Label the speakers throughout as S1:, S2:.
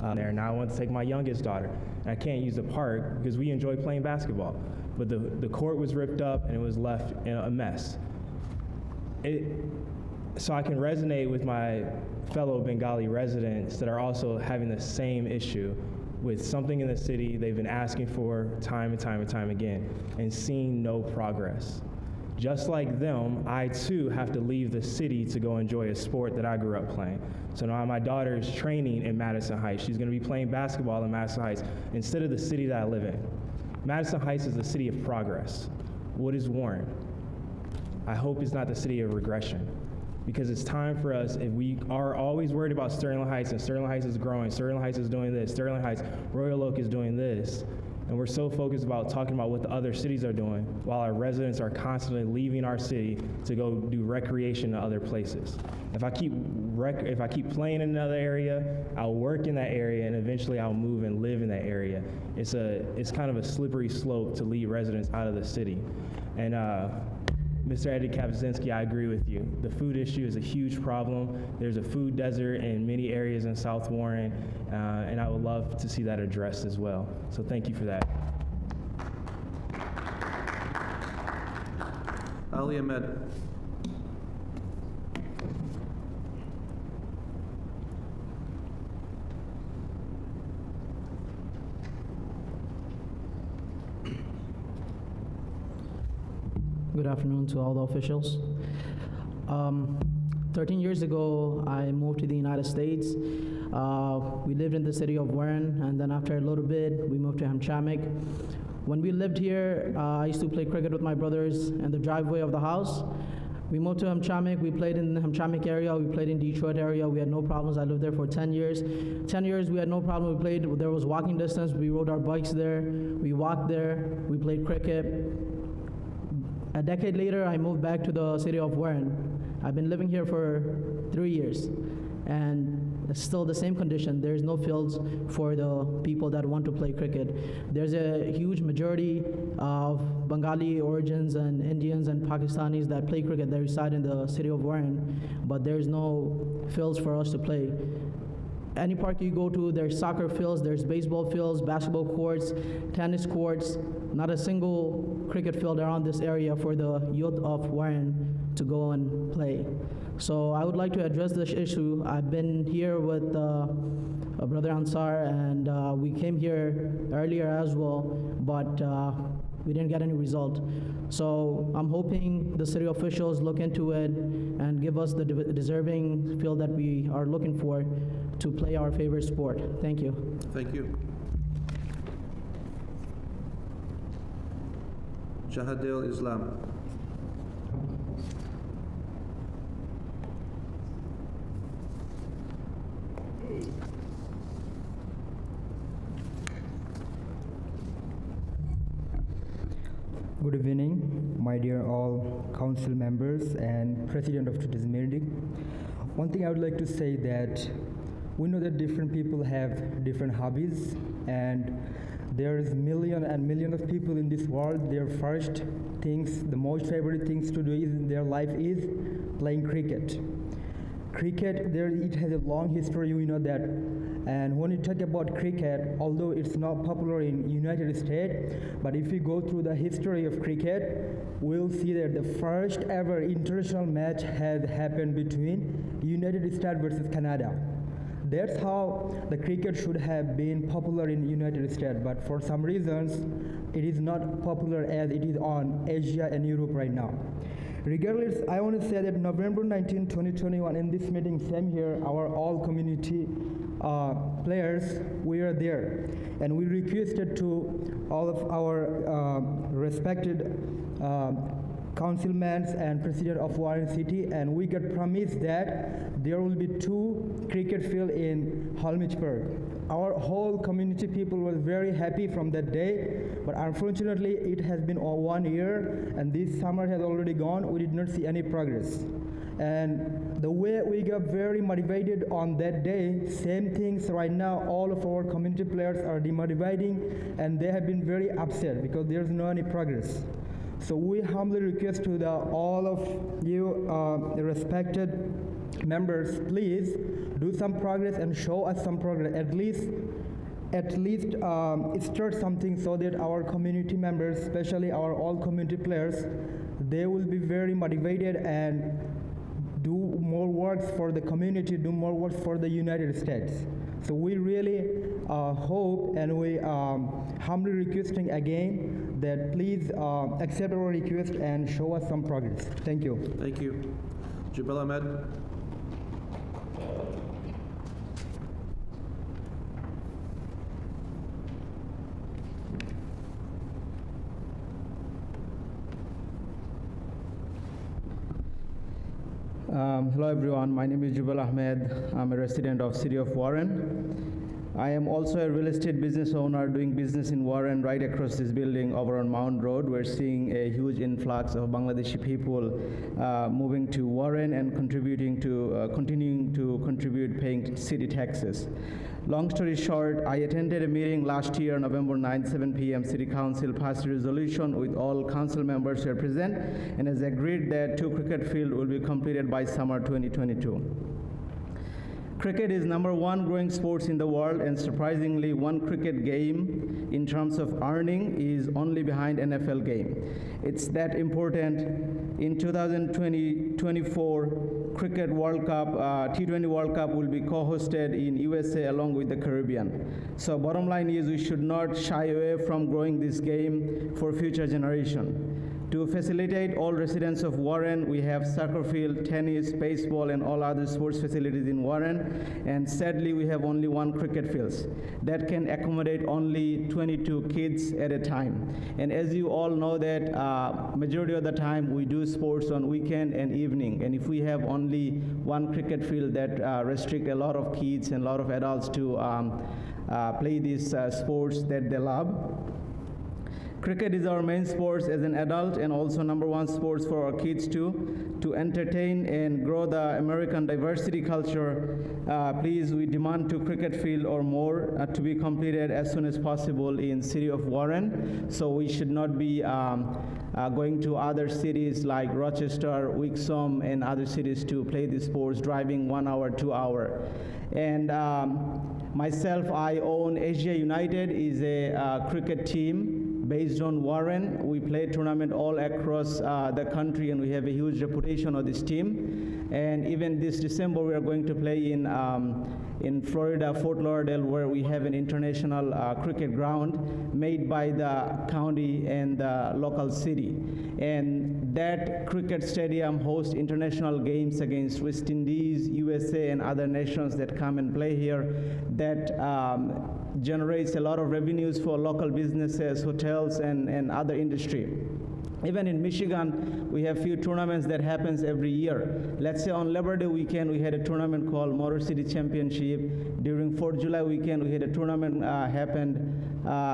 S1: there. Now I want to take my youngest daughter, and I can't use the park because we enjoy playing basketball. But the court was ripped up and it was left in a mess. So I can resonate with my fellow Bengali residents that are also having the same issue with something in the city they've been asking for time and time and time again and seeing no progress. Just like them, I too have to leave the city to go enjoy a sport that I grew up playing. So now my daughter is training in Madison Heights. She's going to be playing basketball in Madison Heights instead of the city that I live in. Madison Heights is a city of progress. What is Warren? I hope it's not the city of regression, because it's time for us, if we are always worried about Sterling Heights and Sterling Heights is growing, Sterling Heights is doing this, Sterling Heights, Royal Oak is doing this, and we're so focused about talking about what the other cities are doing while our residents are constantly leaving our city to go do recreation in other places. If I keep playing in another area, I'll work in that area and eventually I'll move and live in that area. It's kind of a slippery slope to lead residents out of the city. And Mr. Eddie Kapczynski, I agree with you. The food issue is a huge problem. There's a food desert in many areas in South Warren, and I would love to see that addressed as well. So thank you for that.
S2: Ali Ahmed.
S3: Good afternoon to all the officials. 13 years ago, I moved to the United States. We lived in the city of Warren, and then after a little bit, we moved to Hamtramck. When we lived here, I used to play cricket with my brothers in the driveway of the house. We moved to Hamtramck. We played in the Hamtramck area. We played in Detroit area. We had no problems. I lived there for 10 years. 10 years, we had no problem. We played. There was walking distance. We rode our bikes there. We walked there. We played cricket. A decade later, I moved back to the city of Warren. I've been living here for 3 years, and it's still the same condition. There's no fields for the people that want to play cricket. There's a huge majority of Bengali origins and Indians and Pakistanis that play cricket that reside in the city of Warren, but there's no fields for us to play. Any park you go to, there's soccer fields, there's baseball fields, basketball courts, tennis courts, not a single cricket field around this area for the youth of Warren to go and play. So I would like to address this issue. I've been here with Brother Ansar, and we came here earlier as well, but we didn't get any result. So I'm hoping the city officials look into it and give us the deserving field that we are looking for to play our favorite sport. Thank you.
S2: Thank you. Jahadil Islam.
S4: Good evening, my dear all council members and president of today's meeting. One thing I would like to say that we know that different people have different hobbies, and there is millions and millions of people in this world. Their first things, the most favorite things to do in their life is playing cricket. Cricket, it has a long history, we know that. And when you talk about cricket, although it's not popular in United States, but if you go through the history of cricket, we'll see that the first ever international match has happened between United States versus Canada. That's how the cricket should have been popular in United States, but for some reasons, it is not popular as it is on Asia and Europe right now. Regardless, I want to say that November 19, 2021, in this meeting, same here, our all community players, we are there. And we requested to all of our respected councilmen and president of Warren City, and we got promised that there will be 2 cricket fields in Halmichburg. Our whole community people were very happy from that day, but unfortunately it has been 1 year and this summer has already gone. We did not see any progress. And the way we got very motivated on that day, same things right now, all of our community players are demotivating and they have been very upset because there's no any progress. So we humbly request to all of you respected members, please do some progress and show us some progress. At least start something so that our community members, especially our all community players, they will be very motivated and do more works for the community, do more works for the United States. So we really hope, and we humbly requesting again that please accept our request and show us some progress. Thank you.
S2: Thank you. Jabal Ahmed.
S5: Hello everyone, my name is Jubal Ahmed. I'm a resident of City of Warren. I am also a real estate business owner doing business in Warren right across this building over on Mount Road. We're seeing a huge influx of Bangladeshi people moving to Warren and continuing to contribute paying city taxes. Long story short, I attended a meeting last year, November 9, 7 p.m. City Council passed a resolution with all council members here present and has agreed that 2 cricket fields will be completed by summer 2022. Cricket is #1 growing sports in the world, and surprisingly, one cricket game in terms of earning is only behind NFL game. It's that important. In 2024 Cricket World Cup, T20 World Cup will be co-hosted in USA along with the Caribbean. So bottom line is we should not shy away from growing this game for future generation. To facilitate all residents of Warren, we have soccer field, tennis, baseball, and all other sports facilities in Warren. And sadly, we have only 1 cricket field that can accommodate only 22 kids at a time. And as you all know that majority of the time we do sports on weekend and evening. And if we have only 1 cricket field, that restrict a lot of kids and a lot of adults to play these sports that they love. Cricket is our main sport as an adult and also #1 sports for our kids too. To entertain and grow the American diversity culture, please, we demand 2 cricket field or more to be completed as soon as possible in City of Warren. So we should not be going to other cities like Rochester, Wixom, and other cities to play these sports, driving 1 hour, 2 hour. And myself, I own Asia United, is a cricket team based on Warren. We play tournament all across the country, and we have a huge reputation of this team. And even this December, we are going to play in Florida, Fort Lauderdale, where we have an international cricket ground made by the county and the local city. And that cricket stadium hosts international games against West Indies, USA, and other nations that come and play here. That generates a lot of revenues for local businesses, hotels, and other industry. Even in Michigan, we have few tournaments that happens every year. Let's say on Labor Day weekend, we had a tournament called Motor City Championship. During 4th of July weekend, we had a tournament happened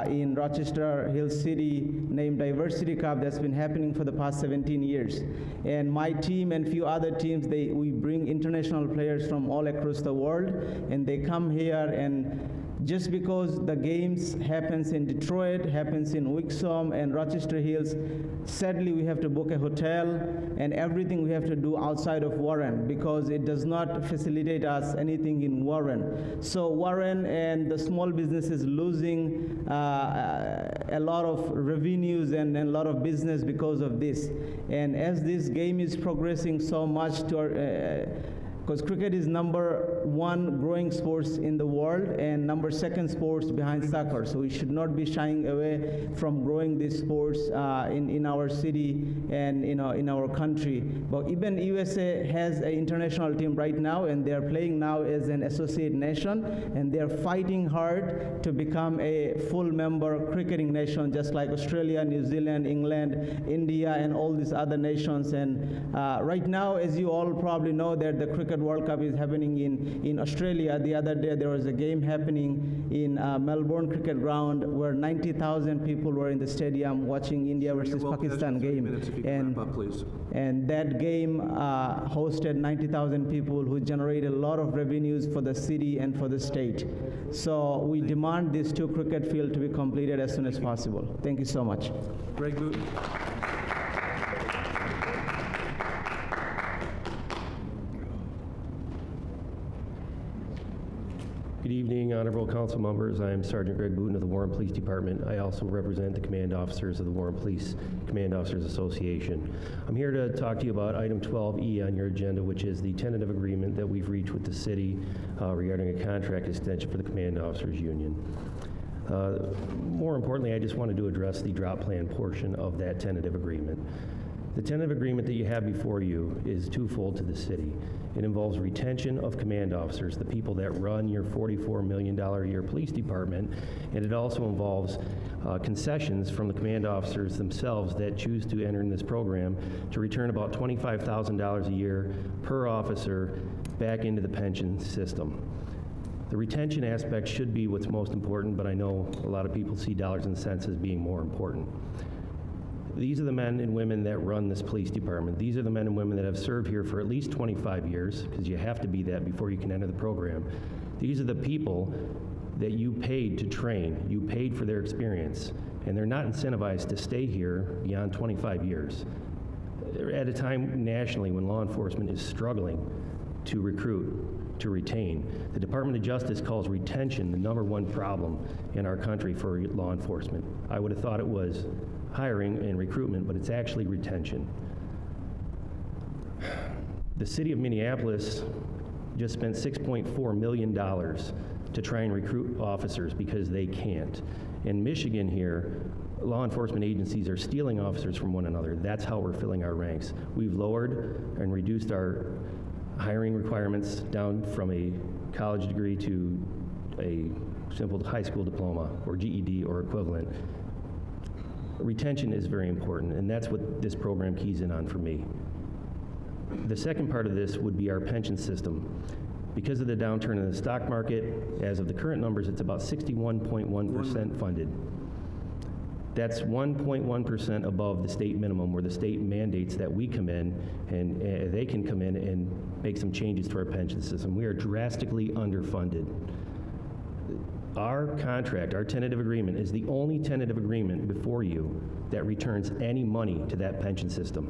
S5: in Rochester Hill City named Diversity Cup that's been happening for the past 17 years. And my team and few other teams, we bring international players from all across the world, and they come here. And just because the games happens in Detroit, happens in Wixom and Rochester Hills, sadly we have to book a hotel and everything we have to do outside of Warren because it does not facilitate us anything in Warren. So Warren and the small businesses losing a lot of revenues and a lot of business because of this. And as this game is progressing so much to our because cricket is #1 growing sports in the world and #2 sports behind soccer. So we should not be shying away from growing these sports in our city and in our country. But even USA has an international team right now, and they are playing now as an associate nation, and they are fighting hard to become a full member cricketing nation, just like Australia, New Zealand, England, India, and all these other nations. And right now, as you all probably know, that the Cricket World Cup is happening in Australia. The other day there was a game happening in Melbourne Cricket Ground where 90,000 people were in the stadium watching India versus Pakistan game. And that game hosted 90,000 people who generated a lot of revenues for the city and for the state. So we demand these 2 cricket fields to be completed as soon as possible. Thank you so much.
S2: Greg Booten.
S6: evening, honorable council members. I am Sergeant Greg Booten of the Warren Police Department. I also represent the command officers of the Warren Police Command Officers Association. I'm here to talk to you about item 12E on your agenda, which is the tentative agreement that we've reached with the city regarding a contract extension for the Command Officers Union. More importantly, I just wanted to address the drop plan portion of that tentative agreement. The tentative agreement that you have before you is twofold to the city. It involves retention of command officers, the people that run your $44 million a year police department, and it also involves concessions from the command officers themselves that choose to enter in this program to return about $25,000 a year per officer back into the pension system. The retention aspect should be what's most important, but I know a lot of people see dollars and cents as being more important. These are the men and women that run this police department. These are the men and women that have served here for at least 25 years, because you have to be that before you can enter the program. These are the people that you paid to train. You paid for their experience, and they're not incentivized to stay here beyond 25 years. At a time nationally when law enforcement is struggling to recruit, to retain, the Department of Justice calls retention the #1 problem in our country for law enforcement. I would have thought it was hiring and recruitment, but it's actually retention. The city of Minneapolis just spent $6.4 million to try and recruit officers because they can't. In Michigan here, law enforcement agencies are stealing officers from one another. That's how we're filling our ranks. We've lowered and reduced our hiring requirements down from a college degree to a simple high school diploma or GED or equivalent. Retention is very important, and that's what this program keys in on for me. The second part of this would be our pension system. Because of the downturn in the stock market, as of the current numbers, it's about 61.1% funded. That's 1.1% above the state minimum, where the state mandates that we come in and they can come in and make some changes to our pension system. We are drastically underfunded. Our contract, our tentative agreement, is the only tentative agreement before you that returns any money to that pension system.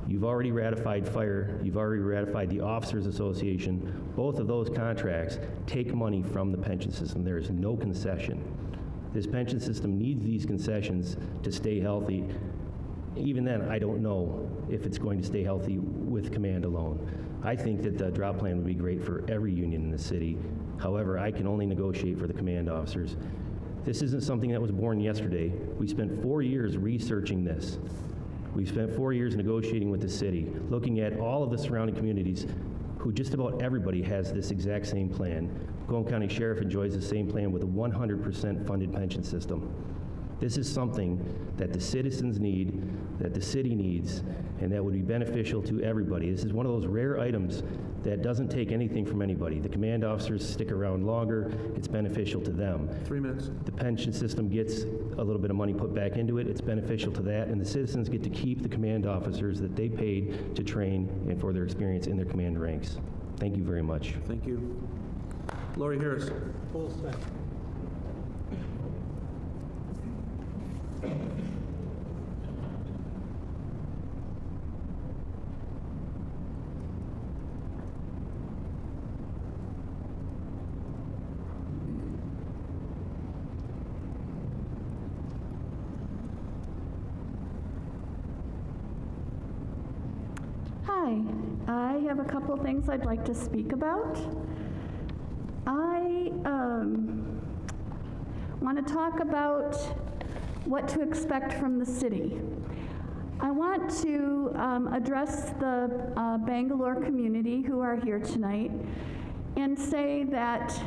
S6: You've already ratified fire, you've already ratified the Officers Association. Both of those contracts take money from the pension system. There is no concession. This pension system needs these concessions to stay healthy. Even then, I don't know if it's going to stay healthy with command alone. I think that the drop plan would be great for every union in the city. However, I can only negotiate for the command officers. This isn't something that was born yesterday. We spent 4 years researching this. We spent 4 years negotiating with the city, looking at all of the surrounding communities who just about everybody has this exact same plan. Macomb County Sheriff enjoys the same plan with a 100% funded pension system. This is something that the citizens need, that the city needs, and that would be beneficial to everybody. This is one of those rare items that doesn't take anything from anybody. The command officers stick around longer. It's beneficial to them.
S2: 3 minutes.
S6: The pension system gets a little bit of money put back into it. It's beneficial to that, and the citizens get to keep the command officers that they paid to train and for their experience in their command ranks. Thank you very much.
S2: Thank you. Lori Harris.
S7: Hi, I have a couple things I'd like to speak about. I want to talk about what to expect from the city. I want to address the Bangalore community who are here tonight and say that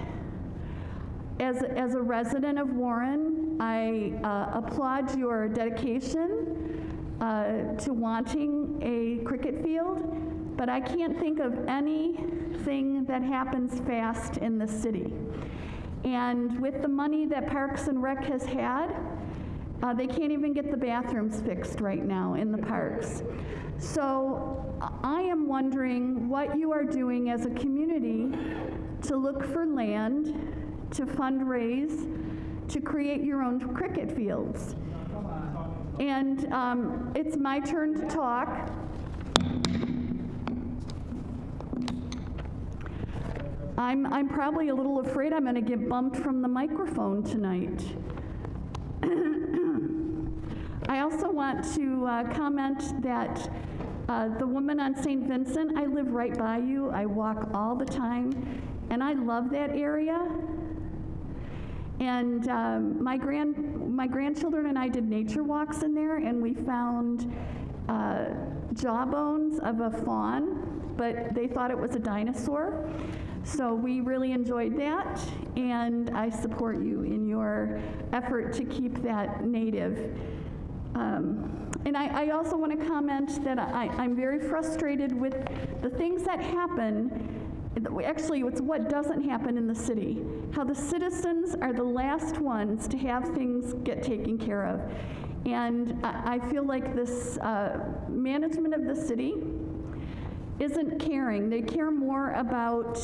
S7: as a resident of Warren, I applaud your dedication to wanting a cricket field, but I can't think of anything that happens fast in the city. And with the money that Parks and Rec has had, they can't even get the bathrooms fixed right now in the parks. So I am wondering what you are doing as a community to look for land, to fundraise, to create your own cricket fields. And it's my turn to talk. I'm probably a little afraid I'm going to get bumped from the microphone tonight. I also want to comment that the woman on St. Vincent, I live right by you. I walk all the time, and I love that area. And my grandchildren and I did nature walks in there, and we found jawbones of a fawn, but they thought it was a dinosaur. So we really enjoyed that, and I support you in your effort to keep that native. And I also want to comment that I'm very frustrated with the things that happen. Actually, it's what doesn't happen in the city. How the citizens are the last ones to have things get taken care of. And I feel like this management of the city isn't caring. They care more about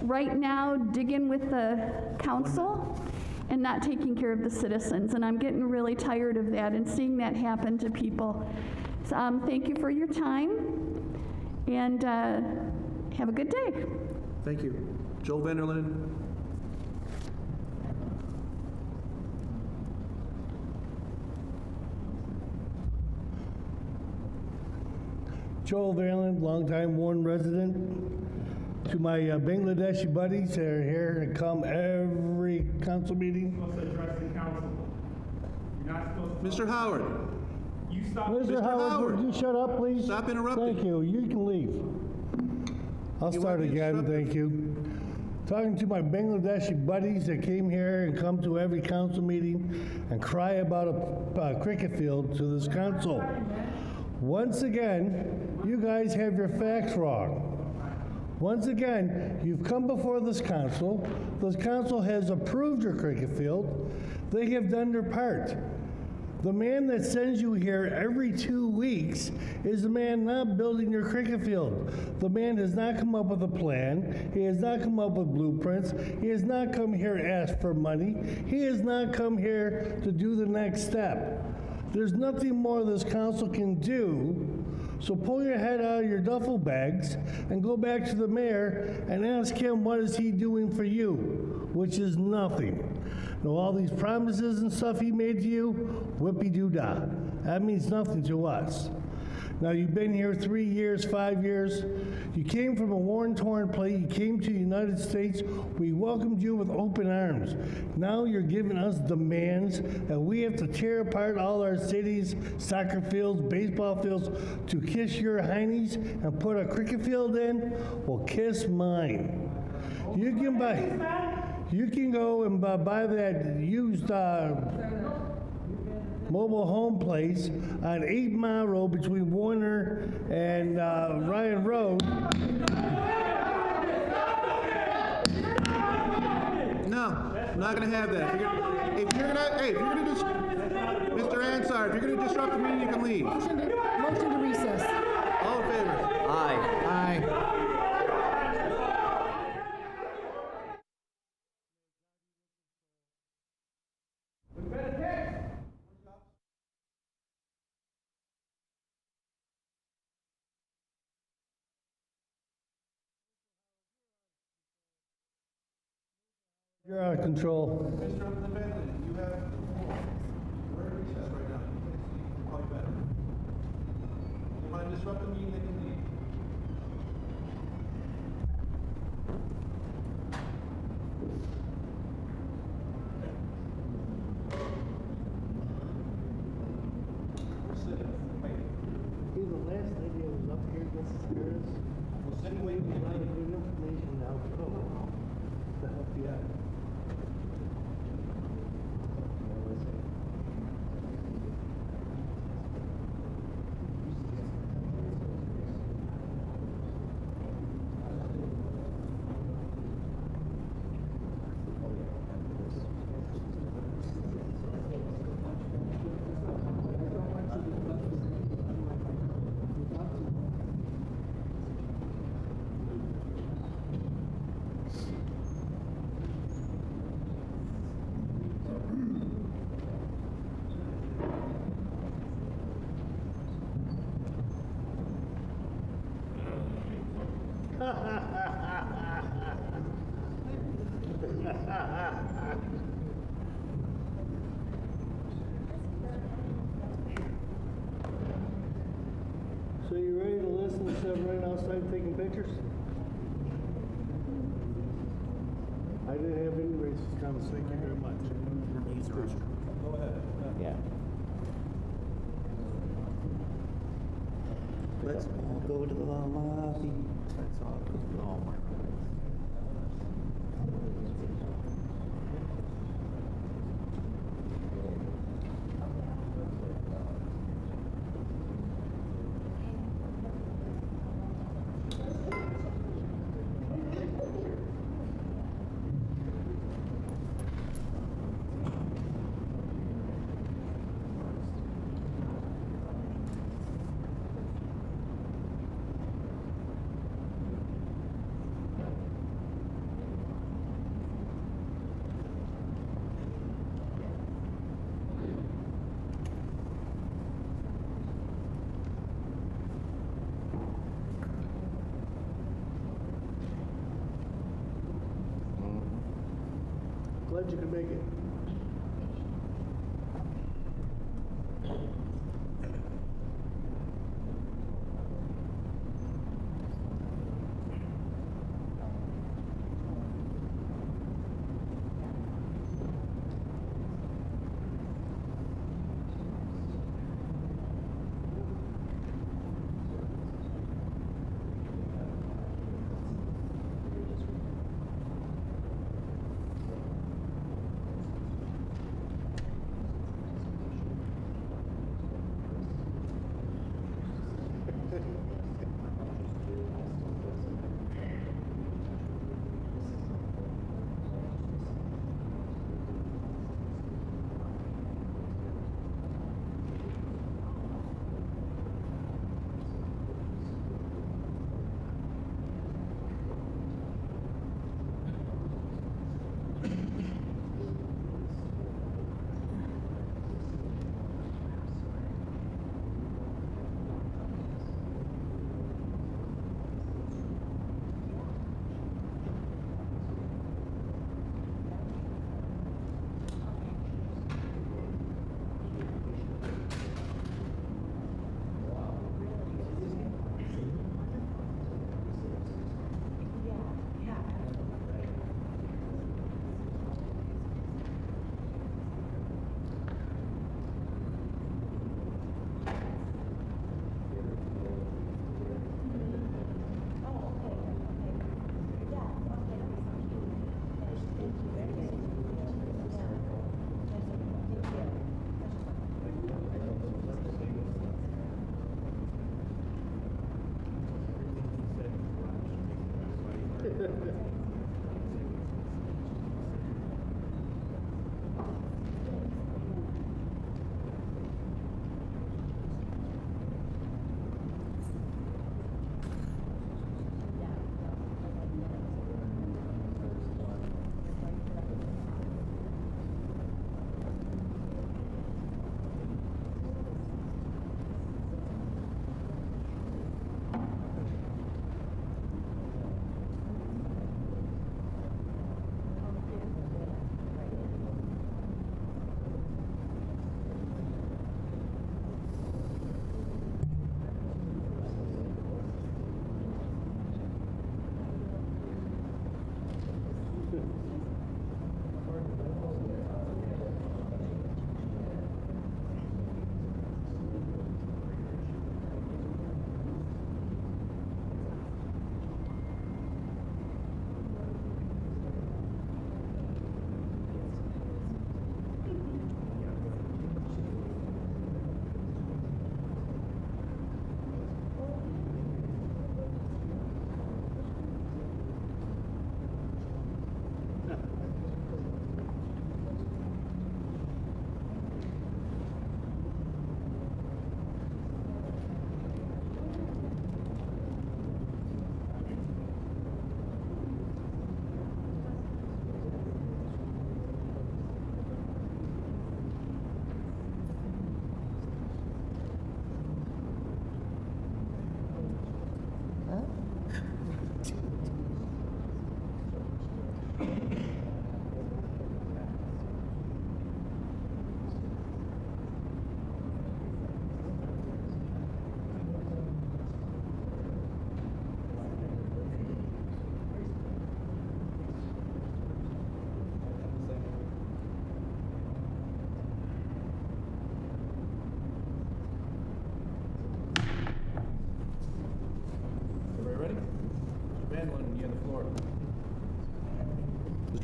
S7: right now digging with the council and not taking care of the citizens. And I'm getting really tired of that and seeing that happen to people. So, thank you for your time, and have a good day.
S2: Thank you. Joe Vanderlyn.
S8: Joel Valen, longtime Warren resident. To my Bangladeshi buddies that are here and come every council meeting.
S1: You're supposed to address the council. You're not supposed to.
S2: Mr. Howard,
S1: You stop.
S8: Mr. Howard, would you shut up, please?
S2: stop interrupting.
S8: Thank you. You can leave. I'll
S2: You
S8: start
S2: want me to
S8: again.
S2: interrupt?
S8: Thank you. Talking to my Bangladeshi buddies that came here and come to every council meeting and cry about a cricket field to this council. Once again, you guys have your facts wrong. Once again, you've come before this council. This council has approved your cricket field. They have done their part. The man that sends you here every 2 weeks is the man not building your cricket field. The man has not come up with a plan. He has not come up with blueprints. He has not come here to ask for money. He has not come here to do the next step. There's nothing more this council can do. So pull your head out of your duffel bags and go back to the mayor and ask him what is he doing for you, which is nothing. Now all these promises and stuff he made to you, whippy-doo-dah. That means nothing to us. Now you've been here 3 years, 5 years. You came from a war-torn place. You came to the United States. We welcomed you with open arms. Now you're giving us demands that we have to tear apart all our cities, soccer fields, baseball fields, to kiss your heinies and put a cricket field in? Well, kiss mine. You can go and buy that used mobile home place on 8 Mile Road between Warner and Ryan Road.
S2: No, I'm not going to have that. If you're going to just, Mr. Ansar, if you're going to disrupt the meeting, you can leave.
S9: Motion to recess.
S2: All in favor?
S9: Aye.
S8: You're out of control.
S2: Mr. Vanderlyn, you have the floor. We're in recess right now. It's probably better. You want to disrupt the meeting, they can leave. We're sitting, waiting.
S10: The last lady that was up here, Mrs. Harris,
S2: We're sitting waiting.
S10: a lot of good information now to help you out.
S8: outside taking pictures? I didn't have any racist comments. Thank you very much.
S2: Go ahead.
S5: Yeah.
S10: Let's all go to the lobby. Let's all go. Oh my God.
S8: Glad you could make it.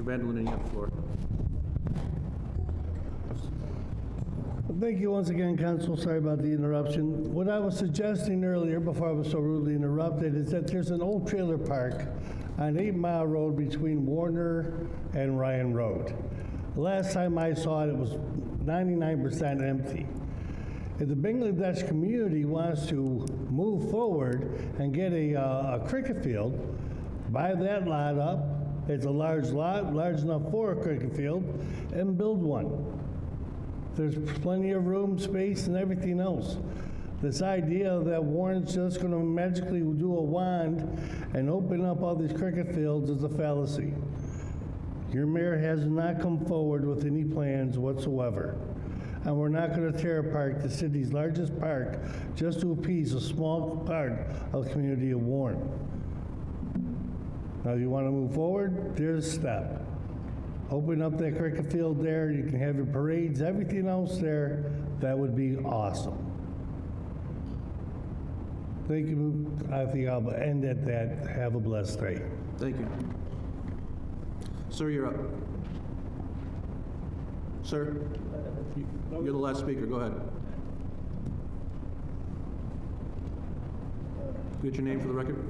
S2: Van der Linden, you have the floor.
S8: Thank you once again, Council. Sorry about the interruption. What I was suggesting earlier, before I was so rudely interrupted, is that there's an old trailer park on 8 Mile Road between Warner and Ryan Road. The last time I saw it, it was 99% empty. If the Bangladesh community wants to move forward and get a cricket field, buy that lot up. It's a large lot, large enough for a cricket field, and build one. There's plenty of room, space, and everything else. This idea that Warren's just going to magically do a wand and open up all these cricket fields is a fallacy. Your mayor has not come forward with any plans whatsoever. And we're not going to tear apart the city's largest park just to appease a small part of the community of Warren. Now, you want to move forward? There's a step. Open up that cricket field there. You can have your parades, everything else there. That would be awesome. Thank you. I think I'll end at that. Have a blessed day.
S2: Thank you. Sir, you're up. Sir, you're the last speaker. Go ahead. Get your name for the record.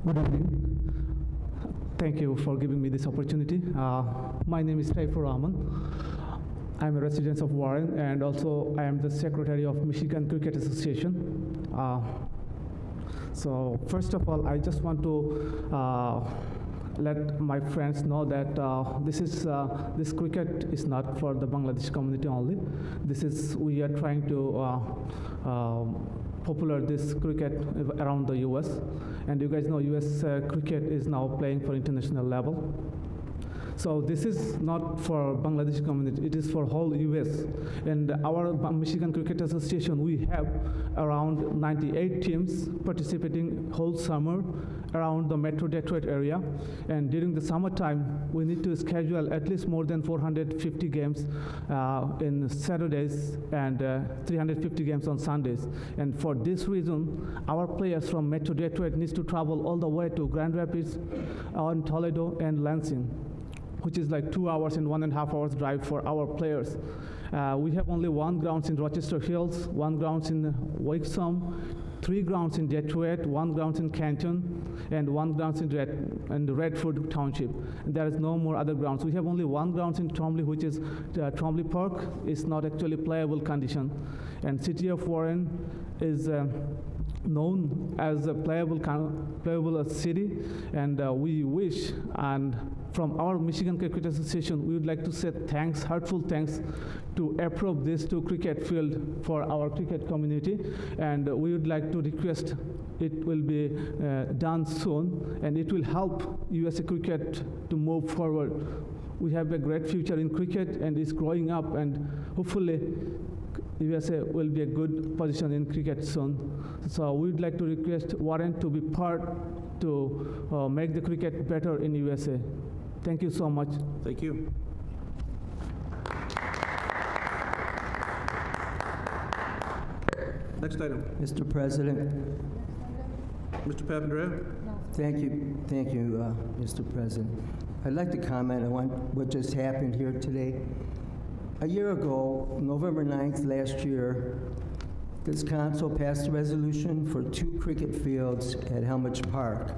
S11: Good evening. Thank you for giving me this opportunity. My name is Taifur Rahman. I'm a resident of Warren, and also I am the secretary of Michigan Cricket Association. So first of all, I just want to let my friends know that this cricket is not for the Bangladesh community only. We are trying to popular this cricket around the U.S. And you guys know U.S. Cricket is now playing for international level. So this is not for Bangladeshi community, it is for whole U.S. And our Michigan Cricket Association, we have around 98 teams participating whole summer around the Metro Detroit area. And during the summertime, we need to schedule at least more than 450 games in Saturdays and 350 games on Sundays. And for this reason, our players from Metro Detroit needs to travel all the way to Grand Rapids, on Toledo, and Lansing, which is like 2 hours and 1.5 hours drive for our players. We have only 1 grounds in Rochester Hills, 1 grounds in Wixom, 3 grounds in Detroit, 1 grounds in Canton, and 1 grounds in Redford Township. And there is no more other grounds. We have only 1 grounds in Trombley, which is Trombley Park. It's not actually playable condition. And City of Warren is known as a playable city, and we wish, and from our Michigan Cricket Association, we would like to say thanks, heartful thanks, to approve this 2 cricket field for our cricket community, and we would like to request it will be done soon, and it will help USA Cricket to move forward. We have a great future in cricket, and it's growing up, and hopefully USA will be a good position in cricket soon. So we would like to request Warren to be part to make the cricket better in USA. Thank you so much.
S2: Thank you. Next item.
S12: Mr. President.
S2: Mr. Papandreou.
S12: Thank you, Mr. President. I'd like to comment on what just happened here today. A year ago, November 9th last year, this council passed a resolution for 2 cricket fields at Helmich Park.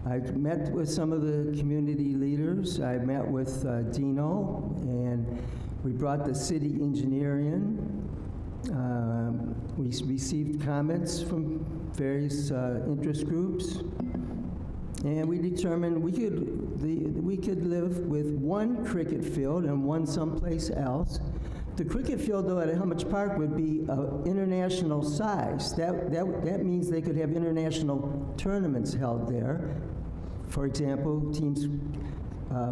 S12: I met with some of the community leaders. I met with Dino, and we brought the city engineer in. We received comments from various interest groups, and we determined we could live with 1 cricket field and 1 someplace else. The cricket field, though, at Helmich Park would be international size. That means they could have international tournaments held there. For example, teams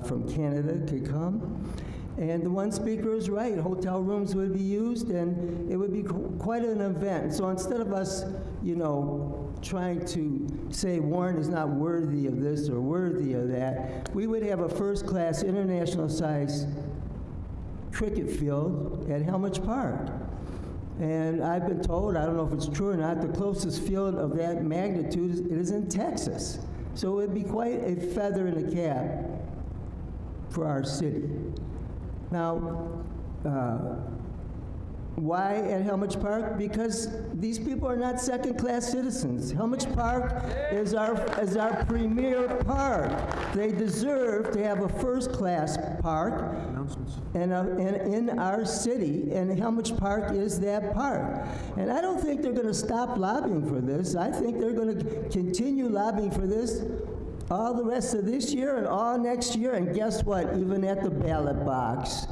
S12: from Canada could come. And the one speaker is right. Hotel rooms would be used, and it would be quite an event. So instead of us, trying to say Warren is not worthy of this or worthy of that, we would have a first-class, international-sized cricket field at Helmich Park. And I've been told, I don't know if it's true or not, the closest field of that magnitude is in Texas. So it would be quite a feather in the cap for our city. Now, why at Helmich Park? Because these people are not second-class citizens. Helmich Park is our premier park. They deserve to have a first-class park and in our city, and Helmich Park is that park. And I don't think they're going to stop lobbying for this. I think they're going to continue lobbying for this all the rest of this year and all next year, and guess what? Even at the ballot box.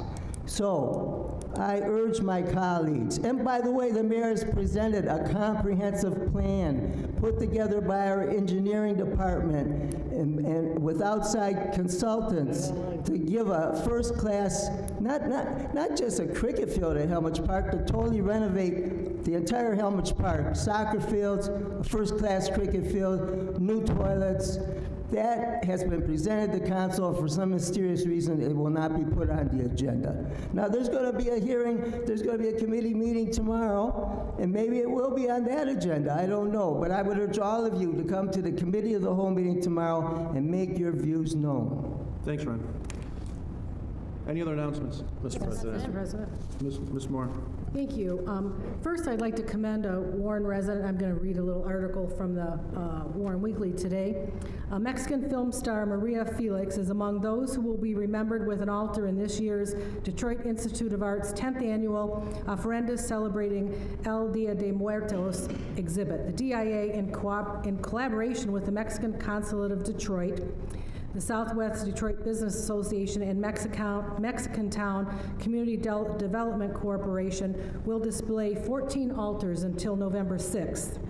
S12: So, I urge my colleagues, and by the way, the mayor has presented a comprehensive plan put together by our engineering department and with outside consultants to give a first-class, not just a cricket field at Helmich Park, to totally renovate the entire Helmich Park, soccer fields, a first-class cricket field, new toilets. That has been presented to council. For some mysterious reason, it will not be put on the agenda. Now, there's going to be a hearing, there's going to be a committee meeting tomorrow, and maybe it will be on that agenda, I don't know. But I would urge all of you to come to the committee of the whole meeting tomorrow and make your views known.
S2: Thanks, Ron. Any other announcements?
S9: Mr. President.
S2: Ms. Moore.
S9: Thank you. First, I'd like to commend a Warren resident. I'm going to read a little article from the Warren Weekly today. Mexican film star Maria Felix is among those who will be remembered with an altar in this year's Detroit Institute of Art's 10th annual Ofrendas Celebrating El Dia de Muertos exhibit. The DIA, in collaboration with the Mexican Consulate of Detroit, the Southwest Detroit Business Association, and Mexican Town Community Development Corporation will display 14 altars until November 6th.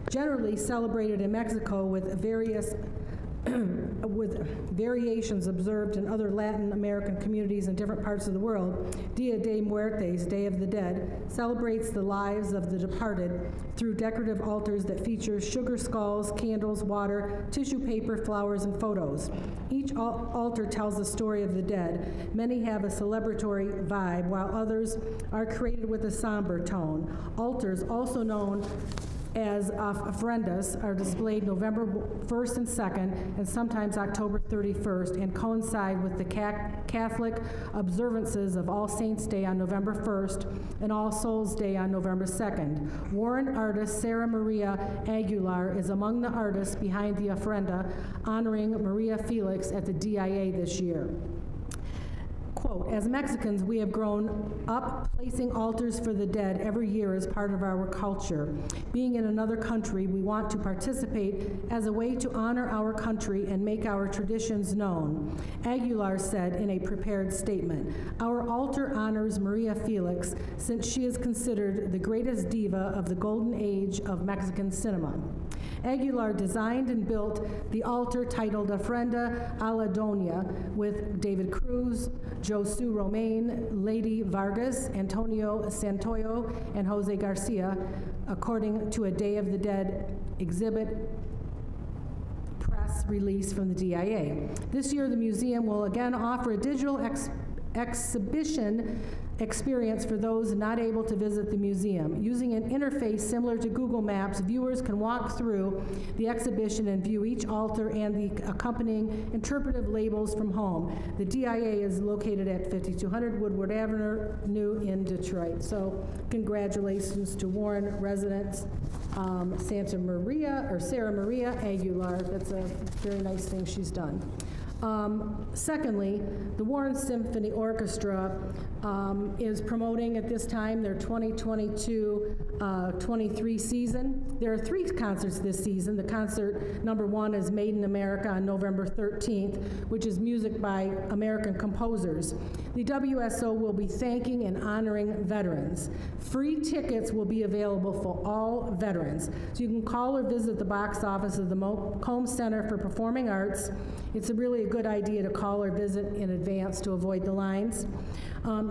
S9: Generally celebrated in Mexico with variations observed in other Latin American communities in different parts of the world, Dia de Muertos, Day of the Dead, celebrates the lives of the departed through decorative altars that feature sugar skulls, candles, water, tissue paper, flowers, and photos. Each altar tells the story of the dead. Many have a celebratory vibe, while others are created with a somber tone. Altars, also known as ofrendas, are displayed November 1st and 2nd, and sometimes October 31st, and coincide with the Catholic observances of All Saints' Day on November 1st and All Souls' Day on November 2nd. Warren artist Sarah Maria Aguilar is among the artists behind the ofrenda honoring Maria Felix at the DIA this year. Quote, as Mexicans, we have grown up placing altars for the dead every year as part of our culture. Being in another country, we want to participate as a way to honor our country and make our traditions known. Aguilar said in a prepared statement, our altar honors Maria Felix since she is considered the greatest diva of the golden age of Mexican cinema. Aguilar designed and built the altar titled Ofrenda a la Doña with David Cruz, Josu Romain, Lady Vargas, Antonio Santoyo, and Jose Garcia, according to a Day of the Dead exhibit press release from the DIA. This year, the museum will again offer a digital exhibition experience for those not able to visit the museum. Using an interface similar to Google Maps, viewers can walk through the exhibition and view each altar and the accompanying interpretive labels from home. The DIA is located at 5200 Woodward Avenue in Detroit. So congratulations to Warren residents, Sarah Maria Aguilar. That's a very nice thing she's done. Secondly, the Warren Symphony Orchestra is promoting at this time their 2022-23 season. There are 3 concerts this season. The concert number 1 is Made in America on November 13th, which is music by American composers. The WSO will be thanking and honoring veterans. Free tickets will be available for all veterans. So you can call or visit the box office of the Macomb Center for Performing Arts. It's really a good idea to call or visit in advance to avoid the lines.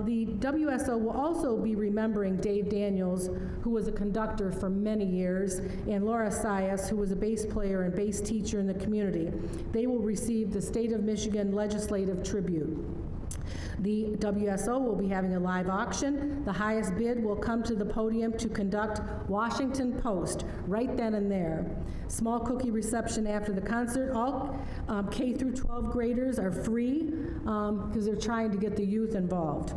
S9: The WSO will also be remembering Dave Daniels, who was a conductor for many years, and Laura Sias, who was a bass player and bass teacher in the community. They will receive the State of Michigan Legislative Tribute. The WSO will be having a live auction. The highest bid will come to the podium to conduct Washington Post right then and there. Small cookie reception after the concert. All K through 12 graders are free because they're trying to get the youth involved.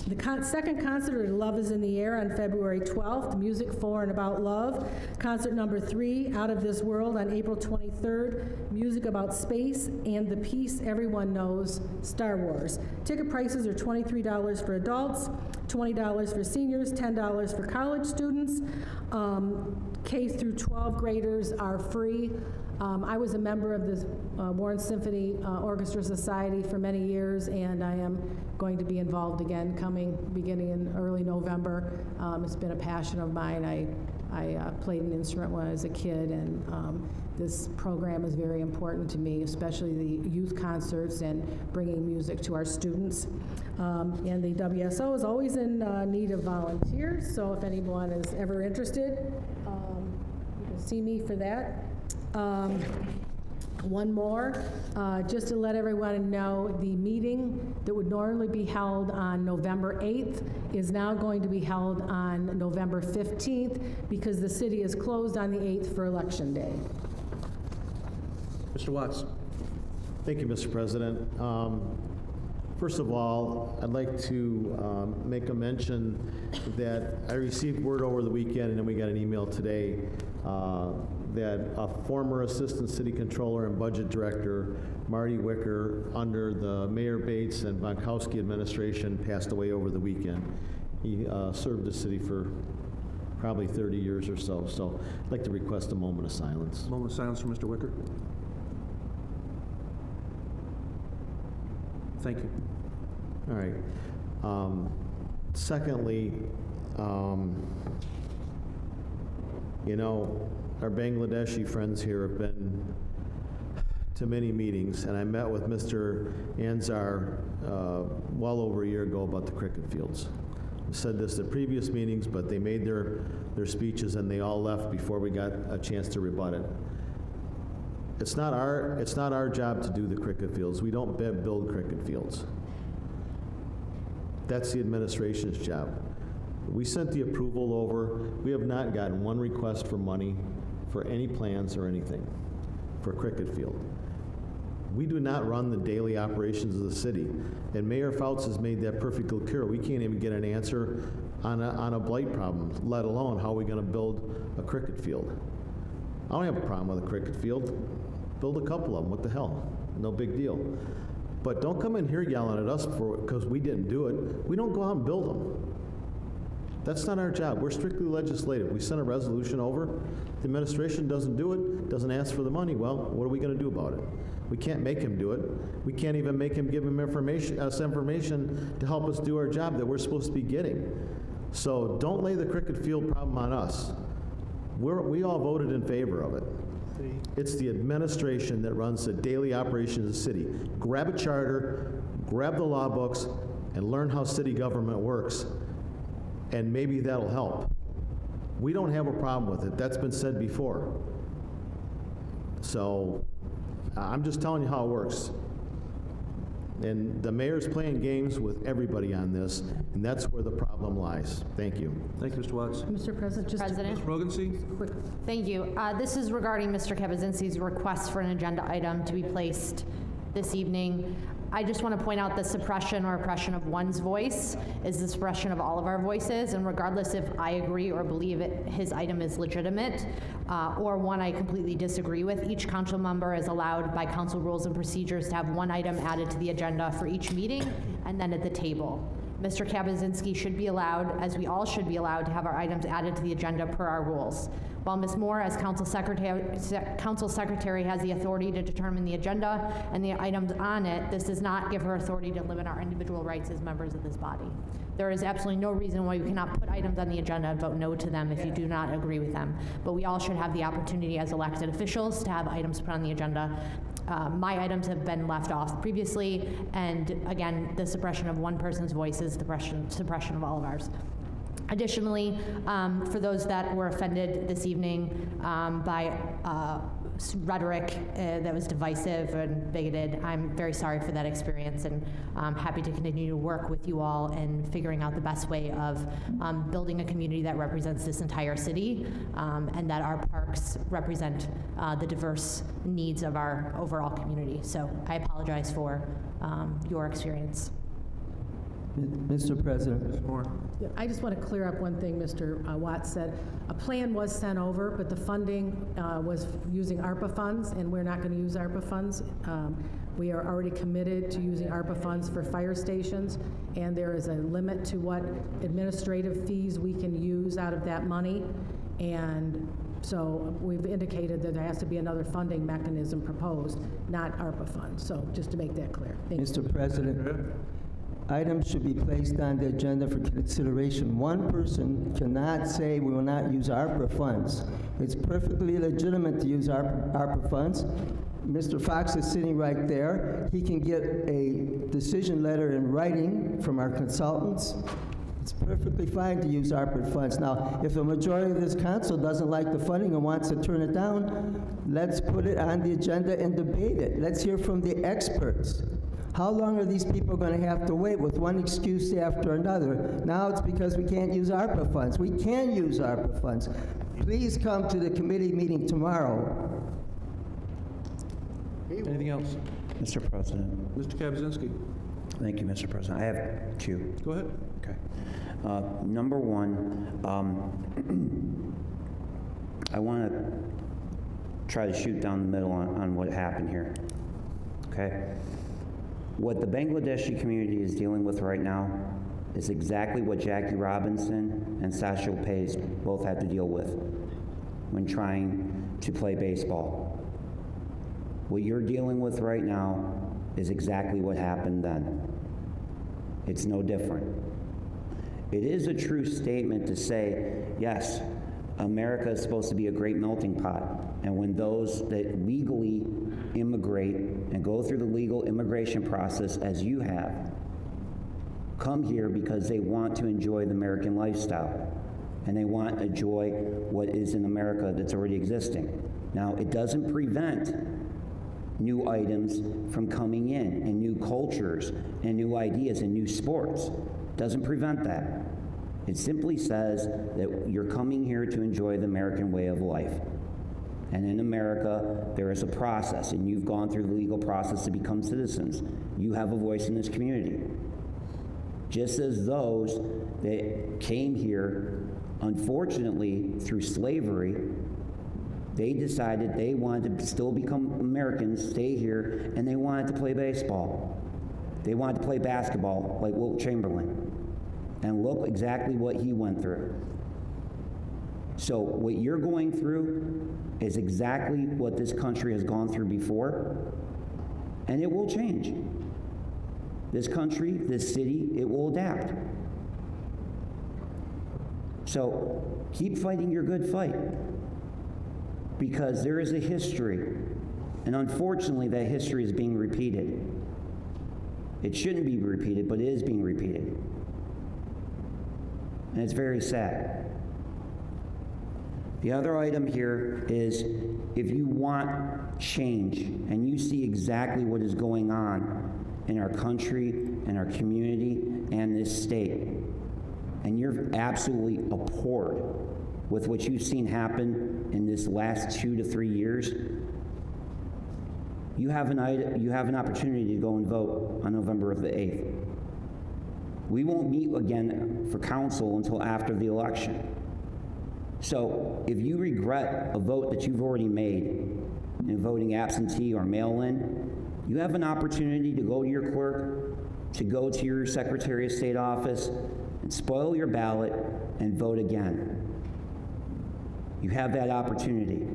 S9: The second concert, Love is in the Air, on February 12th, Music for and About Love. Concert number 3, Out of This World, on April 23rd, music about space and the piece everyone knows, Star Wars. Ticket prices are $23 for adults, $20 for seniors, $10 for college students. K through 12 graders are free. I was a member of the Warren Symphony Orchestra Society for many years, and I am going to be involved again beginning in early November. It's been a passion of mine. I played an instrument when I was a kid, and this program is very important to me, especially the youth concerts and bringing music to our students. And the WSO is always in need of volunteers, so if anyone is ever interested, you can see me for that. One more, just to let everyone know, the meeting that would normally be held on November 8th is now going to be held on November 15th because the city is closed on the 8th for Election Day.
S2: Mr. Watts.
S13: Thank you, Mr. President. First of all, I'd like to make a mention that I received word over the weekend, and then we got an email today, that a former Assistant City Controller and Budget Director, Marty Wicker, under the Mayor Bates and Bonkowski administration, passed away over the weekend. He served the city for probably 30 years or so, so I'd like to request a moment of silence.
S2: A moment of silence for Mr. Wicker. Thank you.
S13: All right. Secondly, you know, our Bangladeshi friends here have been to many meetings, and I met with Mr. Anzar well over a year ago about the cricket fields. I've said this at previous meetings, but they made their speeches and they all left before we got a chance to rebut it. It's not our job to do the cricket fields. We don't build cricket fields. That's the administration's job. We sent the approval over. We have not gotten one request for money for any plans or anything for a cricket field. We do not run the daily operations of the city, and Mayor Fouts has made that perfectly clear. We can't even get an answer on a blight problem, let alone how we're going to build a cricket field. I don't have a problem with a cricket field. Build a couple of them, what the hell? No big deal. But don't come in here yelling at us because we didn't do it. We don't go out and build them. That's not our job. We're strictly legislative. We send a resolution over. The administration doesn't do it, doesn't ask for the money. Well, what are we going to do about it? We can't make him do it. We can't even make him give us information to help us do our job that we're supposed to be getting. So don't lay the cricket field problem on us. We all voted in favor of it. It's the administration that runs the daily operations of the city. Grab a charter, grab the law books, and learn how city government works, and maybe that'll help. We don't have a problem with it. That's been said before. So I'm just telling you how it works. And the mayor's playing games with everybody on this, and that's where the problem lies. Thank you.
S2: Thank you, Mr. Watts.
S9: Mr. President, just
S2: Ms. Rogency?
S9: quick.
S14: Thank you. This is regarding Mr. Kabazinski's request for an agenda item to be placed this evening. I just want to point out the suppression or oppression of one's voice is the suppression of all of our voices, and regardless if I agree or believe his item is legitimate, or one I completely disagree with, each council member is allowed by council rules and procedures to have one item added to the agenda for each meeting and then at the table. Mr. Kabazinski should be allowed, as we all should be allowed, to have our items added to the agenda per our rules. While Ms. Moore, as council secretary, has the authority to determine the agenda and the items on it, this does not give her authority to limit our individual rights as members of this body. There is absolutely no reason why we cannot put items on the agenda and vote no to them if you do not agree with them. But we all should have the opportunity as elected officials to have items put on the agenda. My items have been left off previously, and again, the suppression of one person's voice is the suppression of all of ours. Additionally, for those that were offended this evening by rhetoric that was divisive and bigoted. I'm very sorry for that experience, and I'm happy to continue to work with you all in figuring out the best way of building a community that represents this entire city, and that our parks represent the diverse needs of our overall community. So I apologize for your experience.
S12: Mr. President.
S9: Yeah, I just want to clear up one thing Mr. Watts said. A plan was sent over, but the funding was using ARPA funds, and we're not going to use ARPA funds. We are already committed to using ARPA funds for fire stations, and there is a limit to what administrative fees we can use out of that money. And so we've indicated that there has to be another funding mechanism proposed, not ARPA funds. So just to make that clear. Thank you.
S12: Mr. President, items should be placed on the agenda for consideration. One person cannot say we will not use ARPA funds. It's perfectly legitimate to use ARPA funds. Mr. Fox is sitting right there. He can get a decision letter in writing from our consultants. It's perfectly fine to use ARPA funds. Now, if the majority of this council doesn't like the funding and wants to turn it down, let's put it on the agenda and debate it. Let's hear from the experts. How long are these people going to have to wait with one excuse after another? Now it's because we can't use ARPA funds. We can use ARPA funds. Please come to the committee meeting tomorrow.
S2: Anything else?
S15: Mr. President.
S2: Mr. Kaczynski.
S15: Thank you, Mr. President. I have two.
S2: Go ahead.
S15: Okay. Number one, I want to try to shoot down the middle on what happened here. Okay? What the Bangladeshi community is dealing with right now is exactly what Jackie Robinson and Satchel Paige both had to deal with when trying to play baseball. What you're dealing with right now is exactly what happened then. It's no different. It is a true statement to say, yes, America is supposed to be a great melting pot, and when those that legally immigrate and go through the legal immigration process, as you have, come here because they want to enjoy the American lifestyle, and they want to enjoy what is in America that's already existing. Now, it doesn't prevent new items from coming in, and new cultures, and new ideas, and new sports. Doesn't prevent that. It simply says that you're coming here to enjoy the American way of life. And in America, there is a process, and you've gone through the legal process to become citizens. You have a voice in this community. Just as those that came here, unfortunately, through slavery, they decided they wanted to still become Americans, stay here, and they wanted to play baseball. They wanted to play basketball like Wilt Chamberlain. And look exactly what he went through. So what you're going through is exactly what this country has gone through before, and it will change. This country, this city, it will adapt. So keep fighting your good fight, because there is a history, and unfortunately that history is being repeated. It shouldn't be repeated, but it is being repeated. And it's very sad. The other item here is, if you want change and you see exactly what is going on in our country and our community and this state, and you're absolutely abhorred with what you've seen happen in this last 2 to 3 years, you have an opportunity to go and vote on November the 8th. We won't meet again for council until after the election. So if you regret a vote that you've already made in voting absentee or mail-in, you have an opportunity to go to your clerk, to go to your Secretary of State office, and spoil your ballot and vote again. You have that opportunity.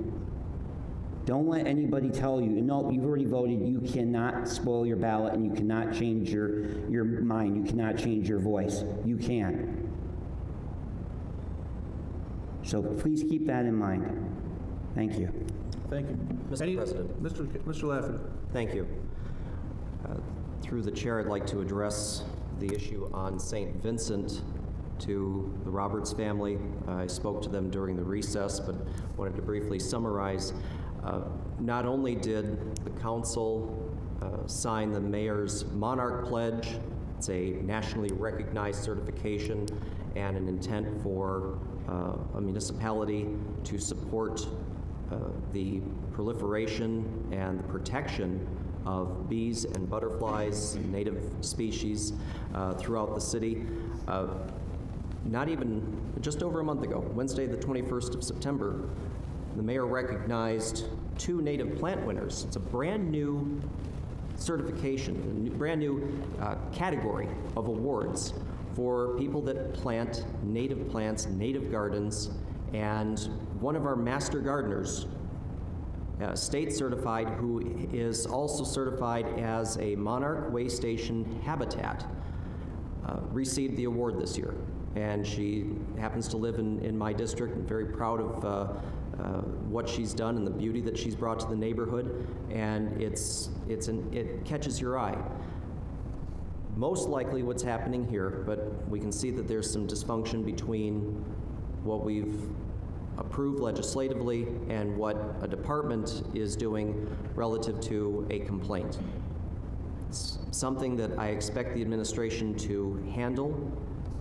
S15: Don't let anybody tell you, no, you've already voted, you cannot spoil your ballot, and you cannot change your mind, you cannot change your voice. You can. So please keep that in mind. Thank you.
S2: Thank you.
S16: Mr. President.
S2: Mr. Lafferty.
S16: Thank you. Through the chair, I'd like to address the issue on St. Vincent to the Roberts family. I spoke to them during the recess, but wanted to briefly summarize. Not only did the council sign the mayor's Monarch Pledge, it's a nationally recognized certification and an intent for a municipality to support the proliferation and the protection of bees and butterflies, native species throughout the city. Not even, just over a month ago, Wednesday the 21st of September, the mayor recognized 2 native plant winners. It's a brand new certification, a brand new category of awards for people that plant native plants, native gardens, and one of our master gardeners, state certified, who is also certified as a Monarch Way Station habitat, received the award this year. And she happens to live in my district. I'm very proud of what she's done and the beauty that she's brought to the neighborhood, and it catches your eye. Most likely what's happening here, but we can see that there's some dysfunction between what we've approved legislatively and what a department is doing relative to a complaint. It's something that I expect the administration to handle.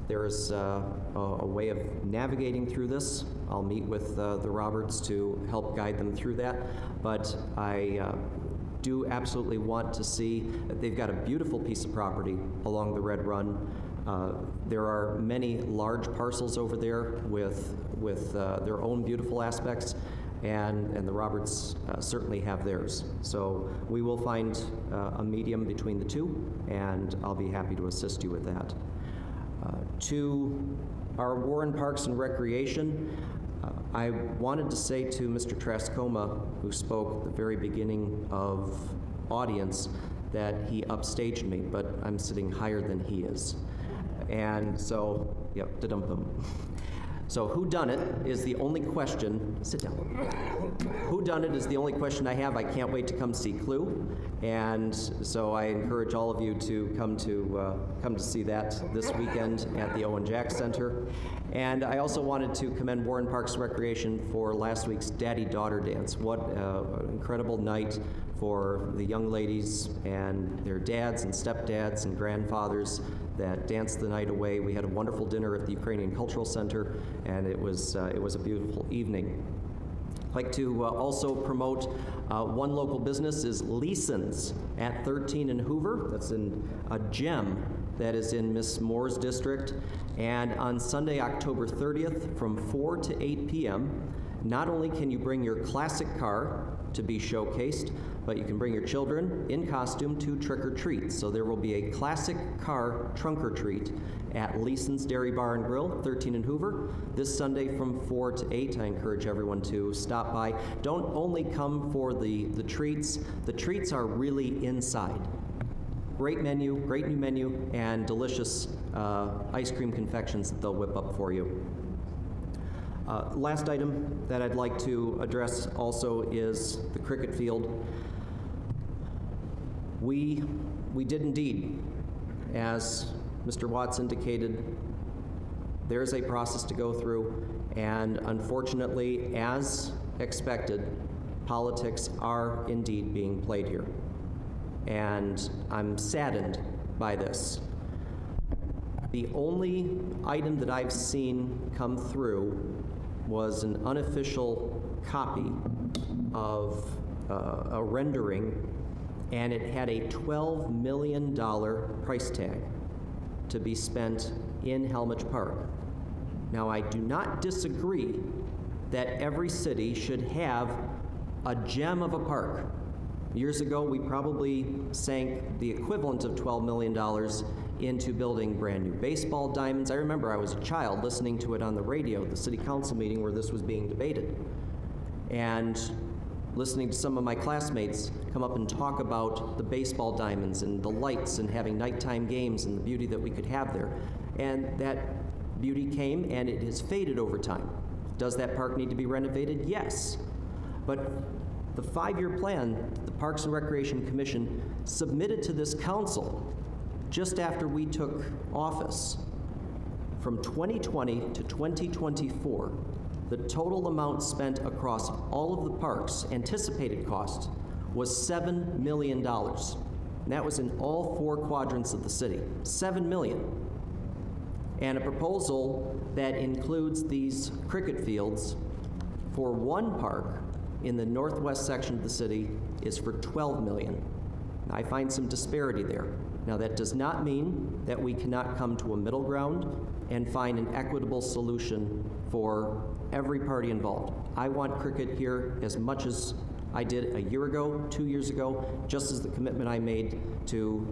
S16: There is a way of navigating through this. I'll meet with the Roberts to help guide them through that, but I do absolutely want to see that they've got a beautiful piece of property along the Red Run. There are many large parcels over there with their own beautiful aspects, and the Roberts certainly have theirs. So we will find a medium between the two, and I'll be happy to assist you with that. To our Warren Parks and Recreation, I wanted to say to Mr. Trascoma, who spoke at the very beginning of audience, that he upstaged me, but I'm sitting higher than he is. And so, yep, da-dum-bum. So whodunit is the only question, sit down. Whodunit is the only question I have. I can't wait to come see Clue. And so I encourage all of you to come to see that this weekend at the Owen Jack Center. And I also wanted to commend Warren Parks and Recreation for last week's Daddy-Daughter Dance. What an incredible night for the young ladies and their dads and stepdads and grandfathers that danced the night away. We had a wonderful dinner at the Ukrainian Cultural Center, and it was a beautiful evening. I'd like to also promote one local business is Leeson's at 13 in Hoover. That's in a gem that is in Miss Moore's district. And on Sunday, October 30th, from 4 to 8 p.m., not only can you bring your classic car to be showcased, but you can bring your children in costume to trick or treat. So there will be a classic car trunk or treat at Leeson's Dairy Bar and Grill, 13 in Hoover, this Sunday from 4 to 8. I encourage everyone to stop by. Don't only come for the treats. The treats are really inside. Great menu, great new menu, and delicious ice cream confections that they'll whip up for you. Last item that I'd like to address also is the cricket field. We did indeed, as Mr. Watts indicated, there's a process to go through, and unfortunately, as expected, politics are indeed being played here. And I'm saddened by this. The only item that I've seen come through was an unofficial copy of a rendering, and it had a $12 million price tag to be spent in Helmich Park. Now, I do not disagree that every city should have a gem of a park. Years ago, we probably sank the equivalent of $12 million into building brand new baseball diamonds. I remember I was a child listening to it on the radio at the city council meeting where this was being debated, and listening to some of my classmates come up and talk about the baseball diamonds and the lights and having nighttime games and the beauty that we could have there. And that beauty came, and it has faded over time. Does that park need to be renovated? Yes. But the 5-year plan the Parks and Recreation Commission submitted to this council just after we took office, from 2020 to 2024, the total amount spent across all of the parks, anticipated cost, was $7 million. And that was in all 4 quadrants of the city. $7 million. And a proposal that includes these cricket fields for one park in the northwest section of the city is for $12 million. I find some disparity there. Now, that does not mean that we cannot come to a middle ground and find an equitable solution for every party involved. I want cricket here as much as I did a year ago, 2 years ago, just as the commitment I made to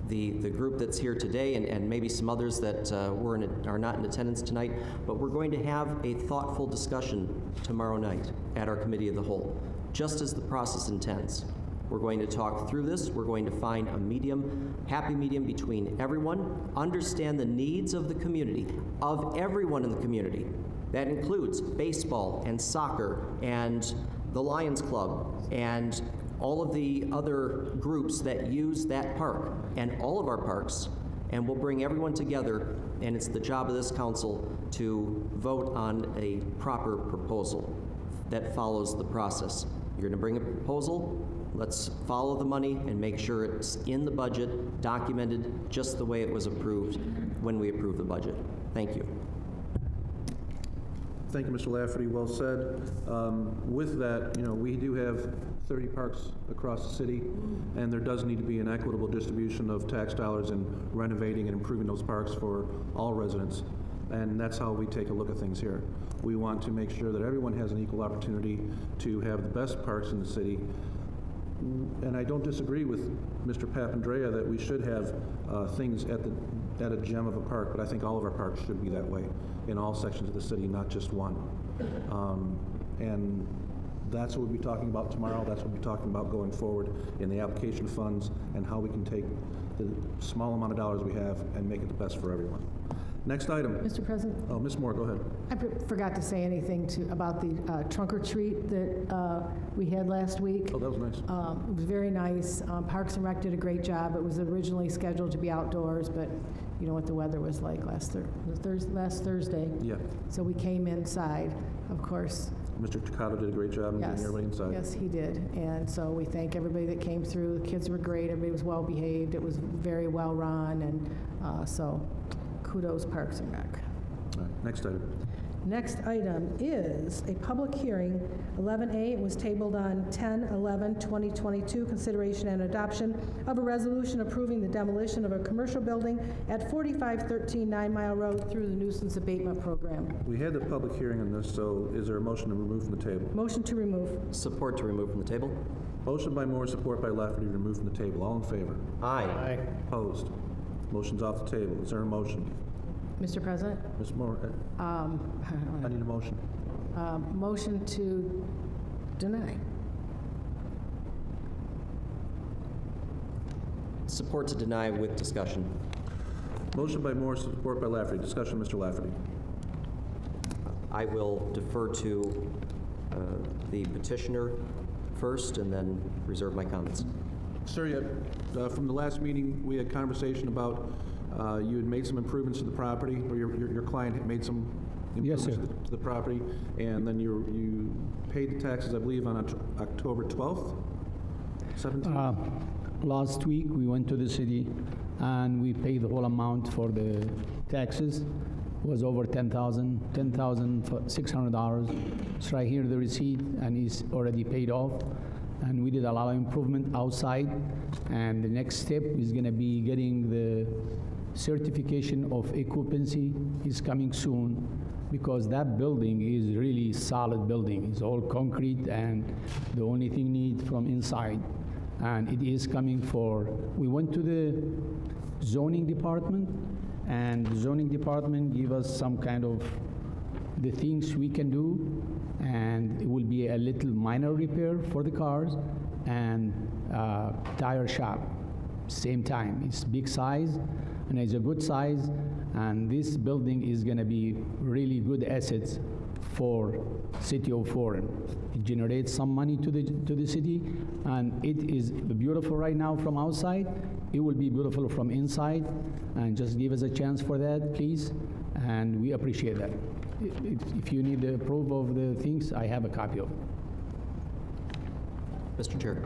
S16: the group that's here today and maybe some others that are not in attendance tonight. But we're going to have a thoughtful discussion tomorrow night at our Committee of the Whole, just as the process intends. We're going to talk through this. We're going to find a happy medium between everyone, understand the needs of the community, of everyone in the community. That includes baseball and soccer and the Lions Club and all of the other groups that use that park and all of our parks, and we'll bring everyone together, and it's the job of this council to vote on a proper proposal that follows the process. You're going to bring a proposal. Let's follow the money and make sure it's in the budget, documented just the way it was approved when we approved the budget. Thank you.
S2: Thank you, Mr. Lafferty. Well said. With that, we do have 30 parks across the city, and there does need to be an equitable distribution of tax dollars in renovating and improving those parks for all residents. And that's how we take a look at things here. We want to make sure that everyone has an equal opportunity to have the best parks in the city. And I don't disagree with Mr. Papandrea that we should have things at a gem of a park, but I think all of our parks should be that way in all sections of the city, not just one. And that's what we'll be talking about tomorrow. That's what we'll be talking about going forward in the application funds and how we can take the small amount of dollars we have and make it the best for everyone. Next item.
S9: Mr. President?
S2: Oh, Ms. Moore, go ahead.
S9: I forgot to say anything about the trunk or treat that we had last week.
S2: Oh, that was nice.
S9: It was very nice. Parks and Rec did a great job. It was originally scheduled to be outdoors, but you know what the weather was like last Thursday.
S2: Yeah.
S9: So we came inside, of course.
S2: Mr. Takata did a great job in getting everybody inside.
S9: Yes, he did. And so we thank everybody that came through. The kids were great. Everybody was well behaved. It was very well run, and so kudos, Parks and Rec.
S2: All right, next item.
S9: Next item is a public hearing, 11A. It was tabled on 10/11/2022, consideration and adoption of a resolution approving the demolition of a commercial building at 4513 9 Mile Road through the nuisance abatement program.
S2: We had the public hearing on this, so is there a motion to remove from the table?
S9: Motion to remove.
S16: Support to remove from the table.
S2: Motion by Moore, support by Lafferty to remove from the table. All in favor?
S16: Aye.
S10: Aye.
S2: Opposed? Motion's off the table. Is there a motion?
S9: Mr. President?
S2: Ms. Moore, I need a motion.
S9: Motion to deny.
S16: Support to deny with discussion.
S2: Motion by Moore, support by Lafferty. Discussion, Mr. Lafferty.
S16: I will defer to the petitioner first and then reserve my comments.
S2: Sir, from the last meeting, we had conversation about you had made some improvements to the property, or your client had made some improvements to the property, and then you paid the taxes, I believe, on October 12th, 17th?
S11: Last week, we went to the city and we paid the whole amount for the taxes. It was over $10,600. It's right here, the receipt, and it's already paid off. And we did a lot of improvement outside. And the next step is going to be getting the certification of occupancy is coming soon, because that building is really solid building. It's all concrete, and the only thing need from inside. And it is coming for, we went to the zoning department, and the zoning department give us some kind of the things we can do, and it will be a little minor repair for the cars and tire shop. Same time, it's big size and it's a good size, and this building is going to be really good assets for City of Warren. It generates some money to the city, and it is beautiful right now from outside. It will be beautiful from inside, and just give us a chance for that, please.
S17: and we appreciate that. If you need the proof of the things, I have a copy of it.
S16: Mr. Chair.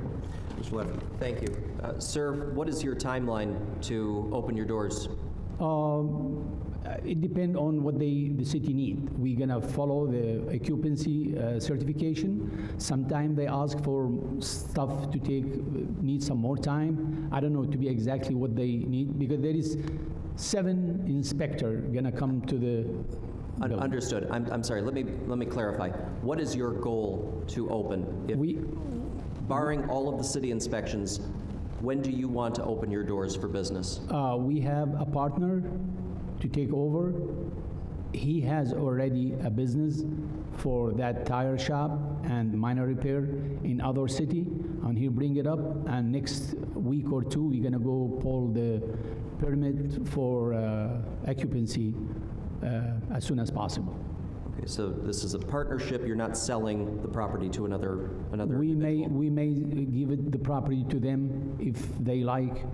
S16: Mr. Leffler. Thank you. Sir, what is your timeline to open your doors?
S17: It depends on what the city need. We're gonna follow the occupancy certification. Sometimes they ask for stuff to need some more time. I don't know to be exactly what they need, because there is 7 inspector gonna come to the building.
S16: Understood. I'm sorry. Let me clarify. What is your goal to open? Barring all of the city inspections, when do you want to open your doors for business?
S17: We have a partner to take over. He has already a business for that tire shop and minor repair in other city, and he'll bring it up, and next week or 2, we're gonna go pull the permit for occupancy as soon as possible.
S16: Okay, so this is a partnership. You're not selling the property to another
S17: We may give it the property to them if they like.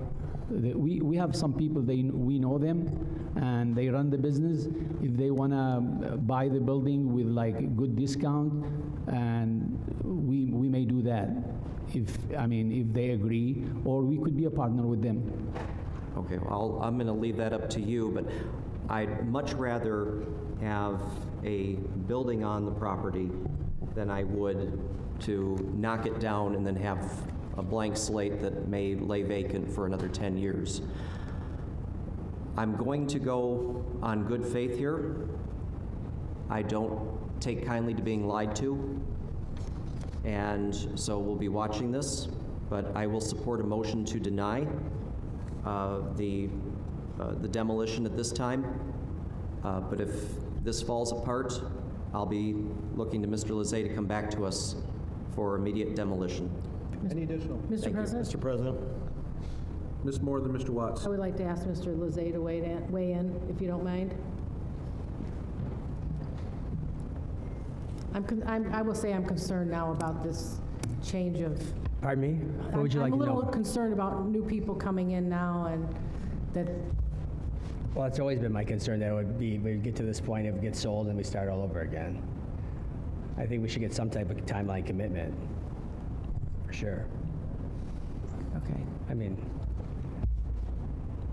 S17: We have some people, we know them, and they run the business. If they want to buy the building with like good discount, and we may do that if they agree, or we could be a partner with them.
S16: Okay, well, I'm going to leave that up to you, but I'd much rather have a building on the property than I would to knock it down and then have a blank slate that may lay vacant for another 10 years. I'm going to go on good faith here. I don't take kindly to being lied to, and so we'll be watching this, but I will support a motion to deny the demolition at this time. But if this falls apart, I'll be looking to Mr. Lezay to come back to us for immediate demolition.
S2: Any additional?
S9: Mr. President?
S13: Mr. President?
S2: Ms. Moore, then Mr. Watts.
S9: I would like to ask Mr. Lezay to weigh in, if you don't mind. I will say I'm concerned now about this change of...
S18: Pardon me? What would you like to know?
S9: I'm a little concerned about new people coming in now, and that...
S18: Well, it's always been my concern that we'd get to this point, it would get sold and we start all over again. I think we should get some type of timeline commitment, for sure.
S9: Okay.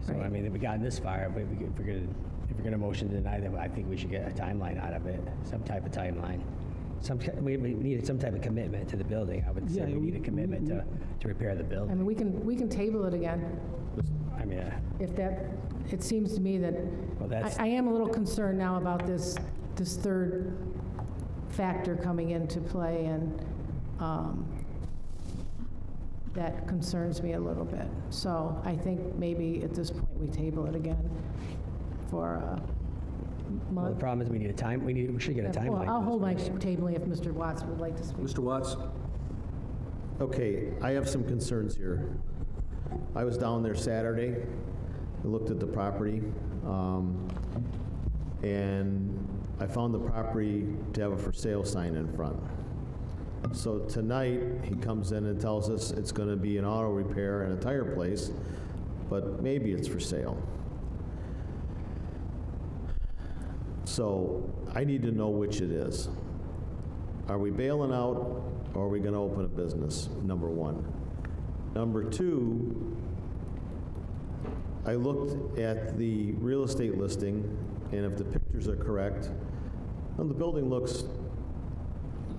S18: If we gotten this far, but if we're gonna motion to deny them, I think we should get a timeline out of it, some type of timeline. We need some type of commitment to the building. I would say we need a commitment to repair the building.
S9: we can table it again. If that, it seems to me that, I am a little concerned now about this third factor coming into play, and that concerns me a little bit. So I think maybe at this point we table it again for a month.
S18: Well, the problem is we need a time. We should get a timeline.
S9: Well, I'll hold my tabling if Mr. Watts would like to speak.
S2: Mr. Watts?
S13: Okay, I have some concerns here. I was down there Saturday, I looked at the property, and I found the property to have a for sale sign in front. So tonight, he comes in and tells us it's going to be an auto repair and a tire place, but maybe it's for sale. So I need to know which it is. Are we bailing out, or are we going to open a business, number one? Number two, I looked at the real estate listing, and if the pictures are correct, well, the building looks,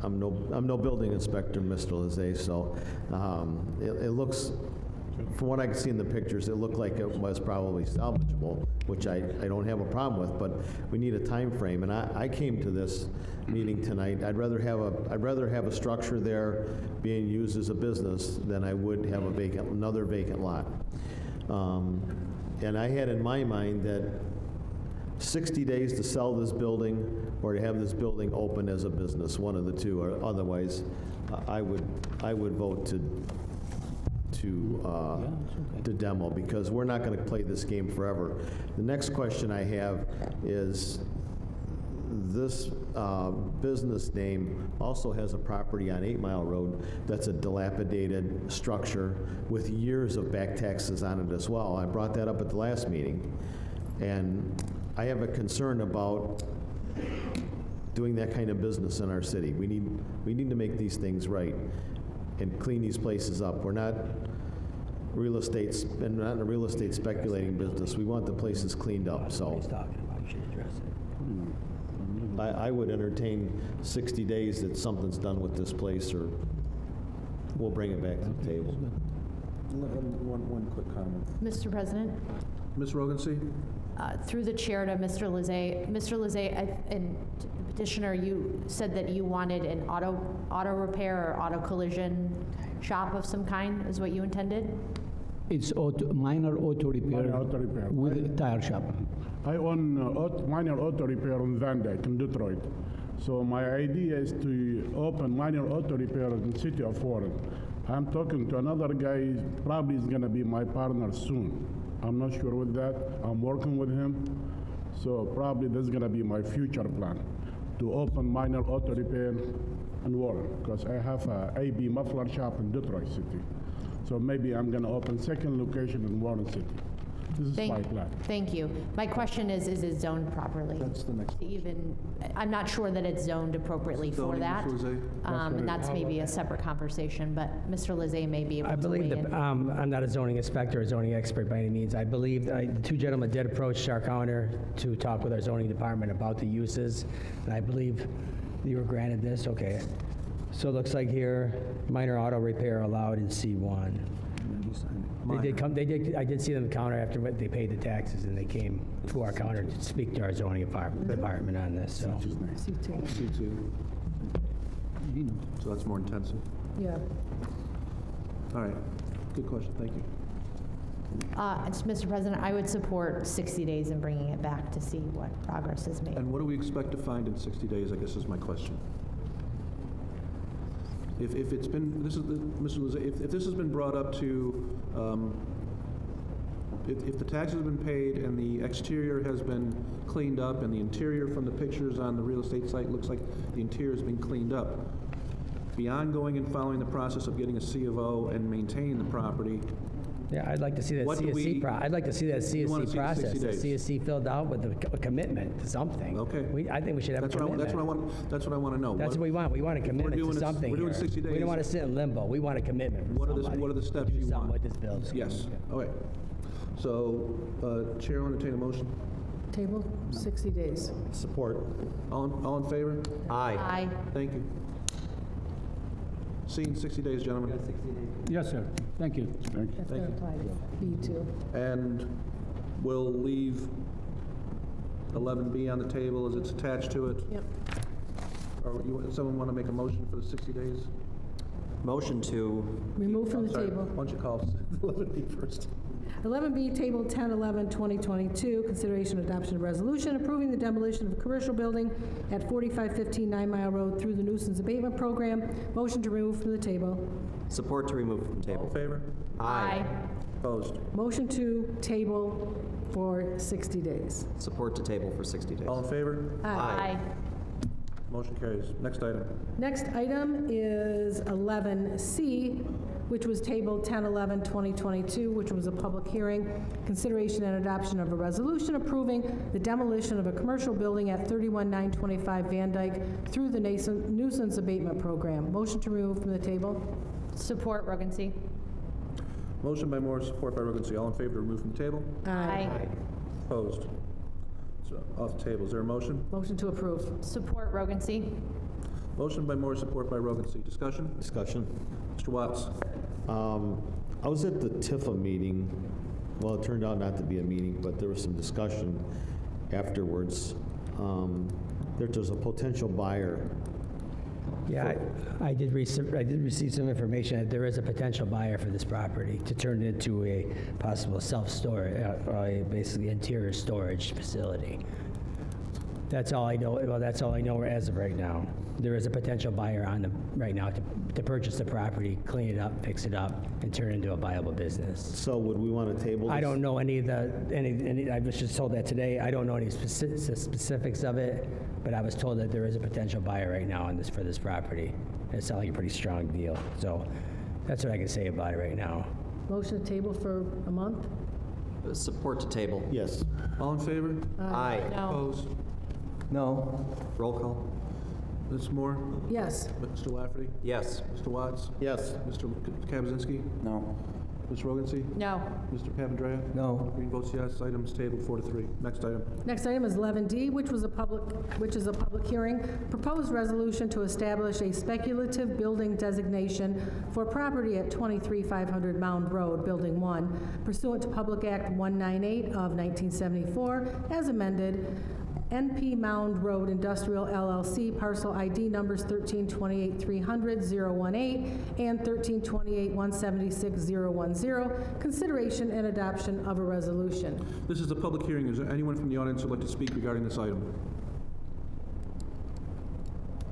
S13: I'm no building inspector, Mr. Lezay, so it looks, from what I can see in the pictures, it looked like it was probably salvageable, which I don't have a problem with, but we need a time frame. And I came to this meeting tonight. I'd rather have a structure there being used as a business than I would have another vacant lot. And I had in my mind that 60 days to sell this building or to have this building open as a business, one of the two, or otherwise I would vote to demo, because we're not going to play this game forever. The next question I have is, this business name also has a property on 8 Mile Road that's a dilapidated structure with years of back taxes on it as well. I brought that up at the last meeting, and I have a concern about doing that kind of business in our city. We need to make these things right and clean these places up. We're not real estate, and not in a real estate speculating business. We want the places cleaned up, so. I would entertain 60 days that something's done with this place, or we'll bring it back to the table.
S2: One quick comment.
S14: Mr. President?
S2: Ms. Rogancy?
S14: Through the chair to Mr. Lizay. Mr. Lizay, and petitioner, you said that you wanted an auto repair or auto collision shop of some kind, is what you intended?
S17: It's minor auto repair.
S19: Minor auto repair.
S17: With a tire shop.
S19: I own minor auto repair in Van Dyke in Detroit. So my idea is to open minor auto repair in the city of Warren. I'm talking to another guy, probably is gonna be my partner soon. I'm not sure with that. I'm working with him. So probably this is gonna be my future plan, to open minor auto repair in Warren, because I have a AB muffler shop in Detroit City. So maybe I'm gonna open second location in Warren City. This is my plan.
S14: Thank you. My question is it zoned properly?
S2: That's the next
S14: Even, I'm not sure that it's zoned appropriately for
S2: Zoning,
S14: that.
S2: Mr. Lizay?
S14: And that's maybe a separate conversation, but Mr. Lizay may be able
S18: I
S14: to weigh
S18: believe
S14: in.
S18: that, I'm not a zoning inspector or zoning expert by any means. I believe the two gentlemen did approach our counter to talk with our zoning department about the uses, and I believe you were granted this, okay. So it looks like here, minor auto repair allowed in C1. They did, I did see them counter after they paid the taxes, and they came to our counter to speak to our zoning department on this, so.
S2: C2. So that's more intensive.
S9: Yeah.
S2: All right, good question, thank you.
S14: Mr. President, I would support 60 days and bringing it back to see what progress is made.
S2: And what do we expect to find in 60 days, I guess is my question. If it's been, this is the, Mr. Lizay, if this has been brought up to, if the taxes have been paid and the exterior has been cleaned up and the interior from the pictures on the real estate site looks like the interior has been cleaned up, beyond going and following the process of getting a C of O and maintaining the property,
S18: Yeah, I'd like to see that
S2: What do we-
S18: I'd like to see that
S2: You wanna
S18: CSC
S2: see the 60
S18: process, that
S2: days?
S18: CSC filled out with a commitment to something.
S2: Okay.
S18: I think we should have a
S2: that's what I
S18: commitment.
S2: want, that's what I want to know.
S18: That's what we want. We want a commitment
S2: doing
S18: to
S2: it-
S18: something
S2: we're doing
S18: here.
S2: 60
S18: We
S2: days.
S18: don't want to sit in limbo. We want a commitment from
S2: What are
S18: somebody.
S2: the steps
S18: to do
S2: you
S18: something
S2: want?
S18: with this building.
S2: Yes, okay. So, Chair will entertain a motion.
S9: Table, 60 days.
S13: Support.
S2: All in favor?
S14: Aye.
S2: Thank you. See you in 60 days, gentlemen.
S17: Yes, sir. Thank you.
S2: Thank
S9: That's
S2: you.
S9: going to apply to B2.
S2: And we'll leave 11B on the table as it's attached to it.
S9: Yep.
S2: Or someone want to make a motion for the 60 days?
S16: Motion to
S9: Remove from the
S2: Sorry,
S9: table.
S2: Why don't you call 11B first?
S9: 11B, Table 10/11/2022, consideration adoption of resolution approving the demolition of a commercial building at 4515 9 Mile Road through the nuisance abatement program. Motion to remove from the table.
S16: support to remove from
S2: All
S16: table.
S2: in favor?
S14: Aye.
S2: Opposed?
S9: Motion to table for 60 days.
S16: Support to table for 60 days.
S2: All in favor?
S14: Aye.
S2: Motion carries. Next item.
S9: Next item is 11C, which was tabled 10/11/2022, which was a public hearing, consideration and adoption of a resolution approving the demolition of a commercial building at 31925 Van Dyke through the nuisance abatement program. Motion to remove from the table.
S14: Support Rogan-C.
S2: Motion by Morris, support by Rogan-C. All in favor to remove from the table?
S14: Aye.
S2: Opposed? So off the table. Is there a motion?
S9: Motion to approve.
S14: Support Rogan-C.
S2: Motion by Morris, support by Rogan-C. Discussion?
S13: Discussion.
S2: Mr. Watts?
S13: I was at the TIFA meeting. Well, it turned out not to be a meeting, but there was some discussion afterwards. There's a potential buyer.
S18: Yeah, I did receive some information that there is a potential buyer for this property to turn it into a possible self-storage, basically interior storage facility. That's all I know. Well, that's all I know as of right now. There is a potential buyer right now to purchase the property, clean it up, fix it up, and turn it into a viable business.
S13: So would we want to table this?
S18: I don't know any, I was just told that today. I don't know any specifics of it, but I was told that there is a potential buyer right now for this property. It sounds like a pretty strong deal. So that's what I can say about it right now.
S9: Motion to table for a month.
S16: Support to table.
S13: Yes.
S2: All in favor?
S16: Aye.
S14: No.
S2: Opposed?
S12: No.
S16: Roll call.
S2: Ms. Moore?
S9: Yes.
S2: Mr. Lafferty?
S16: Yes.
S2: Mr. Watts?
S13: Yes.
S2: Mr. Kaczynski?
S15: No.
S2: Ms. Rogency?
S14: No.
S2: Mr. Papandrea?
S12: No.
S2: Green votes yes. Item's tabled 4-3. Next item.
S9: Next item is 11D, which is a public hearing. Proposed resolution to establish a speculative building designation for property at 23500 Mound Road, Building 1, pursuant to Public Act 198 of 1974, as amended. NP Mound Road Industrial LLC, parcel ID numbers 1328-300-018 and 1328-176-010. Consideration and adoption of a resolution.
S2: This is a public hearing. Is there anyone from the audience who would like to speak regarding this item?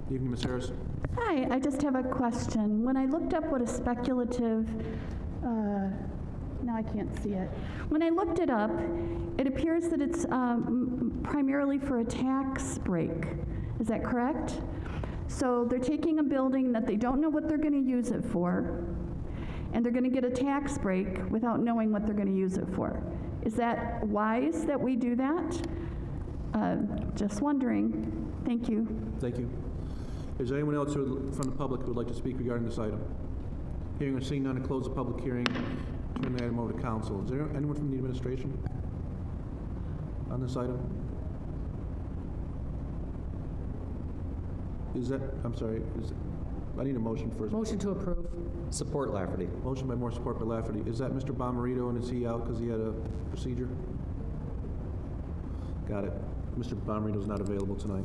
S2: Evening, Ms. Harris.
S7: Hi, I just have a question. When I looked up what a speculative, now I can't see it. When I looked it up, it appears that it's primarily for a tax break. Is that correct? So they're taking a building that they don't know what they're going to use it for, and they're going to get a tax break without knowing what they're going to use it for. Is that wise that we do that? Just wondering. Thank you.
S2: Thank you. Is there anyone else from the public who would like to speak regarding this item? Hearing or seeing none, to close the public hearing. Turn the item over to council. Is there anyone from the administration on this item? I need a motion first.
S9: Motion to approve.
S16: Support Lafferty.
S2: Motion by Moore, support by Lafferty. Is that Mr. Bomarito, and is he out because he had a procedure? Got it. Mr. Bomarito's not available tonight.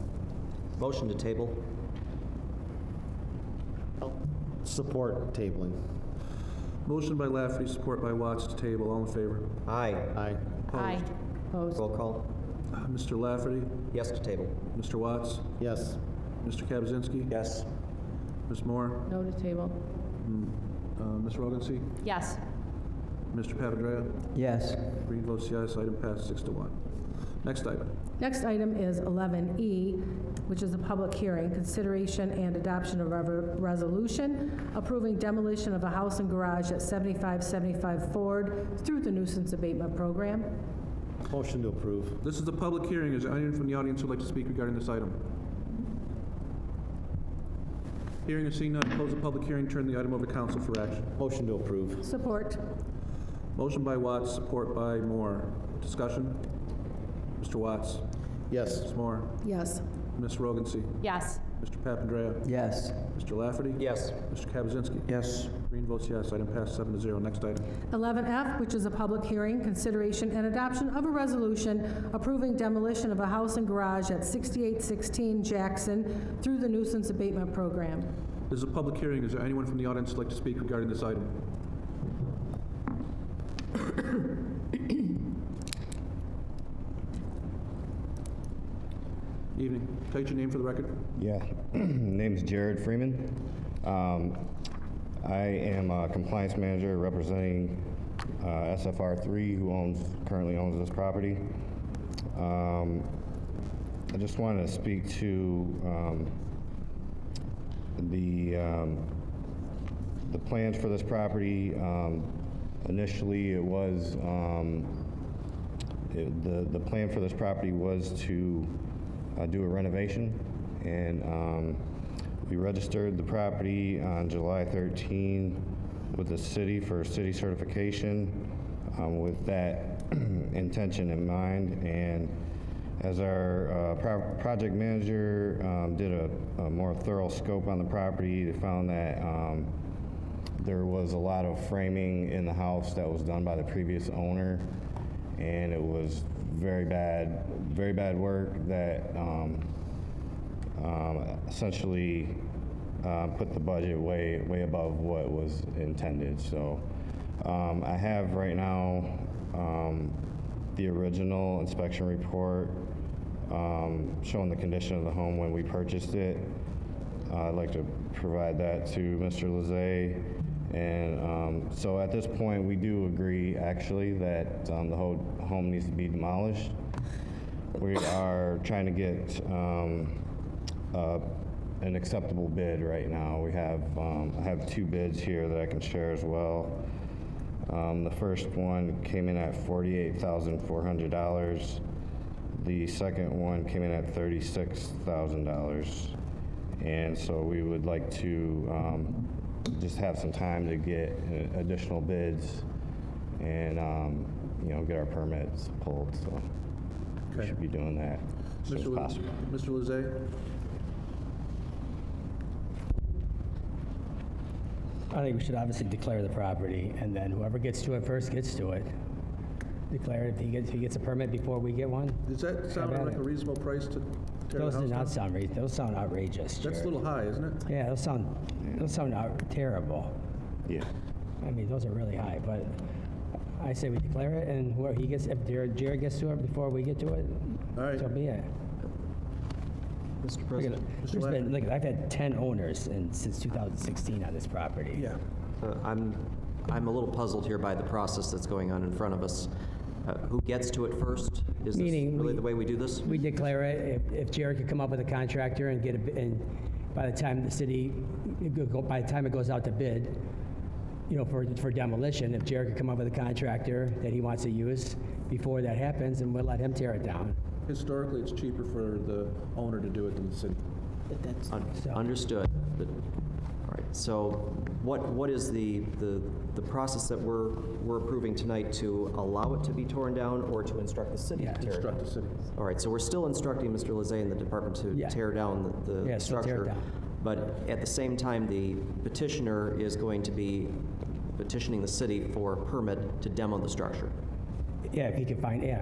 S16: Motion to table.
S13: Support tabling.
S2: Motion by Lafferty, support by Watts to table. All in favor?
S16: Aye.
S13: Aye.
S14: Aye.
S9: Opposed?
S16: Roll call.
S2: Mr. Lafferty?
S16: Yes to table.
S2: Mr. Watts?
S13: Yes.
S2: Mr. Kaczynski?
S15: Yes.
S2: Ms. Moore?
S9: No to table.
S2: Ms. Rogency?
S14: Yes.
S2: Mr. Papandrea?
S12: Yes.
S2: Green votes yes. Item passes 6-1. Next item.
S9: Next item is 11E, which is a public hearing, consideration and adoption of a resolution approving demolition of a house and garage at 7575 Ford through the nuisance abatement program.
S13: Motion to approve.
S2: This is a public hearing. Is there anyone from the audience who would like to speak regarding this item? Hearing or seeing none, close the public hearing, turn the item over to council for action.
S13: Motion to approve.
S9: Support.
S2: Motion by Watts, support by Moore. Discussion? Mr. Watts?
S13: Yes.
S2: Ms. Moore?
S9: Yes.
S2: Ms. Rogency?
S14: Yes.
S2: Mr. Papandrea?
S12: Yes.
S2: Mr. Lafferty?
S16: Yes.
S2: Mr. Kaczynski?
S15: Yes.
S2: Green votes yes. Item passed 7-0. Next item.
S9: 11F, which is a public hearing, consideration and adoption of a resolution approving demolition of a house and garage at 6816 Jackson through the nuisance abatement program.
S2: This is a public hearing. Is there anyone from the audience who would like to speak regarding this item? Evening. State your name for the record.
S20: Yeah, name's Jared Freeman. I am a compliance manager representing SFR3, who currently owns this property. I just wanted to speak to the plans for this property. Initially, it was the plan for this property was to do a renovation, and we registered the property on July 13 with the city for city certification with that intention in mind. And as our project manager did a more thorough scope on the property, they found that there was a lot of framing in the house that was done by the previous owner, and it was very bad work that essentially put the budget way above what was intended. So I have right now the original inspection report showing the condition of the home when we purchased it. I'd like to provide that to Mr. Lezay. And so at this point, we do agree, actually, that the whole home needs to be demolished. We are trying to get an acceptable bid right now. We have I have two bids here that I can share as well. The first one came in at $48,400. The second one came in at $36,000. And so we would like to just have some time to get additional bids and, get our permits pulled. So we should be doing that as soon as possible.
S2: Mr. Lezay?
S18: I think we should obviously declare the property, and then whoever gets to it first gets to it. Declare it. If he gets a permit before we get one.
S2: Does that sound like a reasonable price to tear
S18: Those
S2: the
S18: do
S2: house
S18: not
S2: down?
S18: sound those sound outrageous.
S2: That's a
S18: Jared.
S2: little high, isn't it?
S18: Yeah, those sound terrible.
S20: Yeah.
S18: I mean, those are really high, but I say we declare it, and whoever he gets, if Jared gets to it before we get to it,
S2: All right.
S18: so be it.
S16: Mr. President?
S18: Look, I've had 10 owners since 2016 on this property.
S2: Yeah.
S16: I'm a little puzzled here by the process that's going on in front of us. Who gets to it first? Is this really the way we do this?
S18: We declare it. If Jared could come up with a contractor and get and by the time by the time it goes out to bid, for demolition, if Jared could come up with a contractor that he wants to use before that happens, and we'll let him tear it down.
S2: Historically, it's cheaper for the owner to do it than the city.
S16: Understood. All right. So, what is the process that we're approving tonight to allow it to be torn down or to instruct the city to tear it down?
S2: Instruct the city.
S16: All right. So we're still instructing Mr. Lezay and the department to tear down the
S18: still tear it
S16: structure.
S18: down.
S16: But at the same time, the petitioner is going to be petitioning the city for a permit to demo the structure.
S18: Yeah, if he can find, if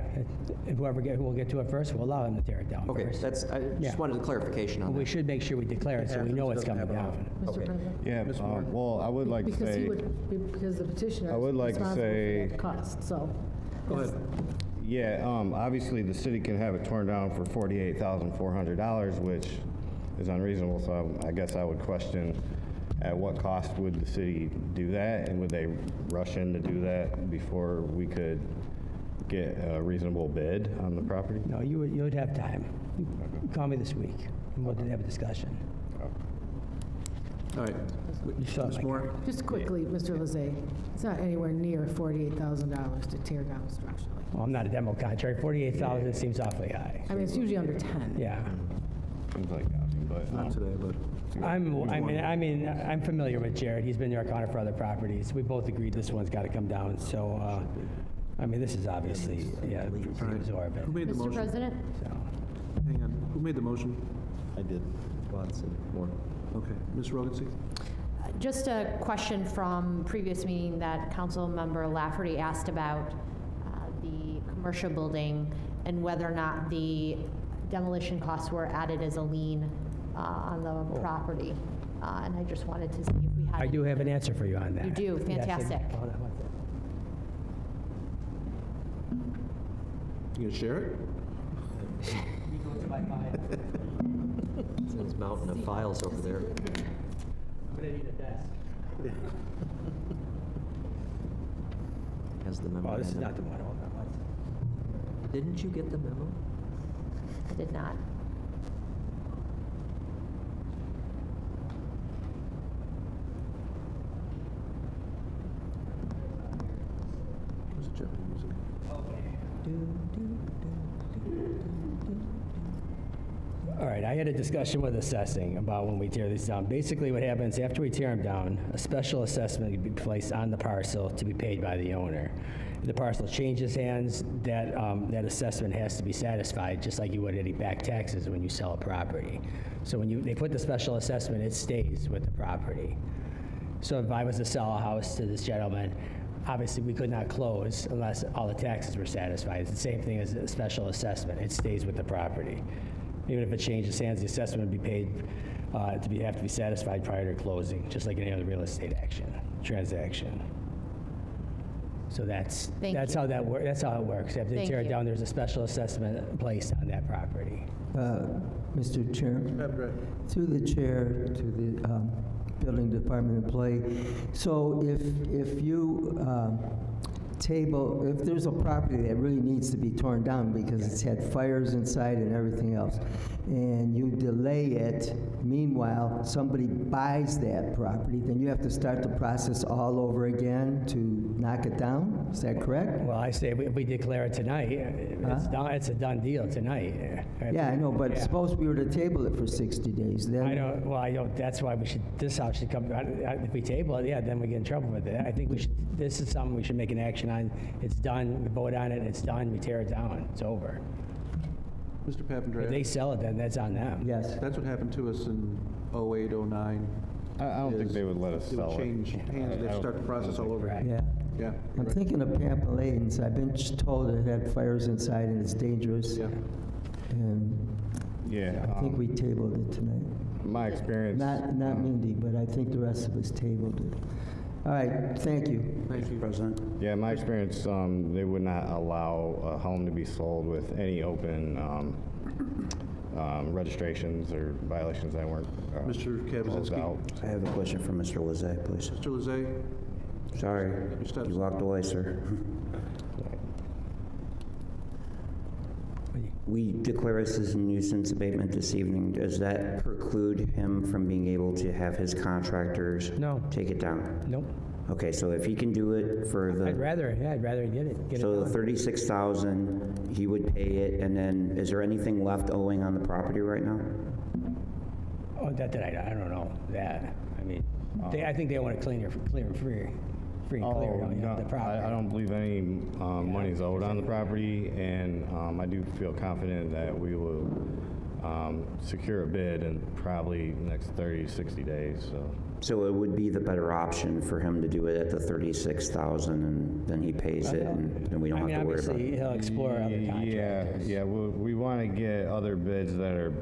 S18: who will get to it first, we'll allow him to tear it down
S16: Okay,
S18: first.
S16: I just wanted a clarification on
S18: We
S16: that.
S18: should make sure we declare it so we know it's coming down.
S9: Mr. President?
S20: Yeah, well, I would like to
S9: Because
S20: say,
S9: because the petitioner
S20: I would
S9: is
S20: like to
S9: responsible
S20: say-
S9: for that cost, so.
S2: Go ahead.
S20: yeah, obviously the city can have it torn down for $48,400, which is unreasonable, so I guess I would question at what cost would the city do that, and would they rush in to do that before we could get a reasonable bid on the property?
S18: No, you would have time. Call me this week, and we'll have a discussion.
S2: All right.
S18: saw
S2: Ms.
S18: my-
S2: Moore?
S9: Just quickly, Mr. Lezay, it's not anywhere near $48,000 to tear down a structure.
S18: Well, I'm not a demo contractor. 48,000 seems awfully high.
S9: I mean, it's usually under 10.
S18: Yeah.
S20: Seems like housing, but
S2: Not today, but.
S18: I'm familiar with Jared. He's been our counter for other properties. We both agreed this one's got to come down. So, this is obviously, pretty absorbent.
S2: Who made the
S14: Mr.
S2: motion?
S14: President?
S2: Hang on. Who made the motion?
S16: I did. Watson, Moore.
S2: Okay. Ms. Rogency?
S14: Just a question from previous meeting that Council Member Lafferty asked about the commercial building and whether or not the demolition costs were added as a lien on the property. And I just wanted to see if we had.
S18: I do have an answer for you on that.
S14: You do?
S18: Yes, I-
S14: Fantastic.
S18: hold on one second.
S2: You gonna share it?
S16: There's a mountain of files over there.
S18: I'm going to need a desk.
S16: Has the memo.
S18: Oh, this is not the one. Hold on one second.
S16: Didn't you get the memo?
S14: I did not.
S2: Where's the Jeopardy music?
S18: All right, I had a discussion with assessing about when we tear these down. Basically, what happens after we tear them down, a special assessment would be placed on the parcel to be paid by the owner. If the parcel changes hands, that assessment has to be satisfied, just like you would any back taxes when you sell a property. So when they put the special assessment, it stays with the property. So if I was to sell a house to this gentleman, obviously we could not close unless all the taxes were satisfied. It's the same thing as a special assessment. It stays with the property. Even if it changes hands, the assessment would be paid have to be satisfied prior to closing, just like any other real estate transaction. So that's how that works. That's how it works. After they
S14: Thank
S18: tear it
S14: you.
S18: down, there's a special assessment placed on that property.
S12: Mr. Chair, through the chair to the building department employee. So if you table, if there's a property that really needs to be torn down because it's had fires inside and everything else, and you delay it, meanwhile, somebody buys that property, then you have to start the process all over again to knock it down? Is that correct?
S18: Well, I say if we declare it tonight, it's a done deal tonight.
S12: Yeah, I know, but suppose we were to table it for 60 days, then...
S18: I don't, that's why this house should come, if we table it, yeah, then we get in trouble with it. I think this is something we should make an action on. It's done, we vote on it, it's done, we tear it down, it's over.
S2: Mr. Papandreou?
S18: If they sell it, then that's on them.
S12: Yes.
S2: That's what happened to us in 08, 09.
S20: I don't think they would let us sell it.
S2: It would change hands, they'd start the process all over.
S12: Yeah.
S2: Yeah.
S12: I'm thinking of Pampa Lanes. I've been told it had fires inside and it's dangerous.
S2: Yeah.
S12: And
S20: Yeah.
S12: I think we tabled it tonight.
S20: My experience.
S12: Not Mindy, but I think the rest of us tabled it. All right, thank you.
S2: Thank you.
S15: President?
S20: Yeah, my experience, they would not allow a home to be sold with any open registrations or violations that weren't
S2: Mr.
S20: closed
S2: Kabazinski.
S20: out.
S15: I have a question for Mr. Lezay, please.
S2: Mr. Lezay?
S15: Sorry,
S2: Your steps.
S15: you walked away, sir. We declare this as a nuisance abatement this evening. Does that preclude him from being able to have his contractors take it down?
S18: Nope.
S15: Okay, so if he can do it for the...
S18: I'd rather get it
S15: So
S18: done.
S15: the $36,000, he would pay it, and then is there anything left owing on the property right now?
S18: Oh, I don't know that. I mean, I think they want to clear and free and clear, don't you, the property.
S20: I don't believe any money is owed on the property, and I do feel confident that we will secure a bid in probably the next 30, 60 days.
S15: So it would be the better option for him to do it at the $36,000, and then he pays it, and then we don't have to worry about
S18: Obviously,
S15: it.
S18: he'll explore other contractors.
S20: Yeah, we want to get other bids that are,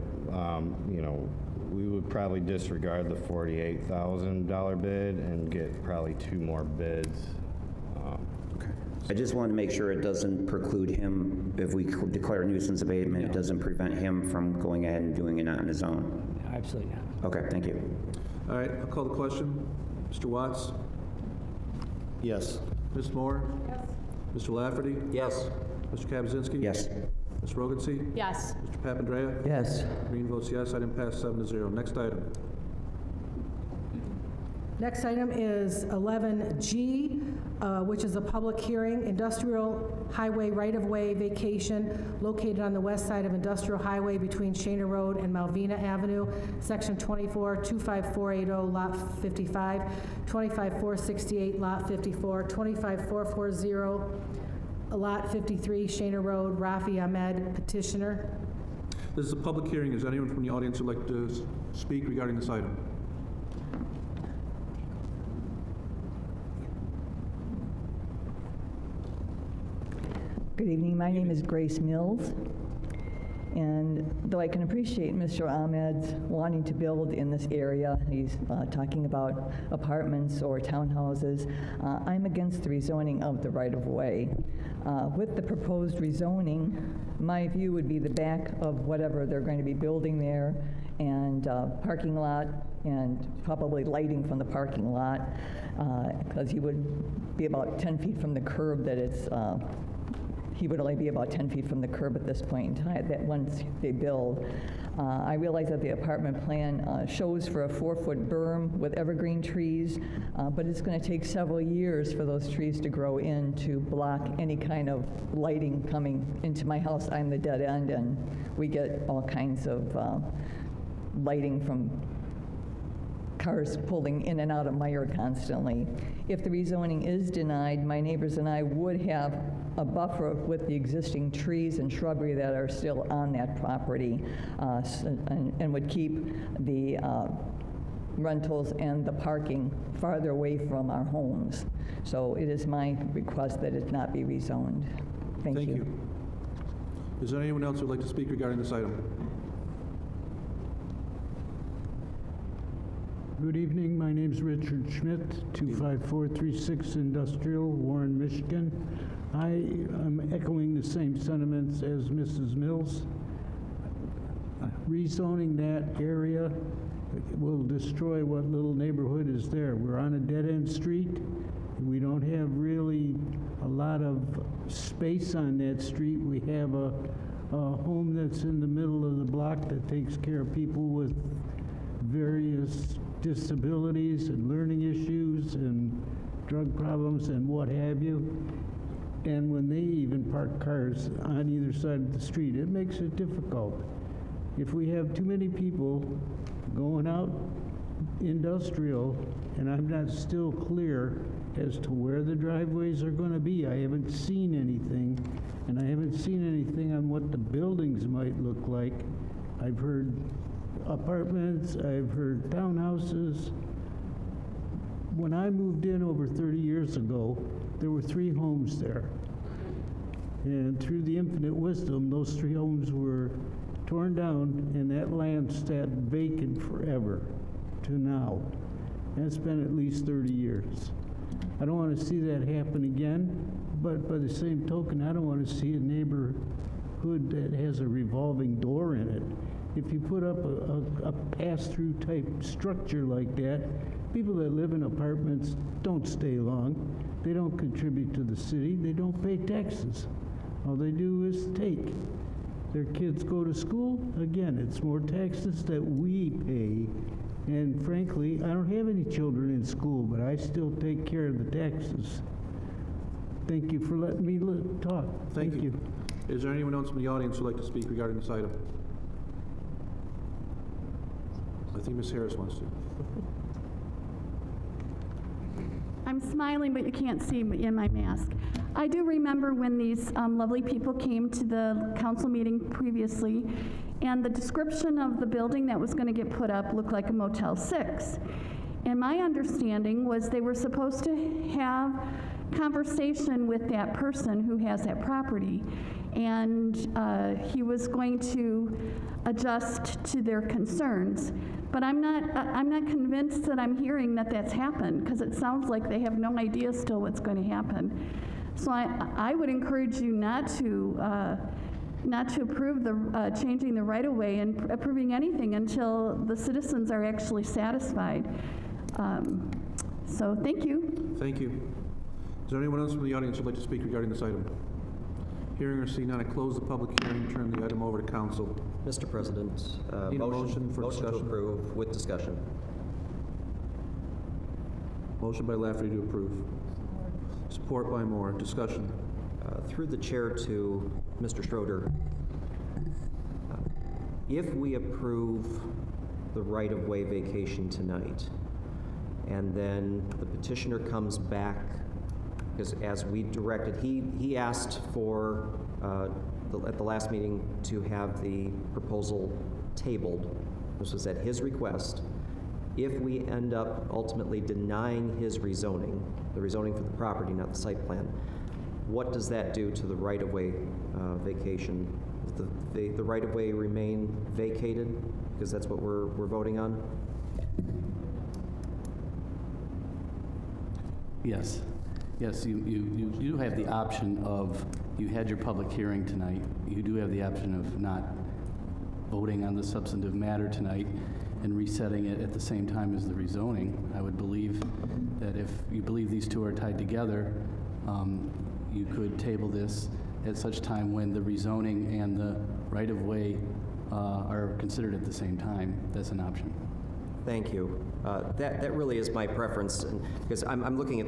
S20: we would probably disregard the $48,000 bid and get probably 2 more bids.
S15: I just wanted to make sure it doesn't preclude him, if we declare a nuisance abatement, it doesn't prevent him from going ahead and doing it on his own.
S18: Absolutely not.
S15: Okay, thank you.
S2: All right, I'll call the question. Mr. Watts?
S13: Yes.
S2: Ms. Moore? Yes. Mr. Lafferty?
S16: Yes.
S2: Mr. Kabazinski?
S15: Yes.
S2: Ms. Rogency?
S14: Yes.
S2: Mr. Papandreou?
S12: Yes.
S2: Green votes yes. Item passed 7-0. Next item.
S9: Next item is 11G, which is a public hearing, industrial highway right-of-way vacation located on the west side of Industrial Highway between Shana Road and Malvina Avenue, Section 24, 25480, Lot 55, 25468, Lot 54, 25440, Lot 53, Shana Road, Rafi Ahmed, petitioner.
S2: This is a public hearing. Is there anyone from the audience who'd like to speak regarding this item?
S21: Good evening. My name is Grace Mills. And though I can appreciate Mr. Ahmed's wanting to build in this area, he's talking about apartments or townhouses, I'm against the rezoning of the right-of-way. With the proposed rezoning, my view would be the back of whatever they're going to be building there, and parking lot, and probably lighting from the parking lot, because he would be about 10 feet from the curb that it's he would only be about 10 feet from the curb at this point in time, that once they build. I realize that the apartment plan shows for a 4-foot berm with evergreen trees, but it's going to take several years for those trees to grow in to block any kind of lighting coming into my house. I'm the dead end, and we get all kinds of lighting from cars pulling in and out of Meyer constantly. If the rezoning is denied, my neighbors and I would have a buffer with the existing trees and shrubbery that are still on that property, and would keep the rentals and the parking farther away from our homes. So it is my request that it not be rezoned. Thank you.
S2: Is there anyone else who would like to speak regarding this item?
S22: Good evening. My name is Richard Schmidt, 25436 Industrial, Warren, Michigan. I am echoing the same sentiments as Mrs. Mills. Rezoning that area will destroy what little neighborhood is there. We're on a dead-end street. We don't have really a lot of space on that street. We have a home that's in the middle of the block that takes care of people with various disabilities and learning issues and drug problems and what have you. And when they even park cars on either side of the street, it makes it difficult. If we have too many people going out industrial, and I'm not still clear as to where the driveways are going to be. I haven't seen anything, and I haven't seen anything on what the buildings might look like. I've heard apartments, I've heard townhouses. When I moved in over 30 years ago, there were 3 homes there. And through the infinite wisdom, those 3 homes were torn down, and that land sat vacant forever to now. That's been at least 30 years. I don't want to see that happen again, but by the same token, I don't want to see a neighborhood that has a revolving door in it. If you put up a pass-through type structure like that, people that live in apartments don't stay long. They don't contribute to the city. They don't pay taxes. All they do is take. Their kids go to school. Again, it's more taxes that we pay. And frankly, I don't have any children in school, but I still take care of the taxes. Thank you for letting me talk.
S2: Thank you. Is there anyone else in the audience who'd like to speak regarding this item? I think Ms. Harris wants to.
S7: I'm smiling, but you can't see me in my mask. I do remember when these lovely people came to the council meeting previously, and the description of the building that was going to get put up looked like a Motel 6. And my understanding was they were supposed to have conversation with that person who has that property, and he was going to adjust to their concerns. But I'm not convinced that I'm hearing that that's happened, because it sounds like they have no idea still what's going to happen. So I would encourage you not to approve the changing the right-of-way and approving anything until the citizens are actually satisfied. So thank you.
S2: Thank you. Is there anyone else from the audience who'd like to speak regarding this item? Hearing or seeing none, I close the public hearing, turn the item over to council.
S16: Mr. President,
S2: Need a motion for
S16: motion to
S2: discussion?
S16: approve with discussion.
S2: Motion by Lafferty to approve. Support by Moore. Discussion.
S16: Through the chair to Mr. Schroeder, if we approve the right-of-way vacation tonight, and then the petitioner comes back, because as we directed, he asked for, at the last meeting, to have the proposal tabled. This was at his request. If we end up ultimately denying his rezoning, the rezoning for the property, not the site plan, what does that do to the right-of-way vacation? Does the right-of-way remain vacated? Because that's what we're voting on?
S3: Yes. Yes, you do have the option of, you had your public hearing tonight, you do have the option of not voting on the substantive matter tonight and resetting it at the same time as the rezoning. I would believe that if you believe these two are tied together, you could table this at such time when the rezoning and the right-of-way are considered at the same time. That's an option.
S16: Thank you. That really is my preference, because I'm looking at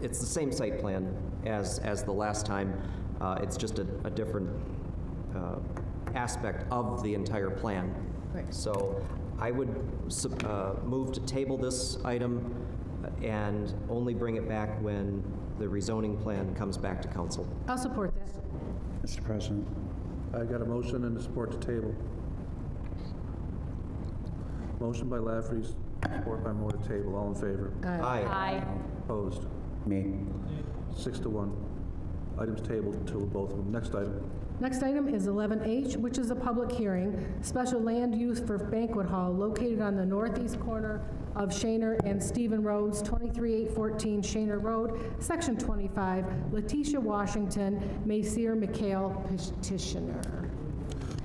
S16: it's the same site plan as the last time. It's just a different aspect of the entire plan.
S14: Right.
S16: So I would move to table this item and only bring it back when the rezoning plan comes back to council.
S9: I'll support that.
S20: Mr. President.
S2: I got a motion and a support to table. Motion by Lafferty, support by Moore to table. All in favor?
S16: Aye.
S14: Aye.
S2: Opposed?
S15: Me.
S2: 6-1. Items tabled until both of them. Next item.
S9: Next item is 11H, which is a public hearing, special land use for banquet hall located on the northeast corner of Shaner and Stephen Roads, 23814 Shaner Road, Section 25, Letitia Washington, Maysir McHale, petitioner.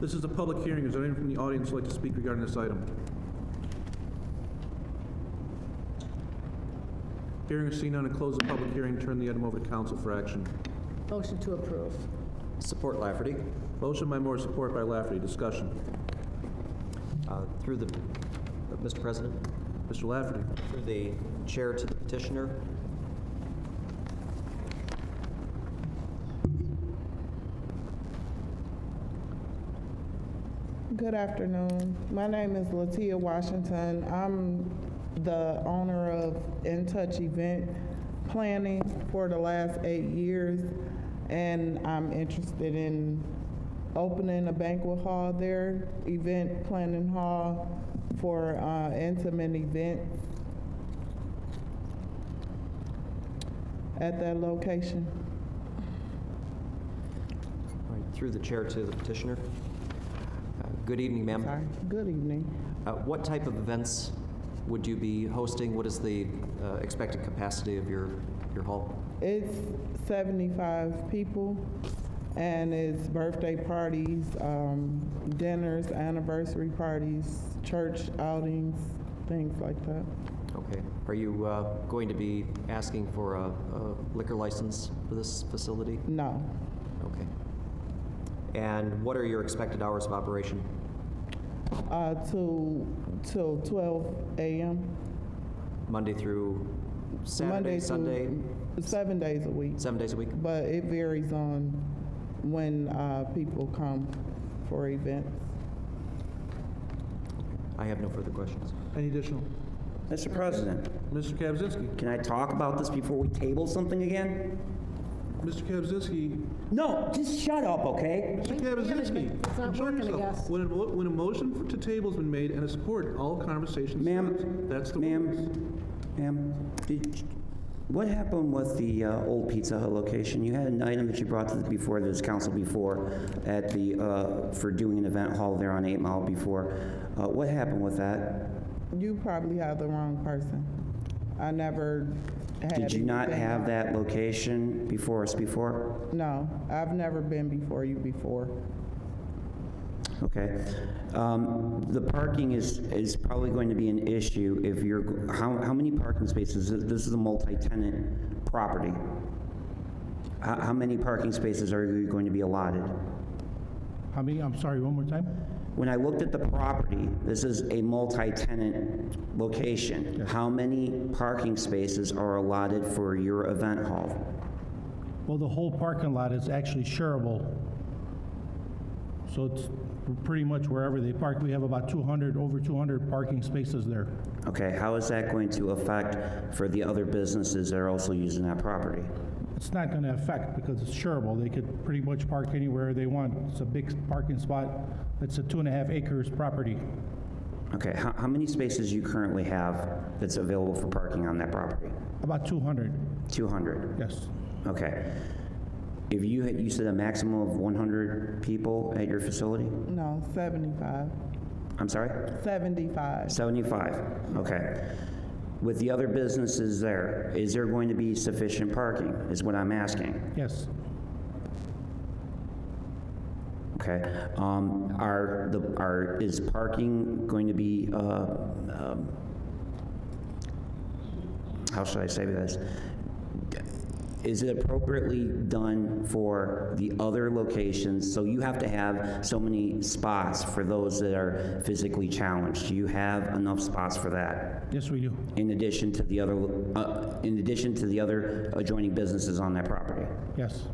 S2: This is a public hearing. Is there anyone from the audience who would like to speak regarding this item? Hearing or seeing none, and close the public hearing, turn the item over to council for action.
S9: Motion to approve.
S16: Support Lafferty.
S2: Motion by Moore, support by Lafferty. Discussion.
S16: Through the, Mr. President,
S2: Mr. Lafferty.
S16: through the chair to the petitioner.
S4: Good afternoon. My name is Latia Washington. I'm the owner of In Touch Event Planning for the last 8 years, and I'm interested in opening a banquet hall there, event planning hall for intimate events at that location.
S16: All right, through the chair to the petitioner. Good evening, ma'am.
S4: Sorry. Good evening.
S16: What type of events would you be hosting? What is the expected capacity of your hall?
S4: It's 75 people, and it's birthday parties, dinners, anniversary parties, church outings, things like that.
S16: Okay. Are you going to be asking for a liquor license for this facility?
S4: No.
S16: Okay. And what are your expected hours of operation?
S4: Till 12 a.m.
S16: Monday through Saturday,
S4: Monday
S16: Sunday?
S4: through 7 days a week.
S16: 7 days a week?
S4: But it varies on when people come for events.
S16: I have no further questions.
S2: Any additional?
S15: Mr. President,
S2: Mr. Kaczynski.
S15: can I talk about this before we table something again?
S2: Mr. Kaczynski.
S15: No, just shut up, okay?
S2: Mr. Kaczynski.
S9: It's not
S2: control
S9: working, I
S2: yourself.
S9: guess.
S2: When a motion to table has been made and a support, all conversations.
S15: Ma'am,
S2: That's the rules.
S15: Ma'am, what happened with the old Pizza Hut location? You had an item that you brought to before this council before at the for doing an event hall there on 8 Mile before. What happened with that?
S4: You probably have the wrong person. I never had.
S15: Did you not
S4: anything
S15: have
S4: on-
S15: that location before us before?
S4: No, I've never been before you before.
S15: Okay. The parking is probably going to be an issue if you're, how many parking spaces? This is a multi-tenant property. How many parking spaces are you going to be allotted?
S8: How many, I'm sorry, one more time?
S15: When I looked at the property, this is a multi-tenant location. How many parking spaces are allotted for your event hall?
S8: Well, the whole parking lot is actually shareable. So it's pretty much wherever they park. We have about over 200 parking spaces there.
S15: Okay, how is that going to affect for the other businesses that are also using that property?
S8: It's not going to affect because it's shareable. They could pretty much park anywhere they want. It's a big parking spot. It's a 2.5 acres property.
S15: Okay, how many spaces you currently have that's available for parking on that property?
S8: About 200.
S15: 200?
S8: Yes.
S15: Okay. If you said a maximum of 100 people at your facility?
S4: No, 75.
S15: I'm sorry?
S4: 75.
S15: 75, okay. With the other businesses there, is there going to be sufficient parking, is what I'm asking?
S8: Yes.
S15: Okay. Is parking going to be, how should I say this? Is it appropriately done for the other locations? So you have to have so many spots for those that are physically challenged. Do you have enough spots for that?
S8: Yes, we do.
S15: In addition to the other adjoining businesses on that property?
S8: Yes.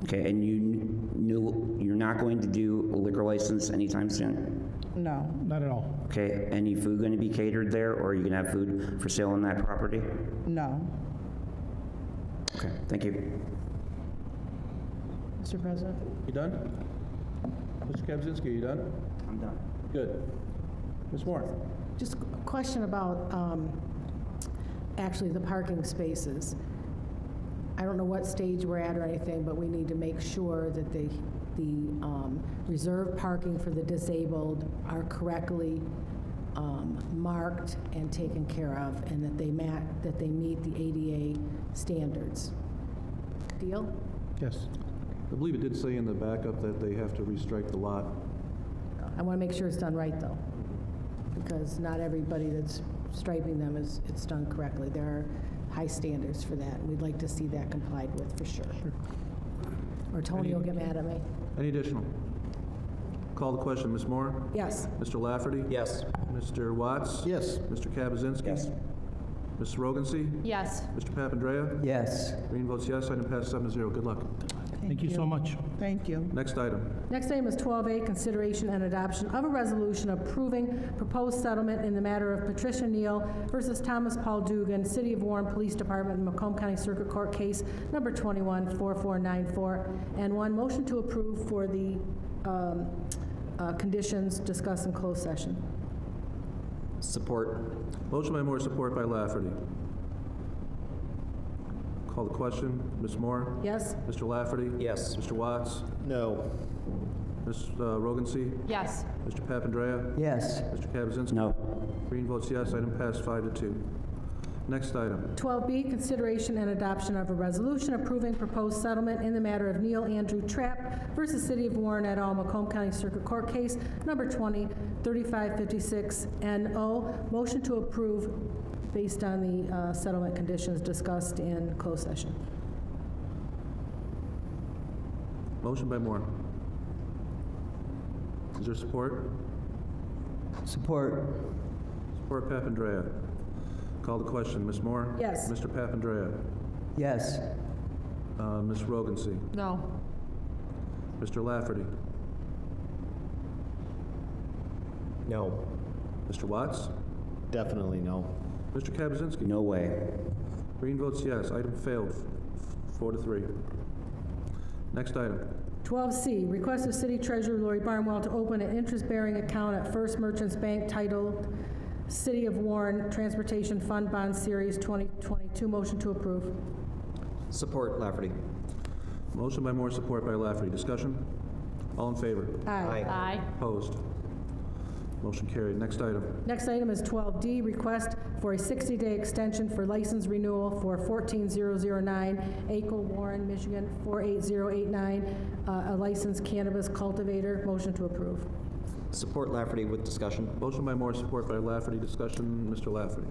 S15: Okay, and you're not going to do a liquor license anytime soon?
S4: No.
S8: Not at all.
S15: Okay, any food going to be catered there, or are you going to have food for sale on that property?
S4: No.
S15: Okay, thank you.
S9: Mr. President?
S2: You done? Mr. Kaczynski, you done?
S15: I'm done.
S2: Good. Ms. Moore?
S9: Just a question about actually the parking spaces. I don't know what stage we're at or anything, but we need to make sure that the reserved parking for the disabled are correctly marked and taken care of, and that they meet the ADA standards. Deal?
S8: Yes.
S2: I believe it did say in the backup that they have to restrike the lot.
S9: I want to make sure it's done right, though, because not everybody that's striping them is it's done correctly. There are high standards for that, and we'd like to see that complied with for sure. Or Tony will get mad at me.
S2: Any additional? Call the question. Ms. Moore?
S9: Yes.
S2: Mr. Lafferty?
S16: Yes.
S2: Mr. Watts?
S13: Yes.
S2: Mr. Kaczynski?
S13: Yes.
S2: Ms. Rogency?
S14: Yes.
S2: Mr. Papandrea?
S12: Yes.
S2: Green votes yes. Item passes 7-0. Good luck.
S22: Thank you so much.
S4: Thank you.
S2: Next item.
S9: Next item is 12A, consideration and adoption of a resolution approving proposed settlement in the matter of Patricia Neal versus Thomas Paul Dugan, City of Warren Police Department, Macomb County Circuit Court Case number 214494. And one motion to approve for the conditions discussed in closed session.
S16: Support.
S2: Motion by Moore, support by Lafferty. Call the question. Ms. Moore?
S9: Yes?
S2: Mr. Lafferty?
S16: Yes.
S2: Mr. Watts?
S13: No.
S2: Ms. Rogency?
S14: Yes.
S2: Mr. Papandrea?
S12: Yes.
S2: Mr. Kaczynski?
S15: No.
S2: Green votes yes. Item passed 5-2. Next item.
S9: 12B, consideration and adoption of a resolution approving proposed settlement in the matter of Neil Andrew Trapp versus City of Warren et al., Macomb County Circuit Court Case number 20-3556-NO. Motion to approve based on the settlement conditions discussed in closed session.
S2: Motion by Moore. Is there support?
S12: Support.
S2: Support Papandrea. Call the question. Ms. Moore?
S9: Yes.
S2: Mr. Papandrea?
S12: Yes.
S2: Ms. Rogency?
S14: No.
S2: Mr. Lafferty?
S16: No.
S2: Mr. Watts?
S13: Definitely no.
S2: Mr. Kaczynski?
S15: No way.
S2: Green votes yes. Item failed, 4-3. Next item.
S9: 12C, request of City Treasurer Lori Barnwell to open an interest-bearing account at First Merchants Bank titled City of Warren Transportation Fund Bond Series 2022. Motion to approve.
S16: Support Lafferty.
S2: Motion by Moore, support by Lafferty. Discussion? All in favor?
S9: Aye.
S14: Aye.
S2: Opposed? Motion carried. Next item.
S9: Next item is 12D, request for a 60-day extension for license renewal for 14009 Akel, Warren, Michigan 48089, a licensed cannabis cultivator. Motion to approve.
S16: Support Lafferty with discussion.
S2: Motion by Moore, support by Lafferty. Discussion, Mr. Lafferty.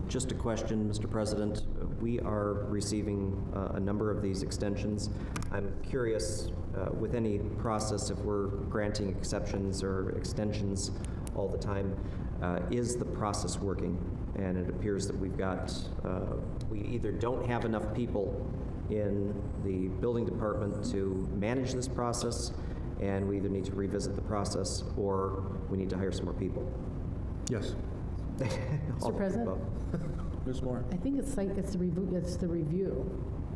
S16: Just a question, Mr. President. We are receiving a number of these extensions. I'm curious, with any process, if we're granting exceptions or extensions all the time, is the process working? And it appears that we've got, we either don't have enough people in the building department to manage this process, and we either need to revisit the process or we need to hire some more people.
S2: Yes.
S9: Mr. President?
S2: Ms. Moore.
S9: I think it's like it's the review,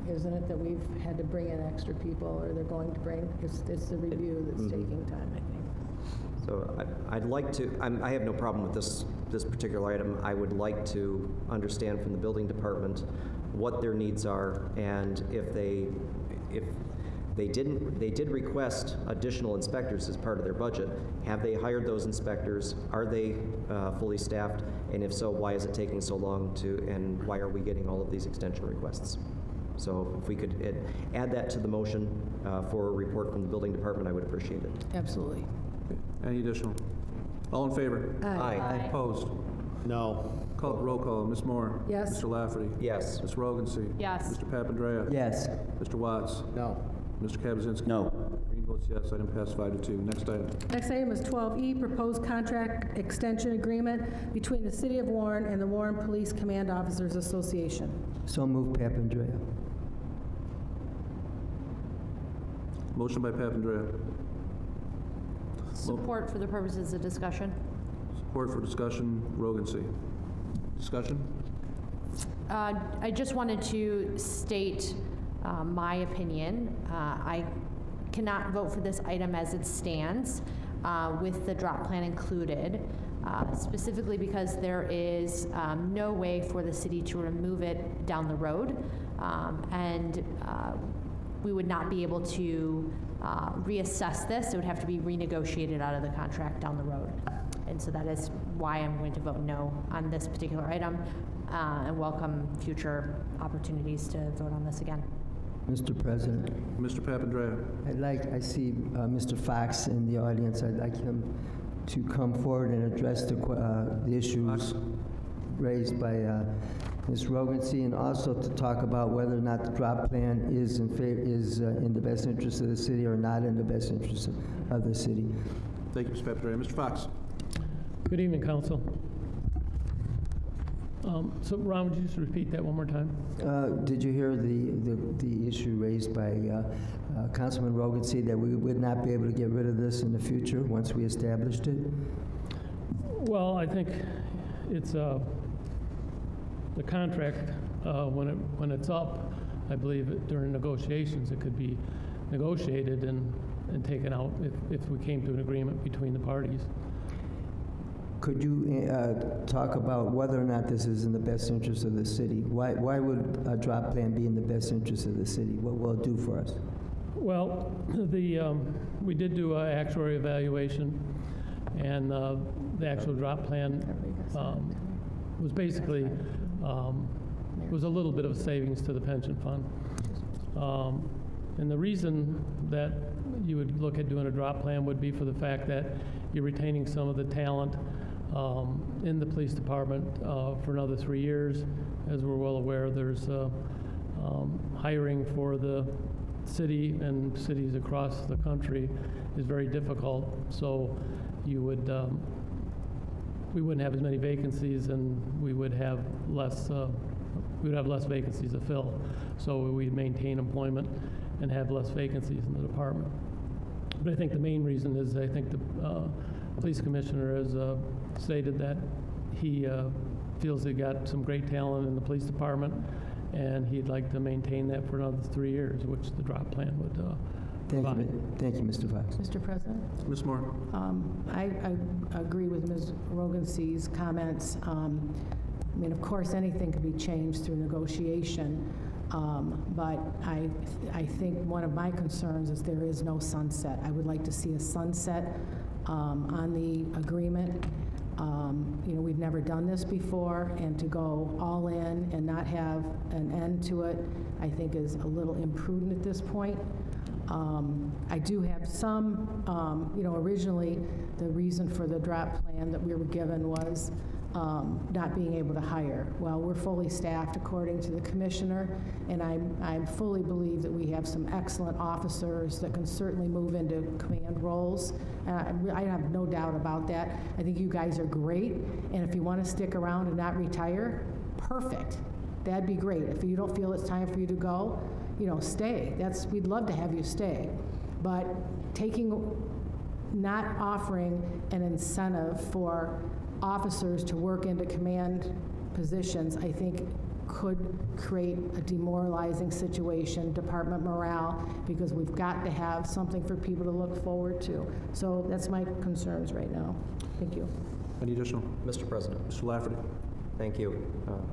S9: isn't it, that we've had to bring in extra people, or they're going to bring, it's the review that's taking time, I think.
S16: So I'd like to, I have no problem with this particular item. I would like to understand from the building department what their needs are, and if they did request additional inspectors as part of their budget. Have they hired those inspectors? Are they fully staffed? And if so, why is it taking so long and why are we getting all of these extension requests? So if we could add that to the motion for a report from the building department, I would appreciate it.
S9: Absolutely.
S2: Any additional? All in favor?
S16: Aye.
S2: Opposed?
S13: No.
S2: Roll call. Ms. Moore?
S9: Yes.
S2: Mr. Lafferty?
S16: Yes.
S2: Ms. Rogency?
S14: Yes.
S2: Mr. Papandrea?
S12: Yes.
S2: Mr. Watts?
S13: No.
S2: Mr. Kaczynski?
S15: No.
S2: Green votes yes. Item passed 5-2. Next item.
S9: Next item is 12E, proposed contract extension agreement between the City of Warren and the Warren Police Command Officers Association.
S12: So move Papandrea.
S2: Motion by Papandrea.
S14: Support for the purposes of discussion.
S2: Support for discussion, Rogency. Discussion?
S14: I just wanted to state my opinion. I cannot vote for this item as it stands with the drop plan included, specifically because there is no way for the city to remove it down the road, and we would not be able to reassess this. It would have to be renegotiated out of the contract down the road. And so that is why I'm going to vote no on this particular item and welcome future opportunities to vote on this again.
S12: Mr. President.
S2: Mr. Papandrea.
S12: I see Mr. Fox in the audience. I'd like him to come forward and address the issues raised by Ms. Rogancy, and also to talk about whether or not the drop plan is in the best interest of the city or not in the best interest of the city.
S2: Thank you, Mr. Papatrayan. Mr. Fox.
S10: Good evening, Council. So, Ron, would you just repeat that one more time?
S12: Did you hear the issue raised by Councilman Rogancy that we would not be able to get rid of this in the future once we established it?
S10: Well, I think it's the contract, when it's up, I believe during negotiations, it could be negotiated and taken out if we came to an agreement between the parties.
S12: Could you talk about whether or not this is in the best interest of the city? Why would a drop plan be in the best interest of the city? What will it do for us?
S10: Well, we did do an actuary evaluation, and the actual drop plan was basically was a little bit of savings to the pension fund. And the reason that you would look at doing a drop plan would be for the fact that you're retaining some of the talent in the police department for another 3 years. As we're well aware, there's hiring for the city and cities across the country is very difficult. So you would we wouldn't have as many vacancies, and we would have less vacancies to fill. So we'd maintain employment and have less vacancies in the department. But I think the main reason is I think the police commissioner has stated that he feels he got some great talent in the police department, and he'd like to maintain that for another 3 years, which the drop plan would provide.
S12: Thank you, Mr. Fox.
S9: Mr. President?
S2: Ms. Moore.
S9: I agree with Ms. Rogancy's comments. I mean, of course, anything can be changed through negotiation, but I think one of my concerns is there is no sunset. I would like to see a sunset on the agreement. You know, we've never done this before, and to go all in and not have an end to it, I think is a little imprudent at this point. I do have some, you know, originally the reason for the drop plan that we were given was not being able to hire. Well, we're fully staffed according to the commissioner, and I fully believe that we have some excellent officers that can certainly move into command roles. I have no doubt about that. I think you guys are great, and if you want to stick around and not retire, perfect. That'd be great. If you don't feel it's time for you to go, you know, stay. We'd love to have you stay. But not offering an incentive for officers to work into command positions, I think could create a demoralizing situation, department morale, because we've got to have something for people to look forward to. So that's my concerns right now. Thank you.
S2: Any additional?
S16: Mr. President.
S2: Mr. Lafferty.
S16: Thank you.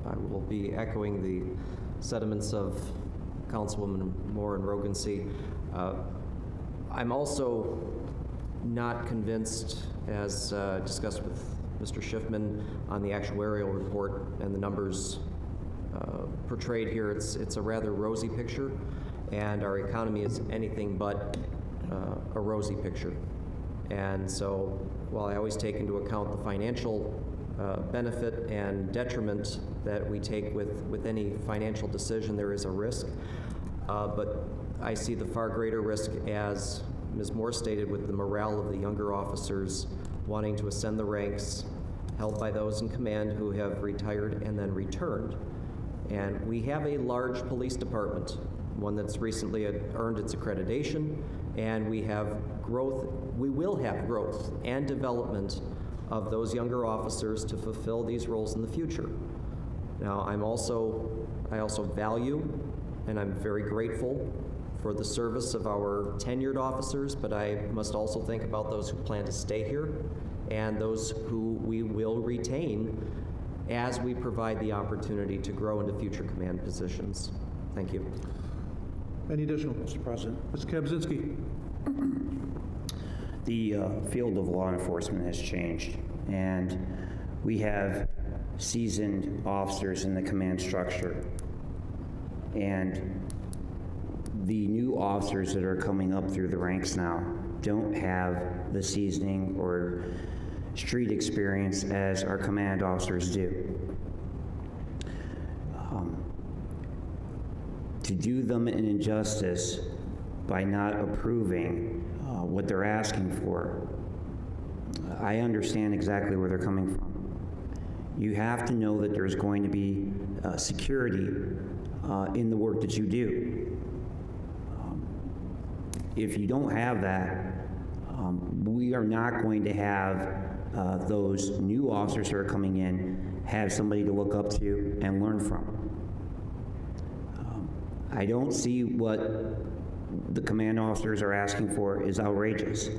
S16: I will be echoing the sentiments of Councilwoman Moore and Rogancy. I'm also not convinced, as discussed with Mr. Schiffman, on the actuarial report and the numbers portrayed here. It's a rather rosy picture, and our economy is anything but a rosy picture. And so while I always take into account the financial benefit and detriment that we take with any financial decision, there is a risk. But I see the far greater risk, as Ms. Moore stated, with the morale of the younger officers wanting to ascend the ranks, held by those in command who have retired and then returned. And we have a large police department, one that's recently earned its accreditation, and we have growth. We will have growth and development of those younger officers to fulfill these roles in the future. Now, I also value, and I'm very grateful for the service of our tenured officers, but I must also think about those who plan to stay here and those who we will retain as we provide the opportunity to grow into future command positions. Thank you.
S2: Any additional, Mr. President? Mr. Kaczynski.
S15: The field of law enforcement has changed, and we have seasoned officers in the command structure. And the new officers that are coming up through the ranks now don't have the seasoning or street experience as our command officers do. do them an injustice by not approving what they're asking for. I understand exactly where they're coming from. You have to know that there's going to be security in the work that you do. If you don't have that, we are not going to have those new officers who are coming in have somebody to look up to and learn from. I don't see what the command officers are asking for is outrageous.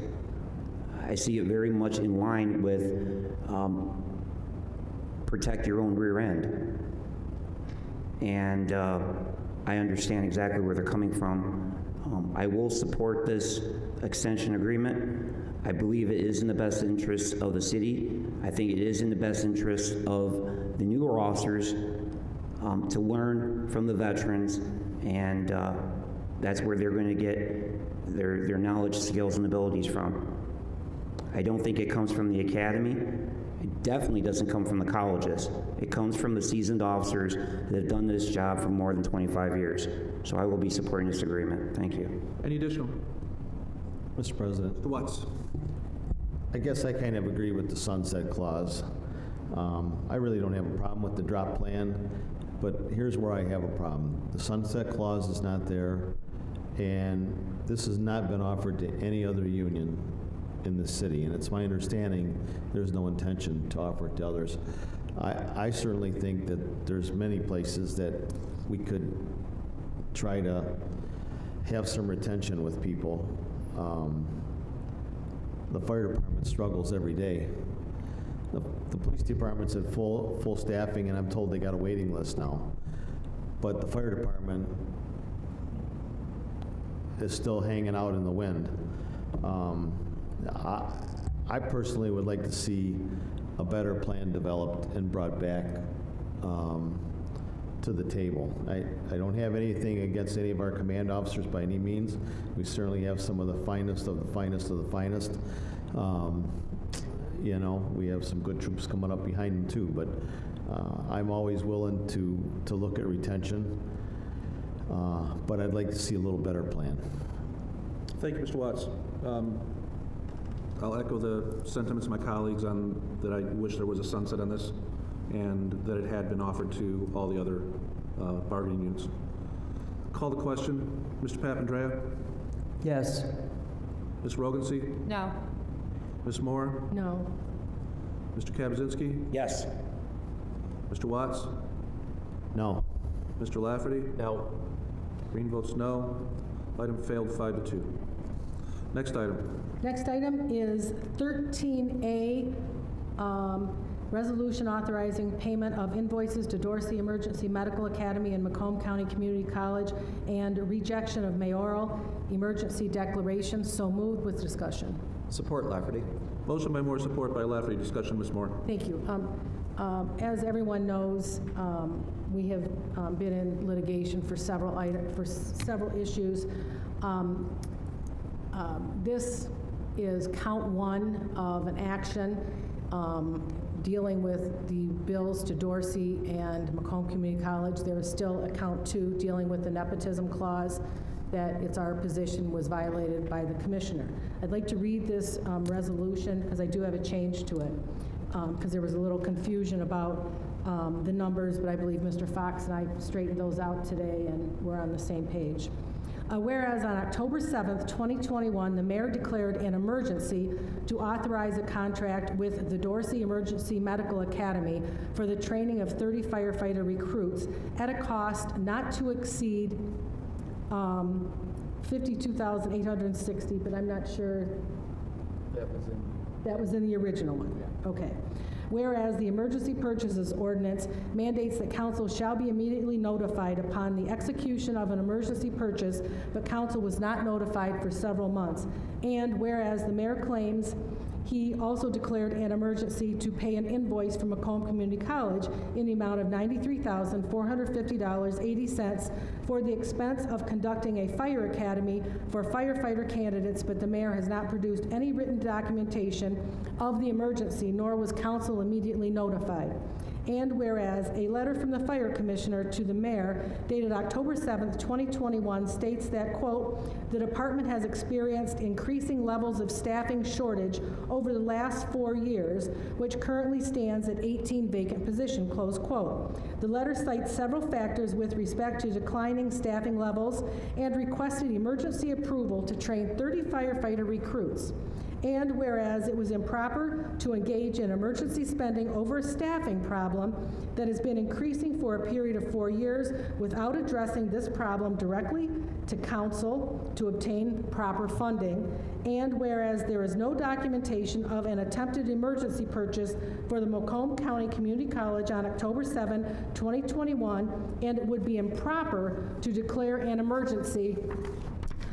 S15: I see it very much in line with protect your own rear end. And I understand exactly where they're coming from. I will support this extension agreement. I believe it is in the best interest of the city. I think it is in the best interest of the newer officers to learn from the veterans, and that's where they're going to get their knowledge, skills, and abilities from. I don't think it comes from the academy. It definitely doesn't come from the colleges. It comes from the seasoned officers that have done this job for more than 25 years. So I will be supporting this agreement. Thank you.
S2: Any additional?
S13: Mr. President.
S2: Mr. Watts.
S13: I guess I kind of agree with the sunset clause. I really don't have a problem with the drop plan, but here's where I have a problem. The sunset clause is not there, and this has not been offered to any other union in the city, and it's my understanding there's no intention to offer it to others. I certainly think that there's many places that we could try to have some retention with people. The fire department struggles every day. The police department's at full staffing, and I'm told they got a waiting list now. But the fire department is still hanging out in the wind. I personally would like to see a better plan developed and brought back to the table. I don't have anything against any of our command officers by any means. We certainly have some of the finest of the finest of the finest. You know, we have some good troops coming up behind them too, but I'm always willing to look at retention, but I'd like to see a little better plan.
S2: Thank you, Mr. Watts. I'll echo the sentiments of my colleagues on that I wish there was a sunset on this and that it had been offered to all the other bargaining units. Call the question. Mr. Papandrea?
S12: Yes.
S2: Ms. Rogency?
S14: No.
S2: Ms. Moore?
S9: No.
S2: Mr. Kaczynski?
S15: Yes.
S2: Mr. Watts?
S13: No.
S2: Mr. Lafferty?
S16: No.
S2: Green votes no. Item failed 5-2. Next item.
S9: Next item is 13A, resolution authorizing payment of invoices to Dorsey Emergency Medical Academy and Macomb County Community College and rejection of mayoral emergency declarations. So moved with discussion.
S16: Support Lafferty.
S2: Motion by Moore, support by Lafferty. Discussion, Ms. Moore.
S9: Thank you. As everyone knows, we have been in litigation for several issues. This is count one of an action dealing with the bills to Dorsey and Macomb Community College. There is still a count two dealing with the nepotism clause that it's our position was violated by the commissioner. I'd like to read this resolution because I do have a change to it because there was a little confusion about the numbers, but I believe Mr. Fox and I straightened those out today and we're on the same page. Whereas on October 7th, 2021, the mayor declared an emergency to authorize a contract with the Dorsey Emergency Medical Academy for the training of 30 firefighter recruits at a cost not to exceed $52,860, but I'm not sure. That was in the original one. Okay. Whereas the emergency purchases ordinance mandates that council shall be immediately notified upon the execution of an emergency purchase, but council was not notified for several months. And whereas the mayor claims he also declared an emergency to pay an invoice from Macomb Community College in the amount of $93,450.80 for the expense of conducting a fire academy for firefighter candidates, but the mayor has not produced any written documentation of the emergency, nor was council immediately notified. And whereas a letter from the fire commissioner to the mayor dated October 7th, 2021 states that, quote, "The department has experienced increasing levels of staffing shortage over the last 4 years, which currently stands at 18 vacant positions," close quote. The letter cites several factors with respect to declining staffing levels and requested emergency approval to train 30 firefighter recruits. And whereas it was improper to engage in emergency spending over a staffing problem that has been increasing for a period of 4 years without addressing this problem directly to council to obtain proper funding. And whereas there is no documentation of an attempted emergency purchase for the Macomb County Community College on October 7, 2021, and it would be improper to declare an emergency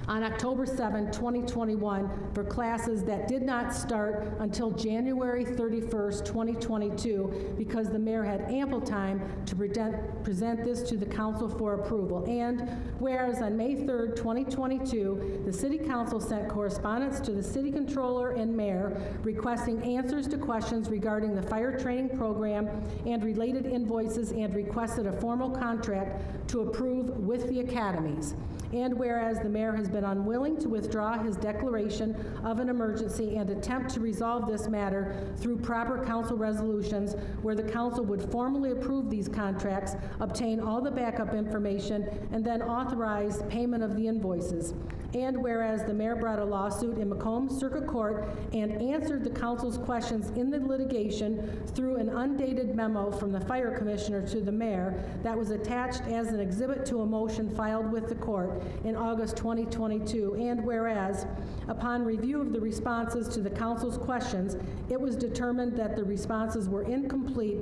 S9: on October 7, 2021 for classes that did not start until January 31st, 2022, because the mayor had ample time to present this to the council for approval. And whereas on May 3rd, 2022, the city council sent correspondence to the city controller and mayor requesting answers to questions regarding the fire training program and related invoices, and requested a formal contract to approve with the academies. And whereas the mayor has been unwilling to withdraw his declaration of an emergency and attempt to resolve this matter through proper council resolutions where the council would formally approve these contracts, obtain all the backup information, and then authorize payment of the invoices. And whereas the mayor brought a lawsuit in Macomb Circuit Court and answered the council's questions in the litigation through an undated memo from the fire commissioner to the mayor that was attached as an exhibit to a motion filed with the court in August 2022. And whereas, upon review of the responses to the council's questions, it was determined that the responses were incomplete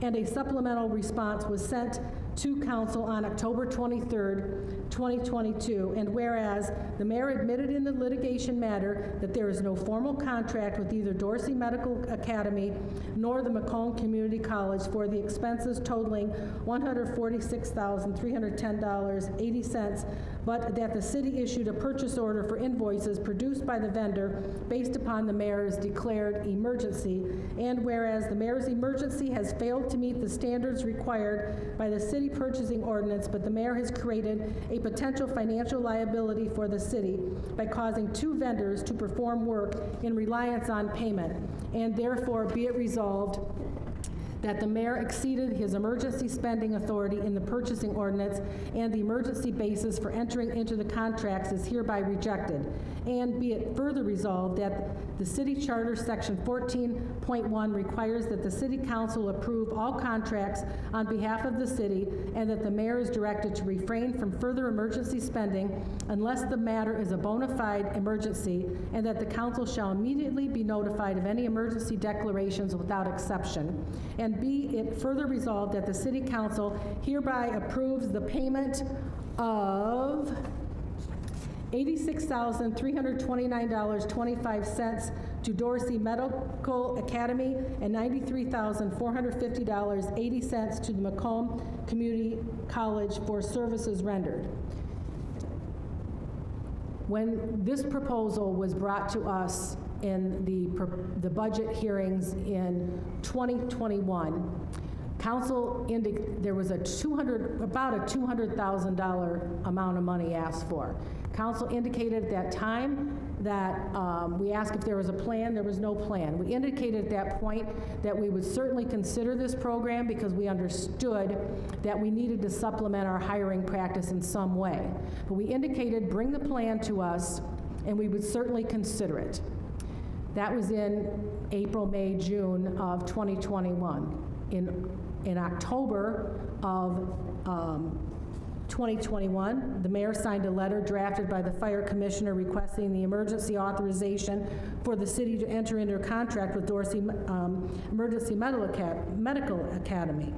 S9: and a supplemental response was sent to council on October 23rd, 2022. And whereas the mayor admitted in the litigation matter that there is no formal contract with either Dorsey Medical Academy nor the Macomb Community College for the expenses totaling $146,310.80, but that the city issued a purchase order for invoices produced by the vendor based upon the mayor's declared emergency. And whereas the mayor's emergency has failed to meet the standards required by the city purchasing ordinance, but the mayor has created a potential financial liability for the city by causing 2 vendors to perform work in reliance on payment. And therefore, be it resolved that the mayor exceeded his emergency spending authority in the purchasing ordinance, and the emergency basis for entering into the contracts is hereby rejected. And be it further resolved that the city charter section 14.1 requires that the city council approve all contracts on behalf of the city, and that the mayor is directed to refrain from further emergency spending unless the matter is a bona fide emergency, and that the council shall immediately be notified of any emergency declarations without exception. And be it further resolved that the city council hereby approves the payment of $86,329.25 to Dorsey Medical Academy and $93,450.80 to the Macomb Community College for services rendered. When this proposal was brought to us in the budget hearings in 2021, council there was about a $200,000 amount of money asked for. Council indicated at that time that we asked if there was a plan. There was no plan. We indicated at that point that we would certainly consider this program because we understood that we needed to supplement our hiring practice in some way. But we indicated, bring the plan to us, and we would certainly consider it. That was in April, May, June of 2021. In October of 2021, the mayor signed a letter drafted by the fire commissioner requesting the emergency authorization for the city to enter into a contract with Dorsey Emergency Medical Academy,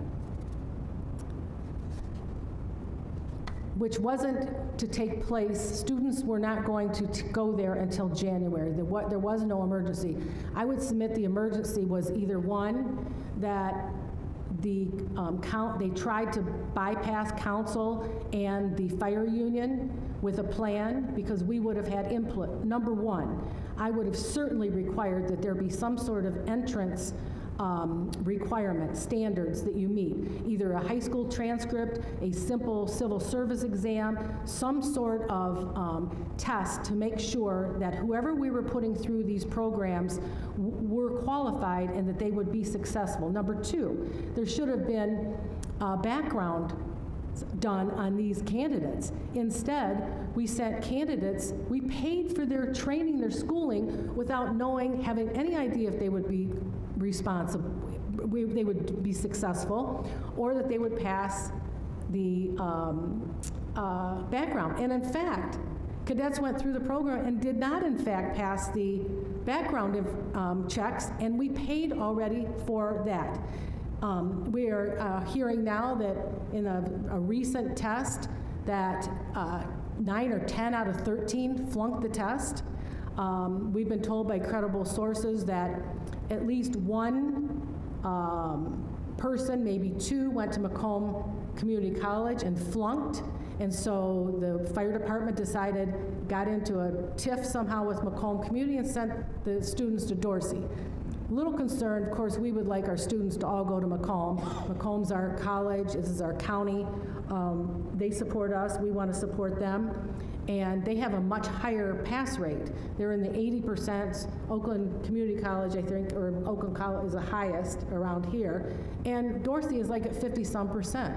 S9: which wasn't to take place. Students were not going to go there until January. There was no emergency. I would submit the emergency was either one, that they tried to bypass council and the fire union with a plan, because we would have had input. Number one, I would have certainly required that there be some sort of entrance requirements, standards that you meet, either a high school transcript, a simple civil service exam, some sort of test to make sure that whoever we were putting through these programs were qualified and that they would be successful. Number two, there should have been background done on these candidates. Instead, we sent candidates, we paid for their training, their schooling, without having any idea if they would be responsible, they would be successful, or that they would pass the background. And in fact, cadets went through the program and did not in fact pass the background checks, and we paid already for that. We are hearing now that in a recent test that 9 or 10 out of 13 flunked the test. We've been told by credible sources that at least one person, maybe two, went to Macomb Community College and flunked. And so the fire department got into a tiff somehow with Macomb Community and sent the students to Dorsey. A little concerned, of course, we would like our students to all go to Macomb. Macomb's our college, this is our county. They support us, we want to support them. And they have a much higher pass rate. They're in the 80%. Oakland Community College, I think, or Oakland College is the highest around here. And Dorsey is like at 50-some%.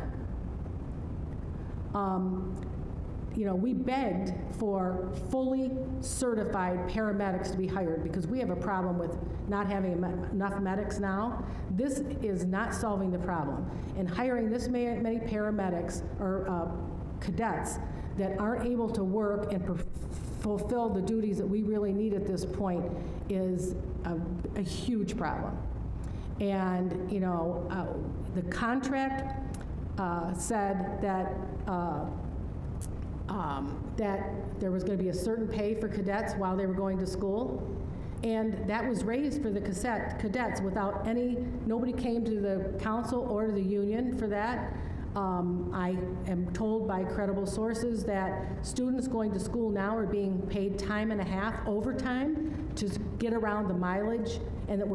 S9: You know, we begged for fully certified paramedics to be hired because we have a problem with not having enough medics now. This is not solving the problem. And hiring this many paramedics or cadets that aren't able to work and fulfill the duties that we really need at this point is a huge problem. And, you know, the contract said that that there was going to be a certain pay for cadets while they were going to school, and that was raised for the cadets without nobody came to the council or to the union for that. I am told by credible sources that students going to school now are being paid time and a half overtime to get around the mileage, and that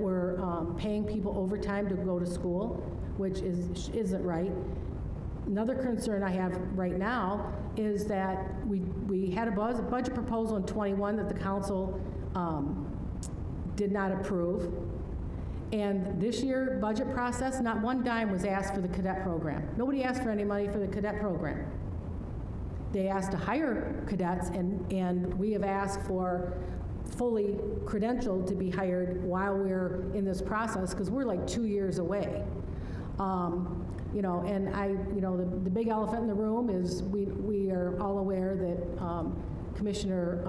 S9: we're paying people overtime to go to school, which isn't right. Another concern I have right now is that we had a budget proposal in '21 that the council did not approve. And this year budget process, not one dime was asked for the cadet program. Nobody asked for any money for the cadet program. They asked to hire cadets, and we have asked for fully credentialed to be hired while we're in this process, because we're like 2 years away. You know, and the big elephant in the room is we are all aware that Commissioner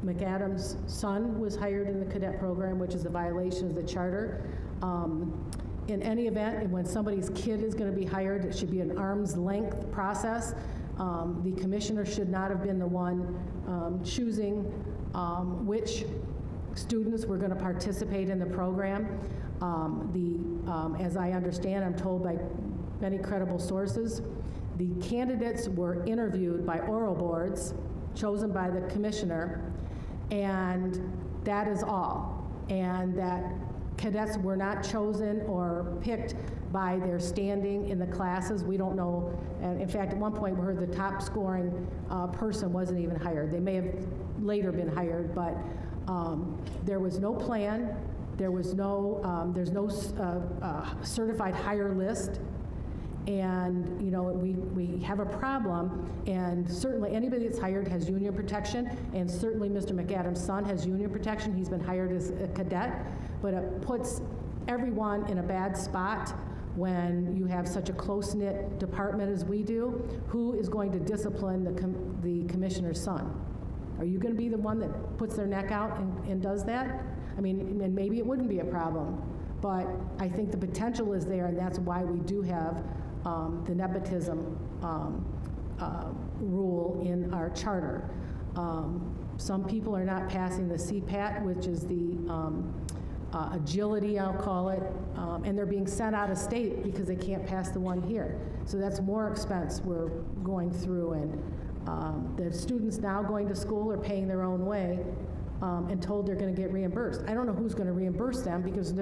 S9: McAdams' son was hired in the cadet program, which is a violation of the charter. In any event, and when somebody's kid is going to be hired, it should be an arm's length process. The commissioner should not have been the one choosing which students were going to participate in the program. As I understand, I'm told by many credible sources, the candidates were interviewed by oral boards chosen by the commissioner, and that is all. And that cadets were not chosen or picked by their standing in the classes. We don't know. And in fact, at one point we heard the top scoring person wasn't even hired. They may have later been hired, but there was no plan. There was no, there's no certified hire list. And, you know, we have a problem, and certainly anybody that's hired has union protection, and certainly Mr. McAdams' son has union protection. He's been hired as a cadet, but it puts everyone in a bad spot when you have such a close-knit department as we do. Who is going to discipline the commissioner's son? Are you going to be the one that puts their neck out and does that? I mean, and maybe it wouldn't be a problem, but I think the potential is there, and that's why we do have the nepotism rule in our charter. Some people are not passing the CPAT, which is the agility, I'll call it, and they're being sent out of state because they can't pass the one here. So that's more expense we're going through, and the students now going to school are paying their own way. and told they're going to get reimbursed. I don't know who's going to reimburse them because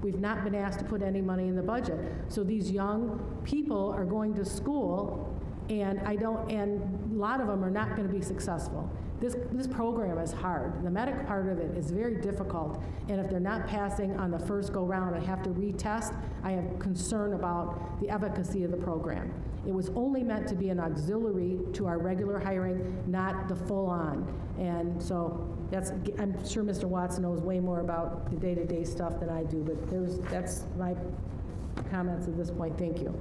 S9: we've not been asked to put any money in the budget. So these young people are going to school, and a lot of them are not going to be successful. This program is hard. The medic part of it is very difficult, and if they're not passing on the first go-round and have to retest, I have concern about the efficacy of the program. It was only meant to be an auxiliary to our regular hiring, not the full-on. And so I'm sure Mr. Watts knows way more about the day-to-day stuff than I do, but that's my comments at this point. Thank you.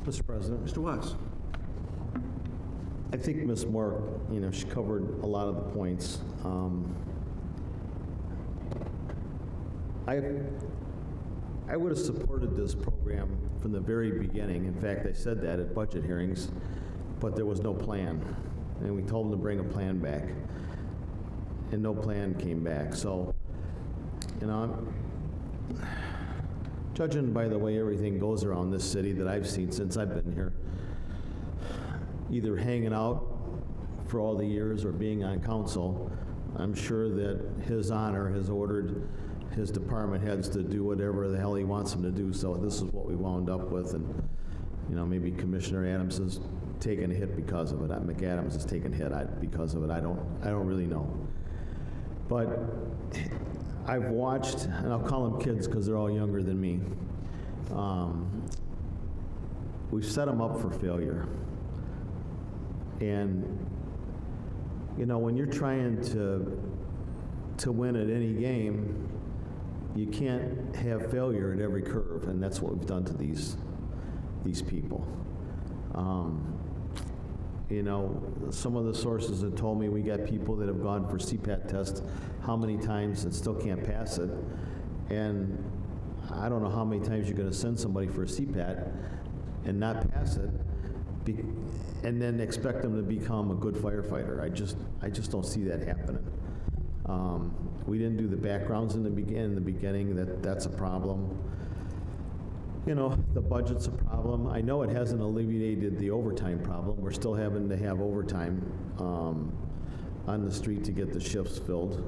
S13: Mr. President.
S2: Mr. Watts.
S13: I think Ms. Moore, she covered a lot of the points. I would have supported this program from the very beginning. In fact, I said that at budget hearings, but there was no plan. And we told them to bring a plan back, and no plan came back. So, judging by the way everything goes around this city that I've seen since I've been here, either hanging out for all the years or being on council, I'm sure that His Honor has ordered his department heads to do whatever the hell he wants them to do. So this is what we wound up with, and maybe Commissioner Adams has taken a hit because of it. McAdams has taken a hit because of it. I don't really know. But I've watched, and I'll call them kids because they're all younger than me. We've set them up for failure. And, when you're trying to win at any game, you can't have failure at every curve, and that's what we've done to these people. Some of the sources have told me we got people that have gone for CPAT tests how many times and still can't pass it. And I don't know how many times you're going to send somebody for a CPAT and not pass it, and then expect them to become a good firefighter. I just don't see that happening. We didn't do the backgrounds in the beginning. That's a problem. The budget's a problem. I know it hasn't alleviated the overtime problem. We're still having to have overtime on the street to get the shifts filled.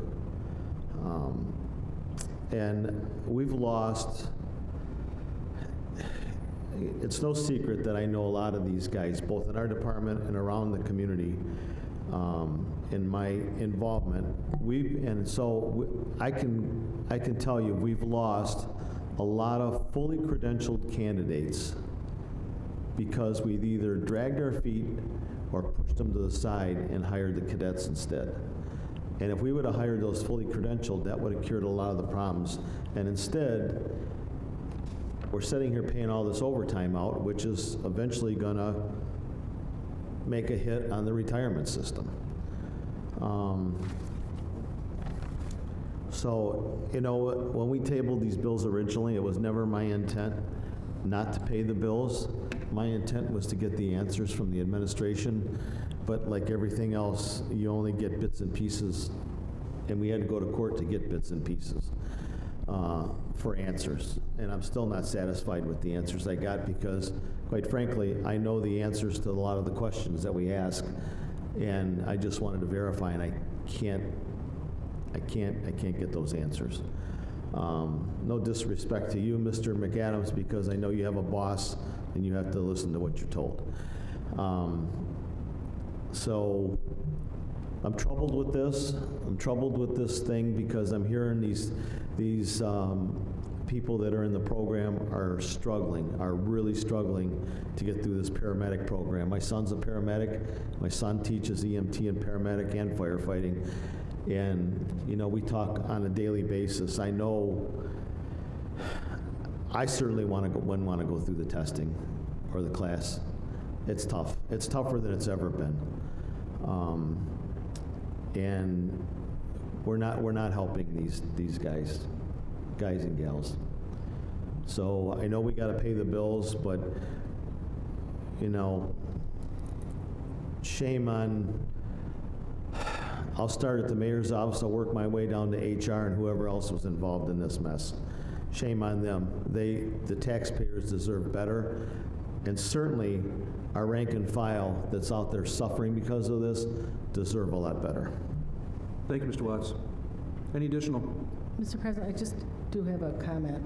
S13: And we've lost, it's no secret that I know a lot of these guys, both in our department and around the community, in my involvement. I can tell you we've lost a lot of fully credentialed candidates because we've either dragged our feet or pushed them to the side and hired the cadets instead. And if we would have hired those fully credentialed, that would have cured a lot of the problems. And instead, we're sitting here paying all this overtime out, which is eventually going to make a hit on the retirement system. When we tabled these bills originally, it was never my intent not to pay the bills. My intent was to get the answers from the administration, but like everything else, you only get bits and pieces, and we had to go to court to get bits and pieces for answers. And I'm still not satisfied with the answers I got because, quite frankly, I know the answers to a lot of the questions that we ask, and I just wanted to verify, and I can't get those answers. No disrespect to you, Mr. McAdams, because I know you have a boss and you have to listen to what you're told. So I'm troubled with this. I'm troubled with this thing because I'm hearing these people that are in the program are really struggling to get through this paramedic program. My son's a paramedic. My son teaches EMT and paramedic and firefighting. And, we talk on a daily basis. I know I certainly wouldn't want to go through the testing or the class. It's tough. It's tougher than it's ever been. And we're not helping these guys and gals. So I know we got to pay the bills, but, shame on, I'll start at the mayor's office, I'll work my way down to HR and whoever else was involved in this mess. Shame on them. The taxpayers deserve better, and certainly our rank and file that's out there suffering because of this deserve a lot better.
S2: Thank you, Mr. Watts. Any additional?
S9: Mr. President, I just do have a comment.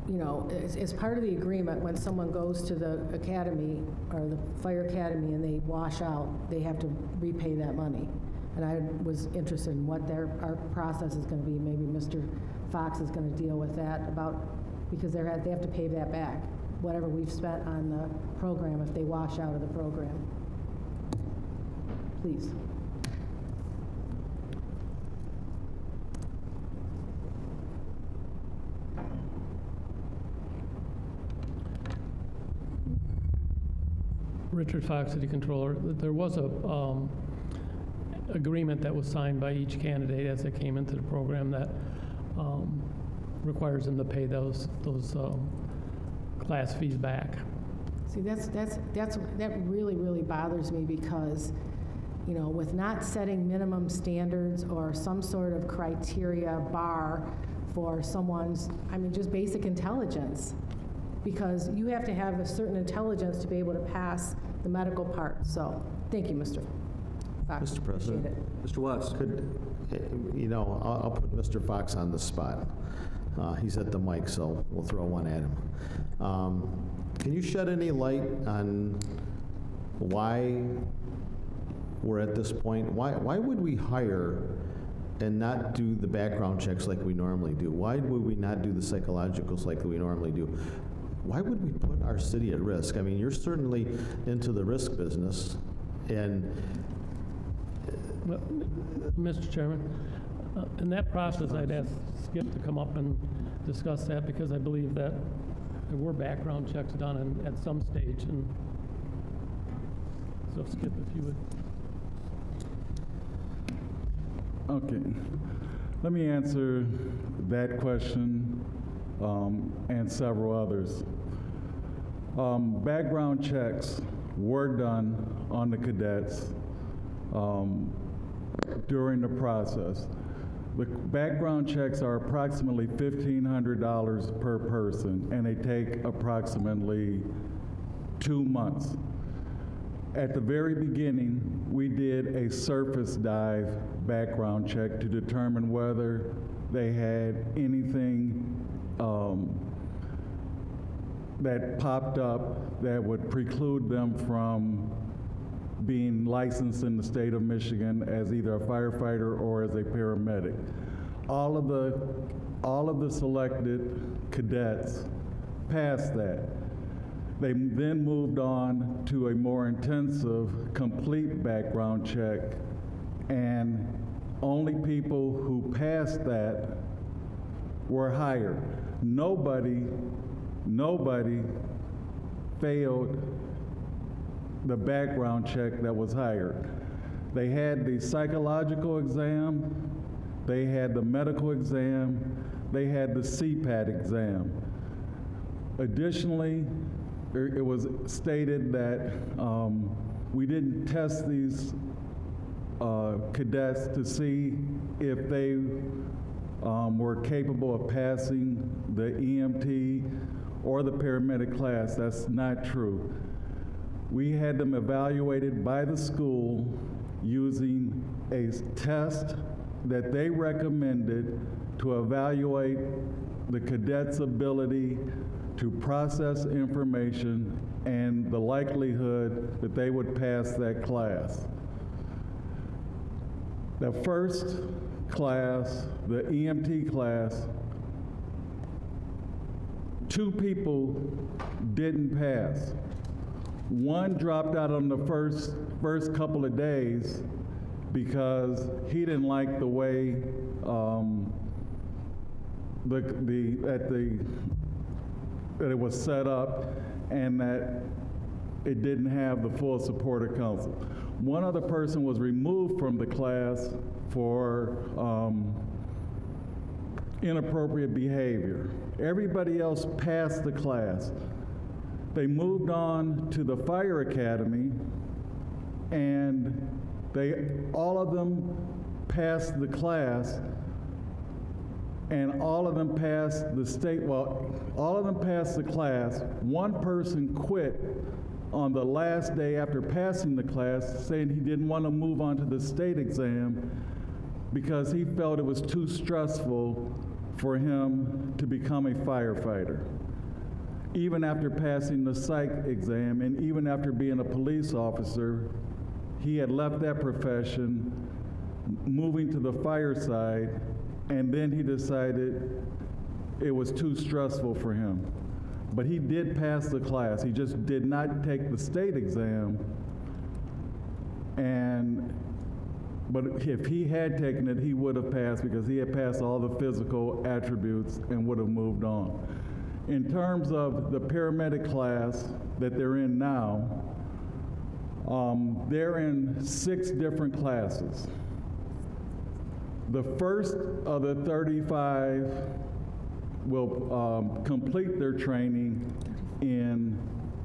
S9: You know, as part of the agreement, when someone goes to the academy or the fire academy and they wash out, they have to repay that money. And I was interested in what our process is going to be. Maybe Mr. Fox is going to deal with that because they have to pay that back, whatever we've spent on the program if they wash out of the program. Please.
S10: Richard Fox, City Controller. There was a agreement that was signed by each candidate as they came into the program that requires them to pay those class fees back.
S9: See, that really bothers me because, you know, with not setting minimum standards or some sort of criteria bar for someone's, I mean, just basic intelligence, because you have to have a certain intelligence to be able to pass the medical part. So, thank you, Mr. Fox.
S13: Mr. President.
S9: Appreciate it.
S2: Mr. Watts.
S13: You know, I'll put Mr. Fox on the spot. He's at the mic, so we'll throw one at him. Can you shed any light on why we're at this point? Why would we hire and not do the background checks like we normally do? Why would we not do the psychologicals like we normally do? Why would we put our city at risk? I mean, you're certainly into the risk business, and
S10: Well, Mr. Chairman, in that process, I'd ask Skip to come up and discuss that because I believe that there were background checks done at some stage. And so, Skip, if you would.
S1: Okay. Let me answer that question and several others. Background checks were done on the cadets during the process. The background checks are approximately $1,500 per person, and they take approximately 2 months. At the very beginning, we did a surface dive background check to determine whether they had anything that popped up that would preclude them from being licensed in the state of Michigan as either a firefighter or as a paramedic. All of the selected cadets passed that. They then moved on to a more intensive, complete background check, and only people who passed that were hired. Nobody failed the background check that was hired. They had the psychological exam, they had the medical exam, they had the CPAT exam. Additionally, it was stated that we didn't test these cadets to see if they were capable of passing the EMT or the paramedic class. That's not true. We had them evaluated by the school using a test that they recommended to evaluate the cadets' ability to process information and the likelihood that they would pass that class. The first class, the EMT class, 2 people didn't pass. One dropped out on the first couple of days because he didn't like the way that it was set up and that it didn't have the full support of council. One other person was removed from the class for inappropriate behavior. Everybody else passed the class. They moved on to the fire academy, and all of them passed the class, and all of them passed the state, well, all of them passed the class. One person quit on the last day after passing the class, saying he didn't want to move on to the state exam because he felt it was too stressful for him to become a firefighter. Even after passing the psych exam and even after being a police officer, he had left that profession, moving to the fire side, and then he decided it was too stressful for him. But he did pass the class. He just did not take the state exam. But if he had taken it, he would have passed because he had passed all the physical attributes and would have moved on. In terms of the paramedic class that they're in now, they're in 6 different classes. The first of the 35 will complete their training in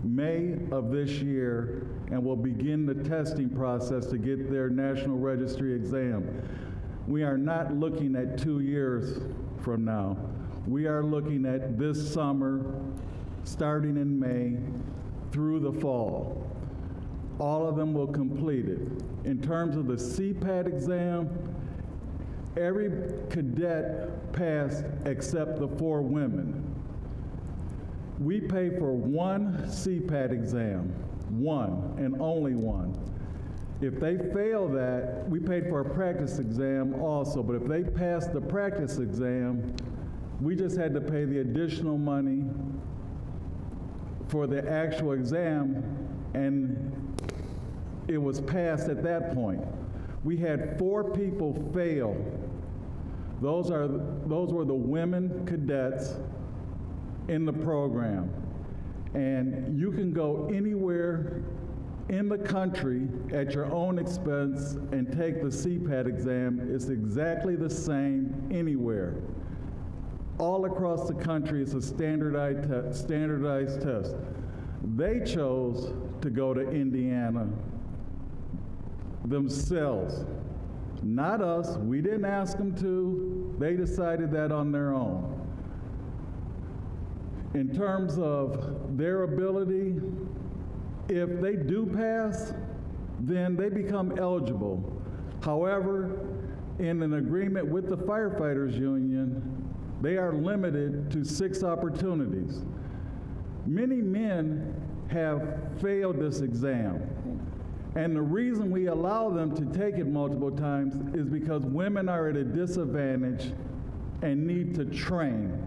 S1: May of this year and will begin the testing process to get their National Registry exam. We are not looking at 2 years from now. We are looking at this summer, starting in May, through the fall. All of them will complete it. In terms of the CPAT exam, every cadet passed except the 4 women. We pay for one CPAT exam, one and only one. If they fail that, we paid for a practice exam also, but if they pass the practice exam, we just had to pay the additional money for the actual exam, and it was passed at that point. We had 4 people fail. Those were the women cadets in the program. And you can go anywhere in the country at your own expense and take the CPAT exam. It's exactly the same anywhere. All across the country, it's a standardized test. They chose to go to Indiana themselves, not us. We didn't ask them to. They decided that on their own. In terms of their ability, if they do pass, then they become eligible. However, in an agreement with the firefighters union, they are limited to 6 opportunities. Many men have failed this exam. And the reason we allow them to take it multiple times is because women are at a disadvantage and need to train.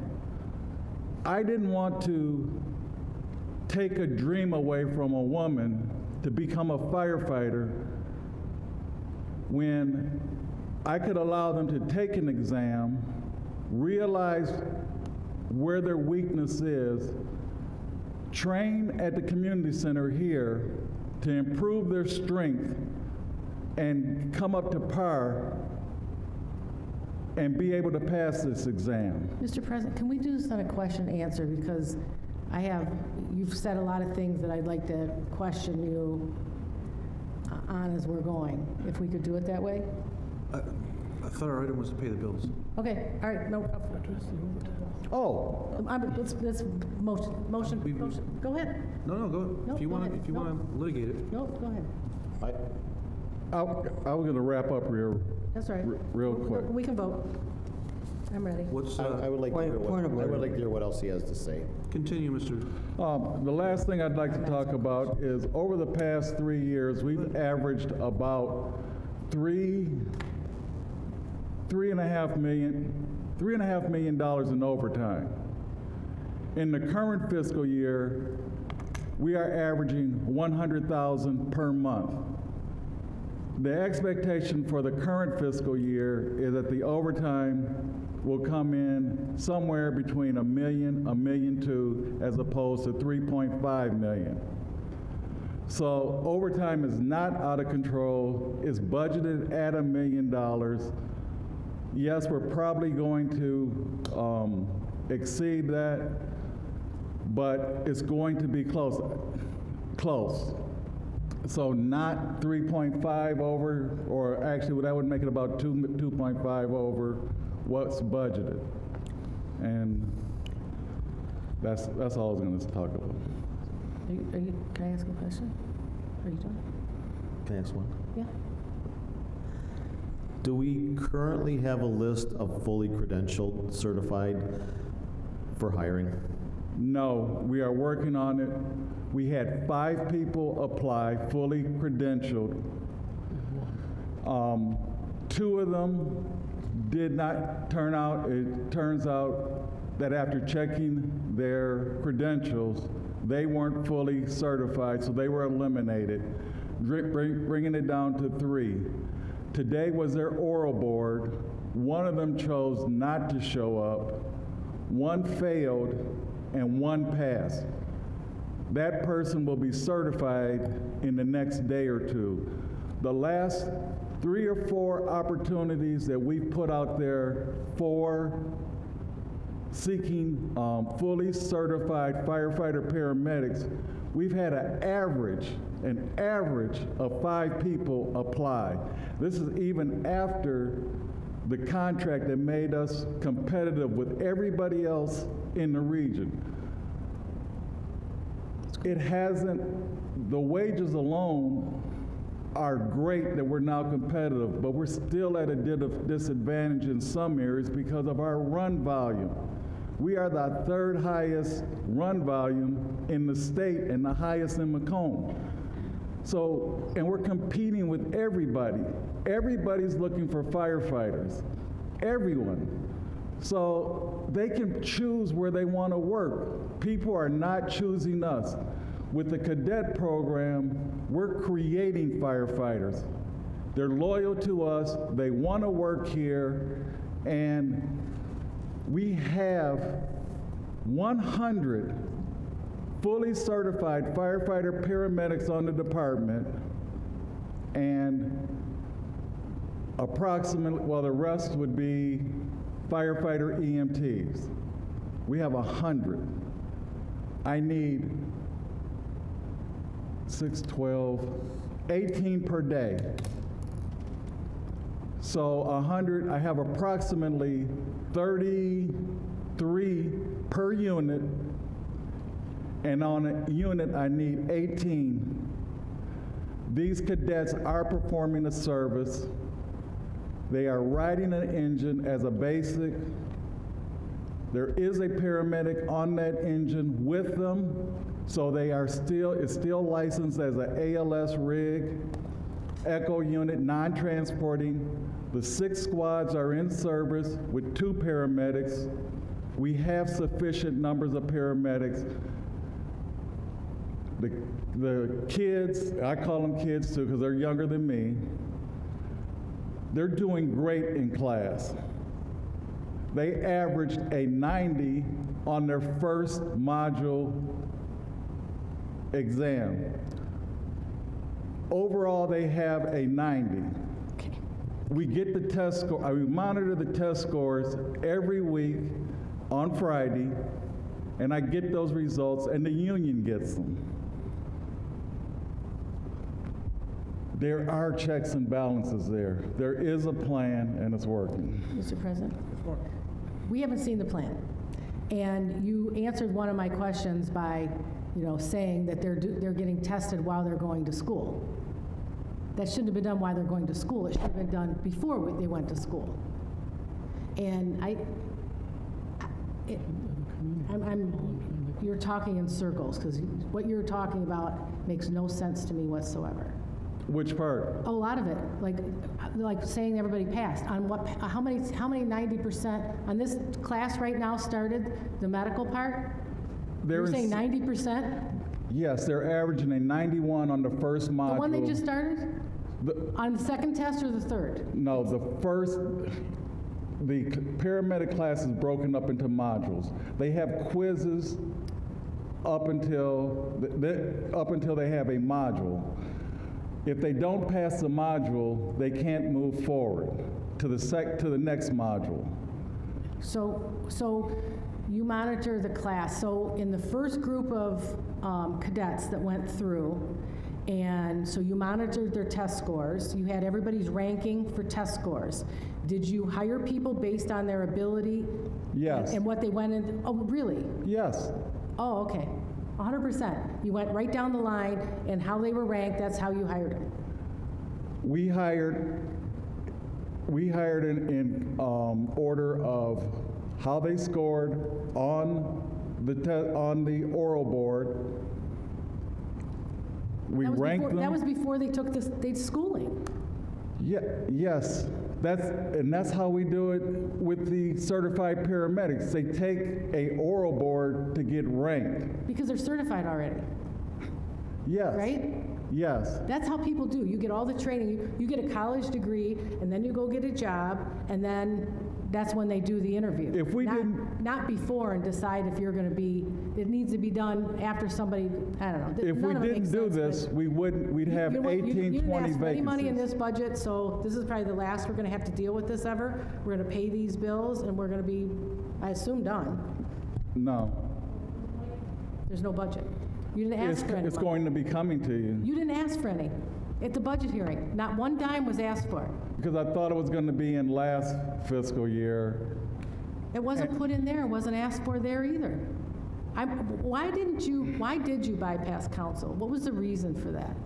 S1: I didn't want to take a dream away from a woman to become a firefighter when I could allow them to take an exam, realize where their weakness is, train at the community center here to improve their strength and come up to par and be able to pass this exam.
S9: Mr. President, can we do this on a question and answer? Because you've said a lot of things that I'd like to question you on as we're going. If we could do it that way?
S2: I thought our item was to pay the bills.
S9: Okay, all right, no.
S1: Oh.
S9: Let's motion. Go ahead.
S2: No, go.
S9: No,
S2: If you
S9: go
S2: want
S9: ahead.
S2: to litigate it.
S9: No, go ahead.
S1: I was going to wrap up real
S9: That's all right.
S1: real quick.
S9: We can vote. I'm ready.
S13: I would like to hear
S12: point of order.
S13: what else he has to say.
S2: Continue, Mr.
S1: The last thing I'd like to talk about is over the past 3 years, we've averaged about $3.5 million in overtime. In the current fiscal year, we are averaging $100,000 per month. The expectation for the current fiscal year is that the overtime will come in somewhere between $1 million, $1.2 million, as opposed to $3.5 million. So overtime is not out of control. It's budgeted at $1 million. Yes, we're probably going to exceed that, but it's going to be close. So not 3.5 over, or actually that would make it about 2.5 over what's budgeted. And that's all I was gonna talk about.
S9: Can I ask a question? Are you done?
S13: Can I ask one?
S9: Yeah.
S13: Do we currently have a list of fully credentialed, certified for hiring?
S1: No, we are working on it. We had 5 people apply, fully credentialed. 2 of them did not turn out. It turns out that after checking their credentials, they weren't fully certified, so they were eliminated, bringing it down to 3. Today was their oral board. 1 of them chose not to show up. 1 failed, and 1 passed. That person will be certified in the next day or 2. The last 3 or 4 opportunities that we've put out there for seeking fully certified firefighter paramedics, we've had an average of 5 people apply. This is even after the contract that made us competitive with everybody else in the region. It hasn't, the wages alone are great that we're now competitive, but we're still at a disadvantage in some areas because of our run volume. We are the 3rd highest run volume in the state and the highest in Macomb. So, and we're competing with everybody. Everybody's looking for firefighters, everyone. So they can choose where they want to work. People are not choosing us. With the cadet program, we're creating firefighters. They're loyal to us, they want to work here, and we have 100 fully certified firefighter paramedics on the department, and approximately, well, the rest would be firefighter EMTs. We have 100. I need 6, 12, 18 per day. So 100, I have approximately 33 per unit, and on a unit I need 18. These cadets are performing a service. They are riding an engine as a basic. There is a paramedic on that engine with them, so they are still, it's still licensed as an ALS rig, echo unit, non-transporting. The 6 squads are in service with 2 paramedics. We have sufficient numbers of paramedics. The kids, I call them kids too because they're younger than me, they're doing great in class. They averaged a 90 on their first module exam. Overall, they have a 90. We get the test score, we monitor the test scores every week on Friday, and I get those results, and the union gets them. There are checks and balances there. There is a plan, and it's working.
S9: Mr. President, we haven't seen the plan. And you answered one of my questions by, saying that they're getting tested while they're going to school. That shouldn't have been done while they're going to school. It should have been done before they went to school. And you're talking in circles, because what you're talking about makes no sense to me whatsoever.
S1: Which part?
S9: A lot of it, like saying everybody passed. On what? How many 90% on this class right now started the medical part? You're saying 90%?
S1: Yes, they're averaging a 91 on the first module.
S9: The one they just started? On the second test or the third?
S1: No, the paramedic class is broken up into modules. They have quizzes up until they have a module. If they don't pass the module, they can't move forward to the next module.
S9: So you monitor the class. So in the first group of cadets that went through, and so you monitored their test scores. You had everybody's ranking for test scores. Did you hire people based on their ability?
S1: Yes.
S9: And what they went in, oh, really?
S1: Yes.
S9: Oh, okay. 100%. You went right down the line, and how they were ranked, that's how you hired them.
S1: We hired in order of how they scored on the oral board. We ranked them.
S9: That was before they took the schooling.
S1: Yeah, yes. That's how we do it with the certified paramedics. They take a oral board to get ranked.
S9: Because they're certified already,
S1: Yes.
S9: right?
S1: Yes.
S9: That's how people do. You get all the training. You get a college degree, and then you go get a job, and then that's when they do the interview.
S1: If we
S9: Not before and decide if you're going to be, it needs to be done after somebody, I don't know.
S1: If we
S9: None of it
S1: didn't
S9: makes
S1: do
S9: sense,
S1: this,
S9: but
S1: we'd have
S9: you know what?
S1: 18, 20
S9: You didn't ask for any money in
S1: vacancies.
S9: this budget, so this is probably the last we're going to have to deal with this ever. We're going to pay these bills, and we're going to be, I assume, done.
S1: No.
S9: There's no budget. You didn't ask for any
S1: It's
S9: money.
S1: going to be coming to you,
S9: You didn't ask for any at the budget hearing. Not one dime was asked for.
S1: because I thought it was going to be in last fiscal year.
S9: It wasn't put in there, it wasn't asked for there either. Why did you bypass council? What was the reason for that?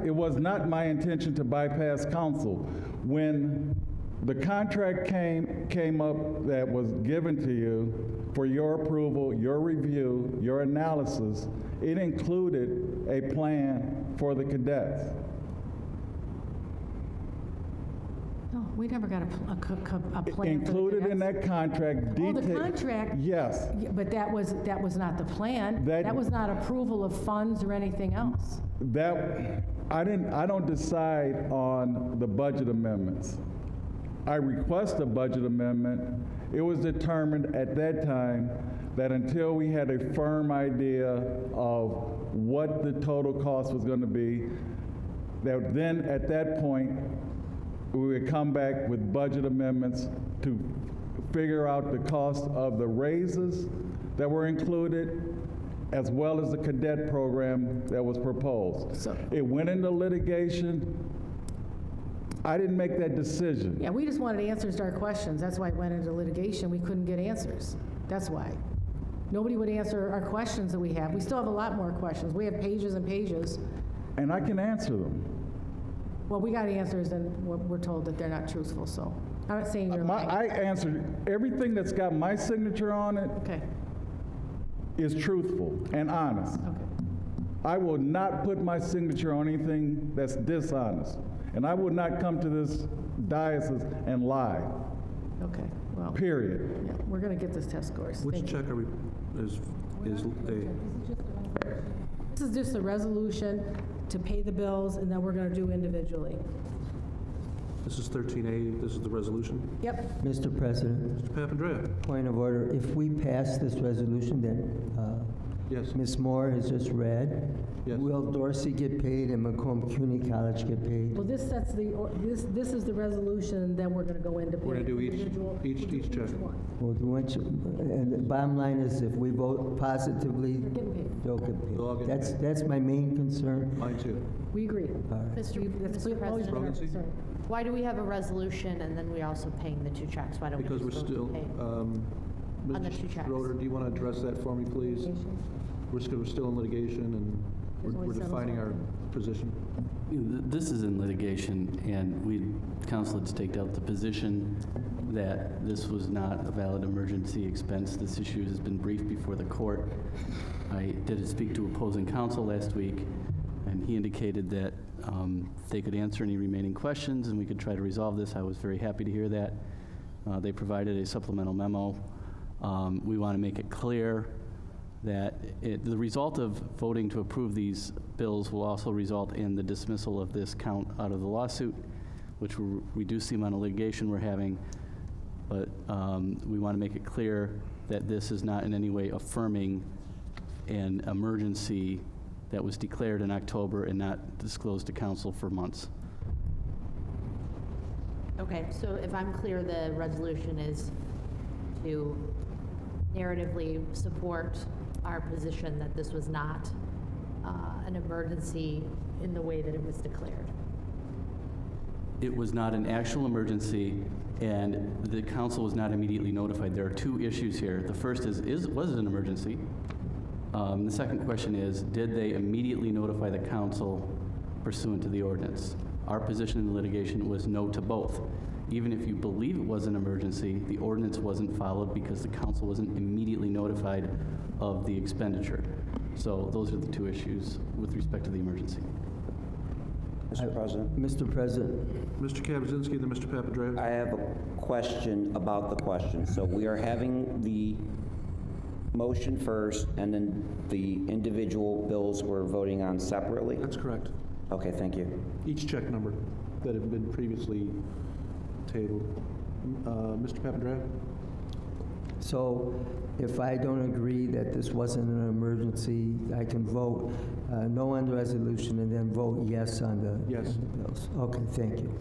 S1: It was not my intention to bypass council. When the contract came up that was given to you for your approval, your review, your analysis, it included a plan for the cadets.
S9: No, we never got a plan for the
S1: Included in
S9: cadets.
S1: that contract.
S9: Oh, the contract?
S1: Yes.
S9: Yeah, but that was not the plan. That was not approval of funds or anything else.
S1: I don't decide on the budget amendments. I request a budget amendment. It was determined at that time that until we had a firm idea of what the total cost was going to be, that then at that point, we would come back with budget amendments to figure out the cost of the raises that were included, as well as the cadet program that was proposed. It went into litigation. I didn't make that decision.
S9: Yeah, we just wanted answers to our questions. That's why it went into litigation. We couldn't get answers. That's why. Nobody would answer our questions that we have. We still have a lot more questions. We have pages and pages.
S1: And I can answer them.
S9: Well, we got answers, and we're told that they're not truthful, so I'm not saying you're lying.
S1: I answered everything that's got my signature on it.
S9: Okay.
S1: Is truthful and honest.
S9: Okay.
S1: I will not put my signature on anything that's dishonest. And I would not come to this diocese and lie.
S9: Okay, well.
S1: Period.
S9: Yeah, we're going to get this test scores.
S2: Which
S9: Thank you.
S2: check is
S9: This is just a resolution to pay the bills, and then we're going to do individually.
S2: this is 13A, this is the resolution?
S9: Yep.
S12: Mr. President,
S2: Mr. Papandrea?
S12: point of order. If we pass this resolution that
S2: Yes.
S12: Ms. Moore has just read,
S2: Yes.
S12: will Dorsey get paid and Macomb Community College get paid?
S9: Well, this sets this is the resolution, and then we're going to go into
S2: We're going to do
S9: individual.
S2: each check.
S9: one.
S12: Well, and the bottom line is if we vote positively,
S9: They're getting paid.
S12: they'll get
S2: They'll all
S12: paid.
S2: get
S12: That's my main concern.
S2: Mine too.
S9: We agree.
S12: All right.
S9: That's
S14: Mr.
S9: always been our
S14: President,
S9: concern.
S14: why do we have a resolution and then we're also paying the two checks? Why don't we
S2: Because we're
S14: just
S2: still,
S14: pay? On the two
S2: Mr.
S14: checks.
S2: Schroeder, do you want to address that for me, please? We're still in litigation, and we're defining our position.
S3: This is in litigation, and council had staked out the position that this was not a valid emergency expense. This issue has been briefed before the court. I did speak to opposing counsel last week, and he indicated that they could answer any remaining questions and we could try to resolve this. I was very happy to hear that. They provided a supplemental memo. We want to make it clear that the result of voting to approve these bills will also result in the dismissal of this count out of the lawsuit, which will reduce the amount of litigation we're having. But we want to make it clear that this is not in any way affirming an emergency that was declared in October and not disclosed to council for months.
S14: Okay, so if I'm clear, the resolution is to narratively support our position that this was not an emergency in the way that it was declared.
S3: it was not an actual emergency, and the council was not immediately notified. There are two issues here. The first was it an emergency? The second question is, did they immediately notify the council pursuant to the ordinance? Our position in the litigation was no to both. Even if you believe it was an emergency, the ordinance wasn't followed because the council wasn't immediately notified of the expenditure. So those are the two issues with respect to the emergency.
S15: Mr. President.
S12: Mr. President.
S2: Mr. Kaczynski, then Mr. Papandreou.
S15: I have a question about the question. So we are having the motion first, and then the individual bills we're voting on separately?
S2: That's correct.
S15: Okay, thank you.
S2: Each check number that had been previously tabled. Mr. Papandreou?
S12: So if I don't agree that this wasn't an emergency, I can vote no on the resolution and then vote yes on the
S2: Yes.
S12: bills. Okay, thank you.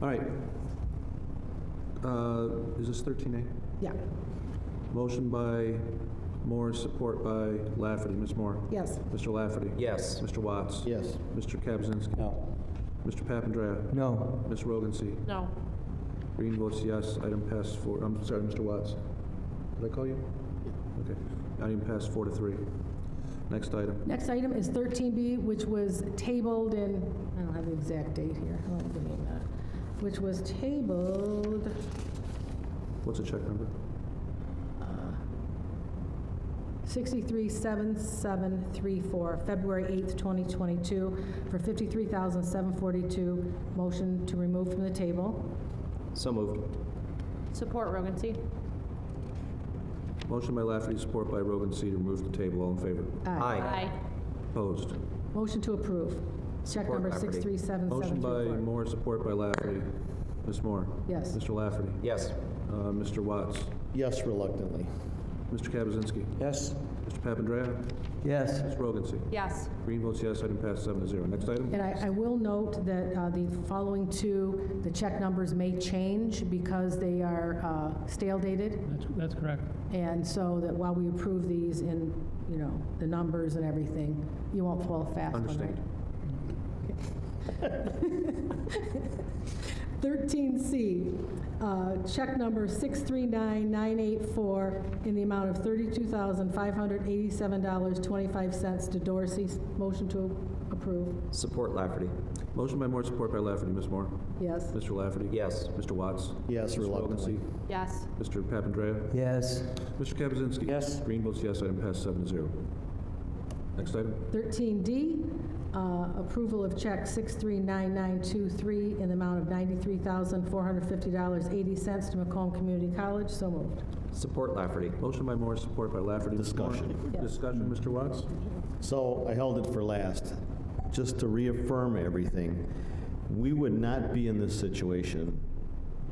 S2: All right. Is this 13A?
S9: Yeah.
S2: Motion by Moore, support by Lafferty. Ms. Moore?
S9: Yes.
S2: Mr. Lafferty?
S16: Yes.
S2: Mr. Watts?
S13: Yes.
S2: Mr. Kaczynski?
S15: No.
S2: Mr. Papandreou?
S12: No.
S2: Ms. Rogancy?
S14: No.
S2: Green votes yes. Item passed four. I'm sorry, Mr. Watts. Did I call you? Okay. Item passed 4-3. Next item.
S9: Next item is 13B, which was tabled in, I don't have the exact date here. Hold on, give me a minute. Which was tabled,
S2: What's the check number?
S9: 637734, February 8th, 2022, for $53,742. Motion to remove from the table.
S16: So moved.
S14: Support Rogancy.
S2: Motion by Lafferty, support by Rogancy to remove the table. All in favor?
S16: Aye.
S2: Opposed?
S9: Motion to approve. Check
S16: Support
S9: number
S16: Lafferty.
S9: 637734.
S2: Motion by Moore, support by Lafferty. Ms. Moore?
S9: Yes.
S2: Mr. Lafferty?
S16: Yes.
S2: Mr. Watts?
S13: Yes, reluctantly.
S2: Mr. Kaczynski?
S15: Yes.
S2: Mr. Papandreou?
S12: Yes.
S2: Ms. Rogancy?
S14: Yes.
S2: Green votes yes. Item passed 7-0. Next item?
S9: And I will note that the following two, the check numbers may change because they are stale dated.
S10: That's correct.
S9: And so that while we approve these in, you know, the numbers and everything, you won't fall fast on
S2: Understand.
S9: that. 13C, check number 639984 in the amount of $32,587.25 to Dorsey. Motion to approve.
S16: Support Lafferty.
S2: Motion by Moore, support by Lafferty. Ms. Moore?
S9: Yes.
S2: Mr. Lafferty?
S16: Yes.
S2: Mr. Watts?
S13: Yes,
S2: Ms.
S13: reluctantly.
S2: Rogancy?
S14: Yes.
S2: Mr. Papandreou?
S12: Yes.
S2: Mr. Kaczynski?
S15: Yes.
S2: Green votes yes. Item passed 7-0. Next item?
S9: 13D, approval of check 639923 in the amount of $93,450.80 to Macomb Community College. So moved.
S16: Support Lafferty.
S2: Motion by Moore, support by Lafferty. Ms. Moore?
S13: Discussion.
S2: Discussion, Mr. Watts?
S13: So I held it for last, just to reaffirm everything. We would not be in this situation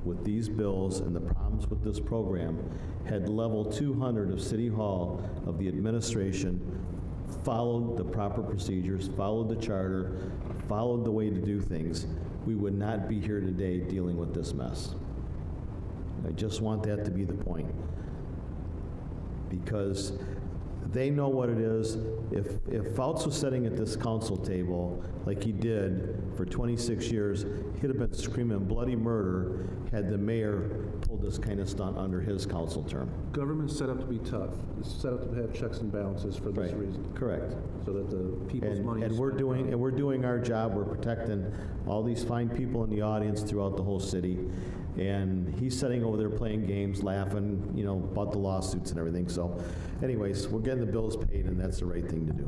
S13: with these bills and the problems with this program had level 200 of City Hall, of the administration, followed the proper procedures, followed the charter, followed the way to do things. We would not be here today dealing with this mess. I just want that to be the point. Because they know what it is. If Fouts was sitting at this council table like he did for 26 years, he'd have been screaming bloody murder had the mayor pulled this kind of stunt under his council term.
S2: Government's set up to be tough. It's set up to have checks and balances for this
S13: Right.
S2: reason.
S13: Correct.
S2: So that the people's money is
S13: And we're
S2: spent
S13: doing our job. We're protecting all these fine people in the audience throughout the whole city. And he's sitting over there playing games, laughing, you know, about the lawsuits and everything. So anyways, we're getting the bills paid, and that's the right thing to do.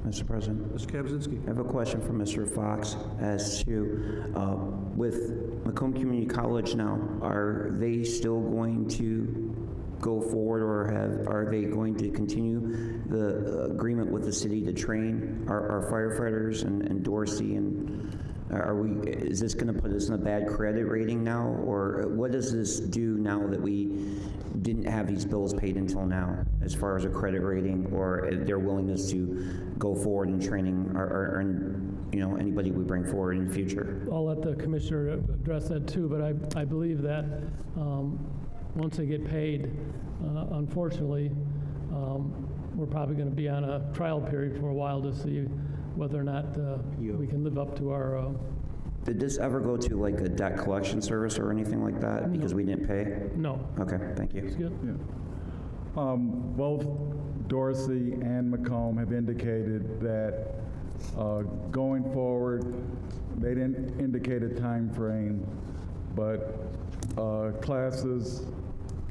S15: Mr. President.
S2: Mr. Kaczynski?
S15: I have a question for Mr. Fox as to, with Macomb Community College now, are they still going to go forward, or are they going to continue the agreement with the city to train our firefighters and Dorsey, and is this going to put us in a bad credit rating now, or what does this do now that we didn't have these bills paid until now, as far as a credit rating or their willingness to go forward in training or you know, anybody we bring forward in the future?
S10: I'll let the commissioner address that too, but I believe that once they get paid, unfortunately, we're probably going to be on a trial period for a while to see whether or not we can live up to our
S15: Did this ever go to like a debt collection service or anything like that because we didn't pay?
S10: No.
S15: Okay, thank you.
S10: It's good.
S1: Both Dorsey and Macomb have indicated that going forward, they didn't indicate a time frame, but classes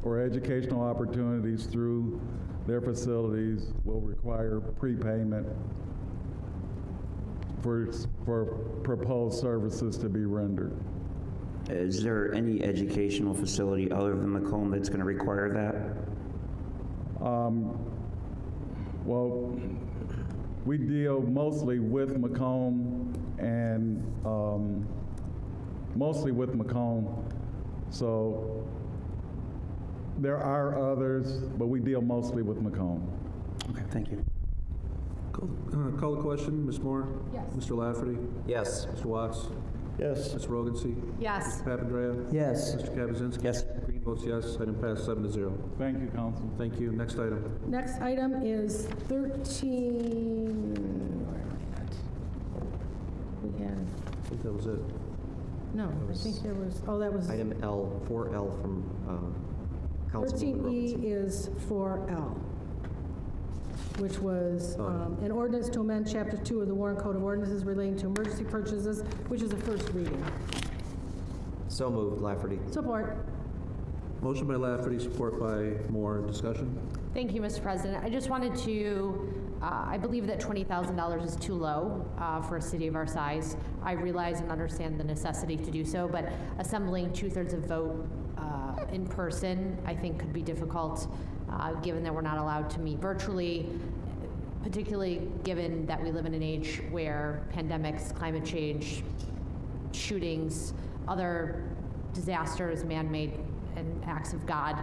S1: or educational opportunities through their facilities will require prepayment for proposed services to be rendered.
S15: Is there any educational facility other than Macomb that's going to require that?
S1: Well, we deal mostly with Macomb and so there are others, but we deal mostly with Macomb.
S15: Okay, thank you.
S2: Call the question, Ms. Moore?
S14: Yes.
S2: Mr. Lafferty?
S16: Yes.
S2: Mr. Watts?
S13: Yes.
S2: Ms. Rogency?
S14: Yes.
S2: Mr. Papandrea?
S12: Yes.
S2: Mr. Kaczynski?
S15: Yes.
S2: Green votes yes. Item passed 7-0.
S1: Thank you, Council.
S2: Thank you. Next item.
S9: Next item is 13, we had,
S2: I think that was it.
S9: no, I think there was, oh, that was,
S16: Item L, 4L from Councilwoman
S9: 13E
S16: Rogency.
S9: is 4L, which was an ordinance to amend Chapter 2 of the Warren Code of Ordinances relating to emergency purchases, which is a first reading.
S16: So moved, Lafferty.
S9: Support.
S2: Motion by Lafferty, support by Moore. Discussion?
S14: Thank you, Mr. President. I just wanted to, I believe that $20,000 is too low for a city of our size. I realize and understand the necessity to do so, but assembling 2/3 of vote in person, I think could be difficult, given that we're not allowed to meet virtually, particularly given that we live in an age where pandemics, climate change, shootings, other disasters, man-made and acts of God,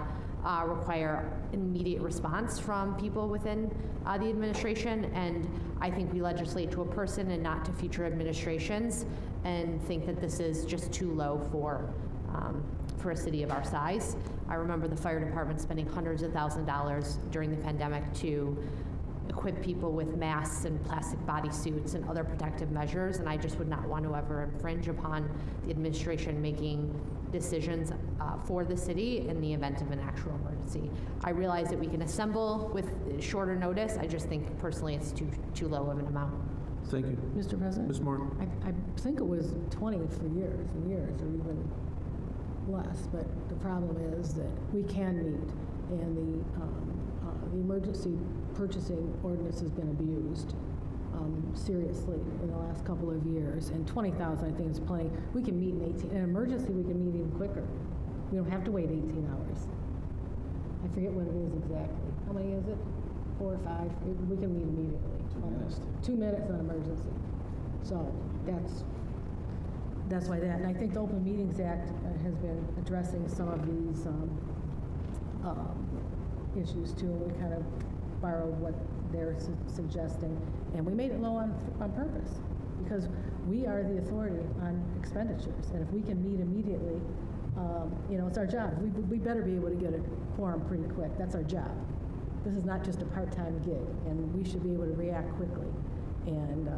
S14: require immediate response from people within the administration. And I think we legislate to a person and not to future administrations, and think that this is just too low for a city of our size. I remember the fire department spending hundreds of thousands of dollars during the pandemic to equip people with masks and plastic bodysuits and other protective measures, and I just would not want to ever infringe upon the administration making decisions for the city in the event of an actual emergency. I realize that we can assemble with shorter notice. I just think personally it's too low of an amount.
S2: Thank you.
S9: Mr. President?
S2: Ms. Moore?
S9: I think it was 20 for years and years, or even less, but the problem is that we can meet, and the emergency purchasing ordinance has been abused seriously in the last couple of years, and 20,000 I think is plenty. We can meet in 18, in an emergency we can meet even quicker. We don't have to wait 18 hours. I forget what it is exactly. How many is it? 4 or 5? We can meet immediately. 2 minutes. 2 minutes on emergency. So that's why that, and I think the Open Meetings Act has been addressing some of these issues too. We kind of borrowed what they're suggesting, and we made it low on purpose, because we are the authority on expenditures, and if we can meet immediately, it's our job. We better be able to get a quorum pretty quick. That's our job. This is not just a part-time gig, and we should be able to react quickly. And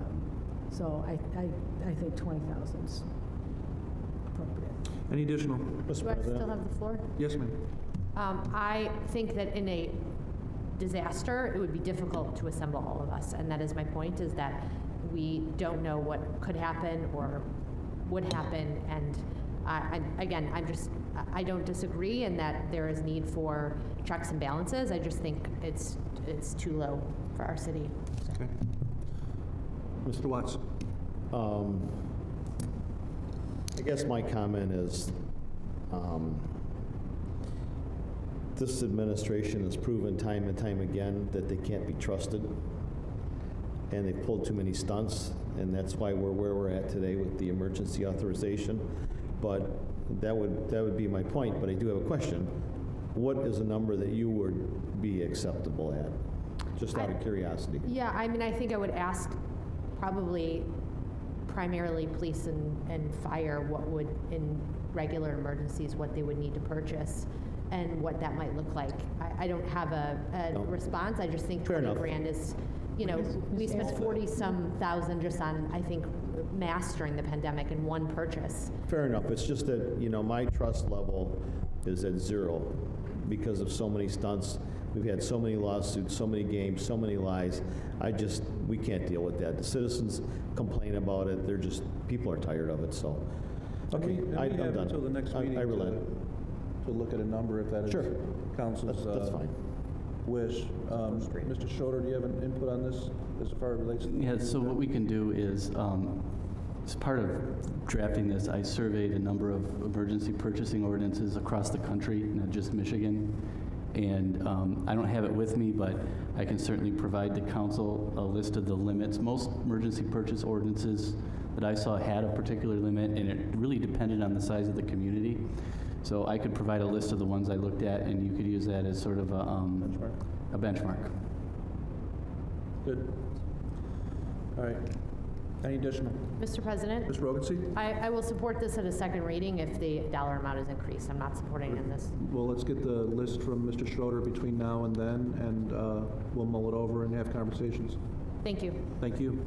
S9: so I think 20,000 is appropriate.
S2: Any additional?
S14: Do I still have the floor?
S2: Yes, ma'am.
S14: I think that in a disaster, it would be difficult to assemble all of us, and that is my point, is that we don't know what could happen or would happen, and again, I don't disagree in that there is need for checks and balances. I just think it's too low for our city.
S2: Okay. Mr. Watts?
S13: I guess my comment is, this administration has proven time and time again that they can't be trusted, and they've pulled too many stunts, and that's why we're where we're at today with the emergency authorization. But that would be my point, but I do have a question. What is a number that you would be acceptable at, just out of curiosity?
S14: Yeah, I mean, I think I would ask probably primarily police and fire what would, in regular emergencies, what they would need to purchase and what that might look like. I don't have a response. I just think 20 grand is you know, we spent 40-some thousand just on, I think, masks during the pandemic in one purchase.
S13: Fair enough. It's just that, you know, my trust level is at zero because of so many stunts. We've had so many lawsuits, so many games, so many lies. We can't deal with that. The citizens complain about it. People are tired of it, so. Okay,
S2: And we
S13: I'm
S2: have
S13: done.
S2: until the next meeting
S13: I relent.
S2: to look at a number if that is
S13: Sure.
S2: council's
S13: That's fine.
S2: wish. Mr. Schroeder, do you have an input on this as far as it relates to?
S3: Yeah, so what we can do is, as part of drafting this, I surveyed a number of emergency purchasing ordinances across the country, not just Michigan. And I don't have it with me, but I can certainly provide the council a list of the limits. Most emergency purchase ordinances that I saw had a particular limit, and it really depended on the size of the community. So I could provide a list of the ones I looked at, and you could use that as sort of a benchmark.
S2: Good. All right. Any additional?
S14: Mr. President?
S2: Ms. Rogency?
S14: I will support this at a second reading if the dollar amount is increased. I'm not supporting it in this.
S2: Well, let's get the list from Mr. Schroeder between now and then, and we'll mull it over and have conversations.
S14: Thank you.
S2: Thank you.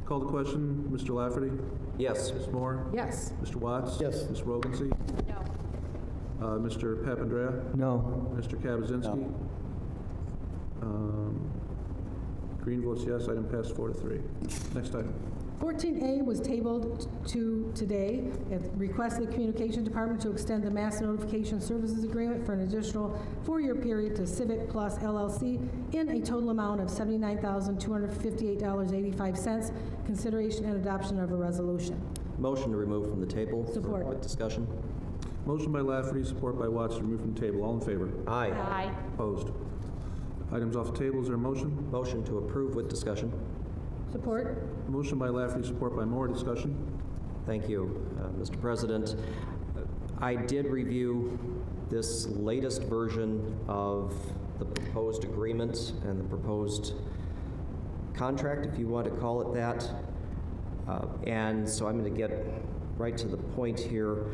S2: Call the question. Mr. Lafferty?
S16: Yes.
S2: Ms. Moore?
S9: Yes.
S2: Mr. Watts?
S13: Yes.
S2: Ms. Rogency?
S14: No.
S2: Mr. Papandrea?
S12: No.
S2: Mr. Kaczynski? Green votes yes. Item passed 4-3. Next item.
S9: 14A was tabled to today at the request of the Communication Department to extend the Mass Notification Services Agreement for an additional 4-year period to Civic Plus LLC in a total amount of $79,258.85. Consideration and adoption of a resolution.
S16: Motion to remove from the table.
S9: Support.
S16: For discussion.
S2: Motion by Lafferty, support by Watts to remove from the table. All in favor?
S16: Aye.
S14: Aye.
S2: Opposed? Items off the table. Is there a motion?
S16: Motion to approve with discussion.
S9: Support.
S2: Motion by Lafferty, support by Moore. Discussion?
S16: Thank you, Mr. President. I did review this latest version of the proposed agreement and the proposed contract, if you want to call it that. And so I'm going to get right to the point here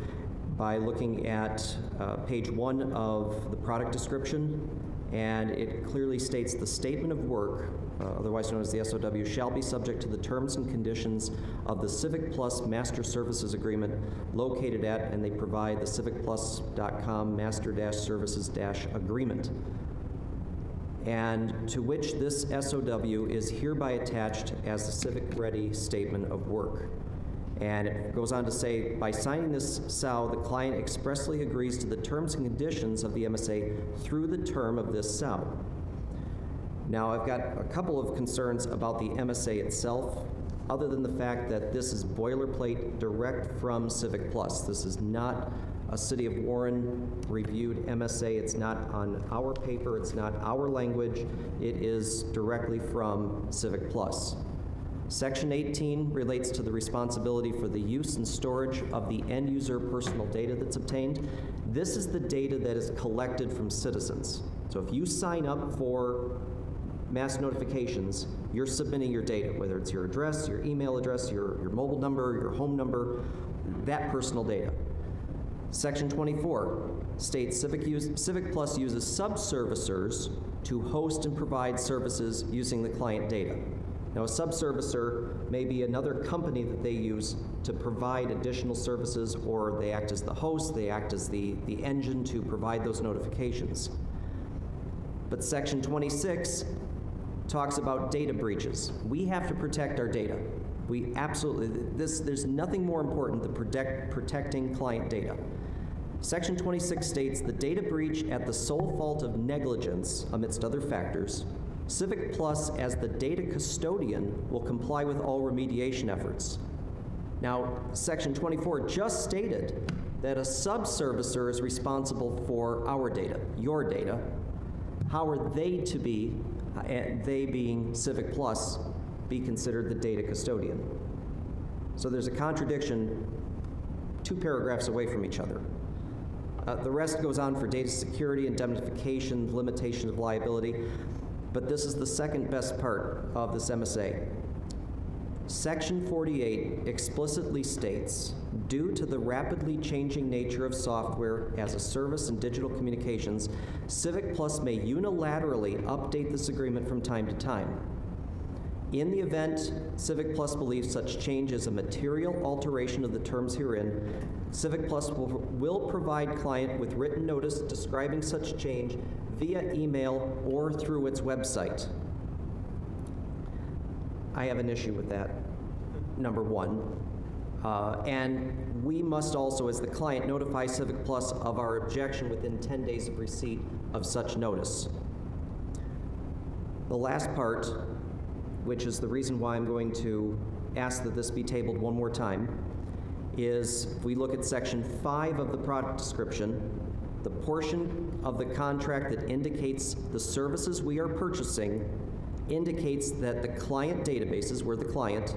S16: by looking at page 1 of the product description, and it clearly states the statement of work, otherwise known as the SOW, shall be subject to the terms and conditions of the Civic Plus Master Services Agreement located at, and they provide the civicplus.com master-services-agreement, and to which this SOW is hereby attached as the Civic Ready Statement of Work. And it goes on to say, by signing this SOW, the client expressly agrees to the terms and conditions of the MSA through the term of this SOW. Now, I've got a couple of concerns about the MSA itself, other than the fact that this is boilerplate direct from Civic Plus. This is not a City of Warren reviewed MSA. It's not on our paper. It's not our language. It is directly from Civic Plus. Section 18 relates to the responsibility for the use and storage of the end user personal data that's obtained. This is the data that is collected from citizens. So if you sign up for mass notifications, you're submitting your data, whether it's your address, your email address, your mobile number, your home number, that personal data. Section 24 states Civic Plus uses subservicers to host and provide services using the client data. Now, a subservicer may be another company that they use to provide additional services, or they act as the host, they act as the engine to provide those notifications. But Section 26 talks about data breaches. We have to protect our data. We absolutely, there's nothing more important than protecting client data. Section 26 states the data breach at the sole fault of negligence, amidst other factors, Civic Plus, as the data custodian, will comply with all remediation efforts. Now, Section 24 just stated that a subservicer is responsible for our data, your data. How are they to be, they being Civic Plus, be considered the data custodian? So there's a contradiction 2 paragraphs away from each other. The rest goes on for data security, indemnification, limitation of liability. But this is the second best part of this MSA. Section 48 explicitly states, due to the rapidly changing nature of software as a service and digital communications, Civic Plus may unilaterally update this agreement from time to time. In the event Civic Plus believes such change is a material alteration of the terms herein, Civic Plus will provide client with written notice describing such change via email or through its website. I have an issue with that, number one. And we must also, as the client, notify Civic Plus of our objection within 10 days of receipt of such notice. The last part, which is the reason why I'm going to ask that this be tabled one more time, is if we look at Section 5 of the product description, the portion of the contract that indicates the services we are purchasing indicates that the client databases, we're the client,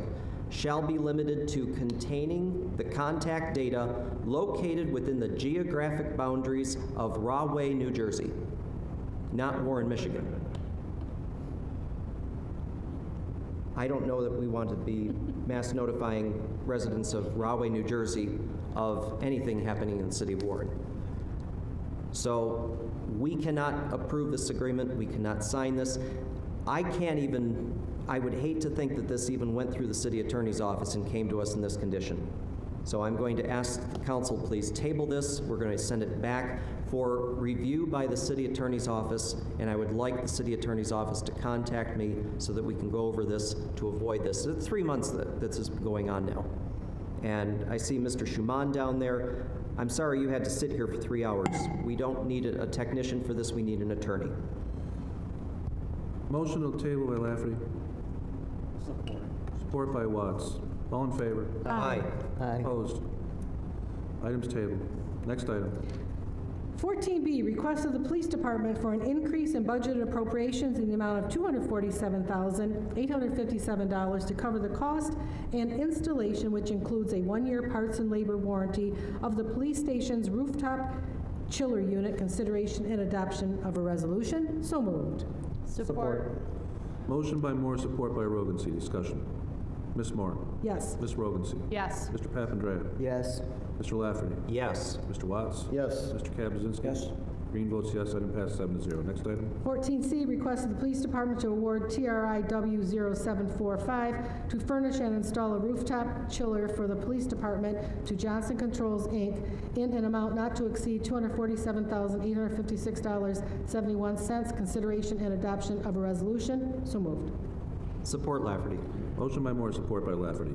S16: shall be limited to containing the contact data located within the geographic boundaries of Rahway, New Jersey, not Warren, Michigan. I don't know that we want to be mass notifying residents of Rahway, New Jersey of anything happening in the city of Warren. So we cannot approve this agreement. We cannot sign this. I would hate to think that this even went through the city attorney's office and came to us in this condition. So I'm going to ask the council, please table this. We're going to send it back for review by the city attorney's office, and I would like the city attorney's office to contact me so that we can go over this to avoid this. It's 3 months that this is going on now. And I see Mr. Schumann down there. I'm sorry you had to sit here for 3 hours. We don't need a technician for this, we need an attorney.
S2: Motion to table by Lafferty. Support by Watts. All in favor?
S16: Aye.
S2: Opposed? Item's tabled. Next item.
S9: 14B, request of the Police Department for an increase in budgeted appropriations in the amount of $247,857 to cover the cost and installation, which includes a 1-year parts and labor warranty of the police station's rooftop chiller unit. Consideration and adoption of a resolution. So moved.
S14: Support.
S2: Motion by Moore, support by Rogency. Discussion. Ms. Moore.
S9: Yes.
S2: Ms. Rogency.
S14: Yes.
S2: Mr. Papandrea.
S12: Yes.
S2: Mr. Lafferty.
S16: Yes.
S2: Mr. Watts.
S13: Yes.
S2: Mr. Kaczynski.
S12: Yes.
S2: Green votes yes. Item passes 7-0. Next item.
S9: 14C, request of the Police Department to award TRIW 0745 to furnish and install a rooftop chiller for the Police Department to Johnson Controls, Inc. in an amount not to exceed $247,856.71. Consideration and adoption of a resolution. So moved.
S16: Support Lafferty.
S2: Motion by Moore, support by Lafferty.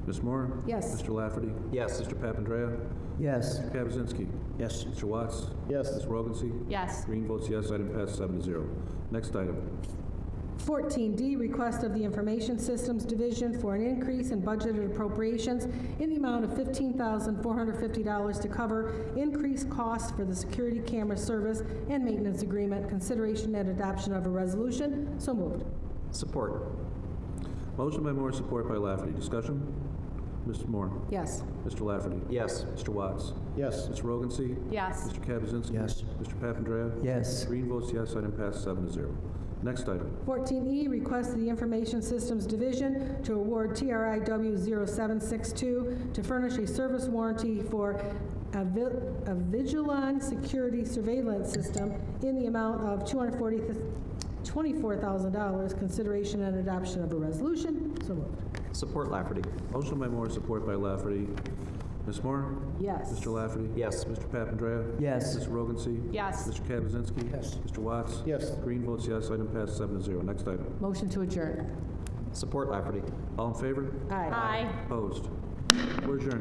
S2: Ms. Moore?
S9: Yes.
S2: Mr. Lafferty?
S16: Yes.
S2: Mr. Papandrea?
S12: Yes.
S2: Mr. Kaczynski.
S12: Yes.
S2: Mr. Watts?
S13: Yes.
S2: Ms. Rogency?
S14: Yes.
S2: Green votes yes. Item passes 7-0. Next item.
S9: 14D, request of the Information Systems Division for an increase in budgeted appropriations in the amount of $15,450 to cover increased costs for the security camera service and maintenance agreement. Consideration and adoption of a resolution. So moved.
S16: Support.
S2: Motion by Moore, support by Lafferty. Discussion? Ms. Moore?
S9: Yes.
S2: Mr. Lafferty?
S16: Yes.
S2: Mr. Watts?
S13: Yes.
S2: Ms. Rogency?
S14: Yes.
S2: Mr. Kaczynski?
S12: Yes.
S2: Mr. Papandrea?
S12: Yes.
S2: Green votes yes. Item passes 7-0. Next item.
S9: 14E, request of the Information Systems Division to award TRIW 0762 to furnish a service warranty for a Vigilon security surveillance system in the amount of $24,000. Consideration and adoption of a resolution. So moved.
S16: Support Lafferty.
S2: Motion by Moore, support by Lafferty. Ms. Moore?
S9: Yes.
S2: Mr. Lafferty?
S16: Yes.
S2: Mr. Papandrea?
S12: Yes.
S2: Ms. Rogency?
S14: Yes.
S2: Mr. Kaczynski?
S12: Yes.
S2: Mr. Watts?
S13: Yes.
S2: Green votes yes. Item passes 7-0. Next item.
S9: Motion to adjourn.
S16: Support Lafferty.
S2: All in favor?
S9: Aye.
S14: Aye.
S2: Opposed? We're adjourned.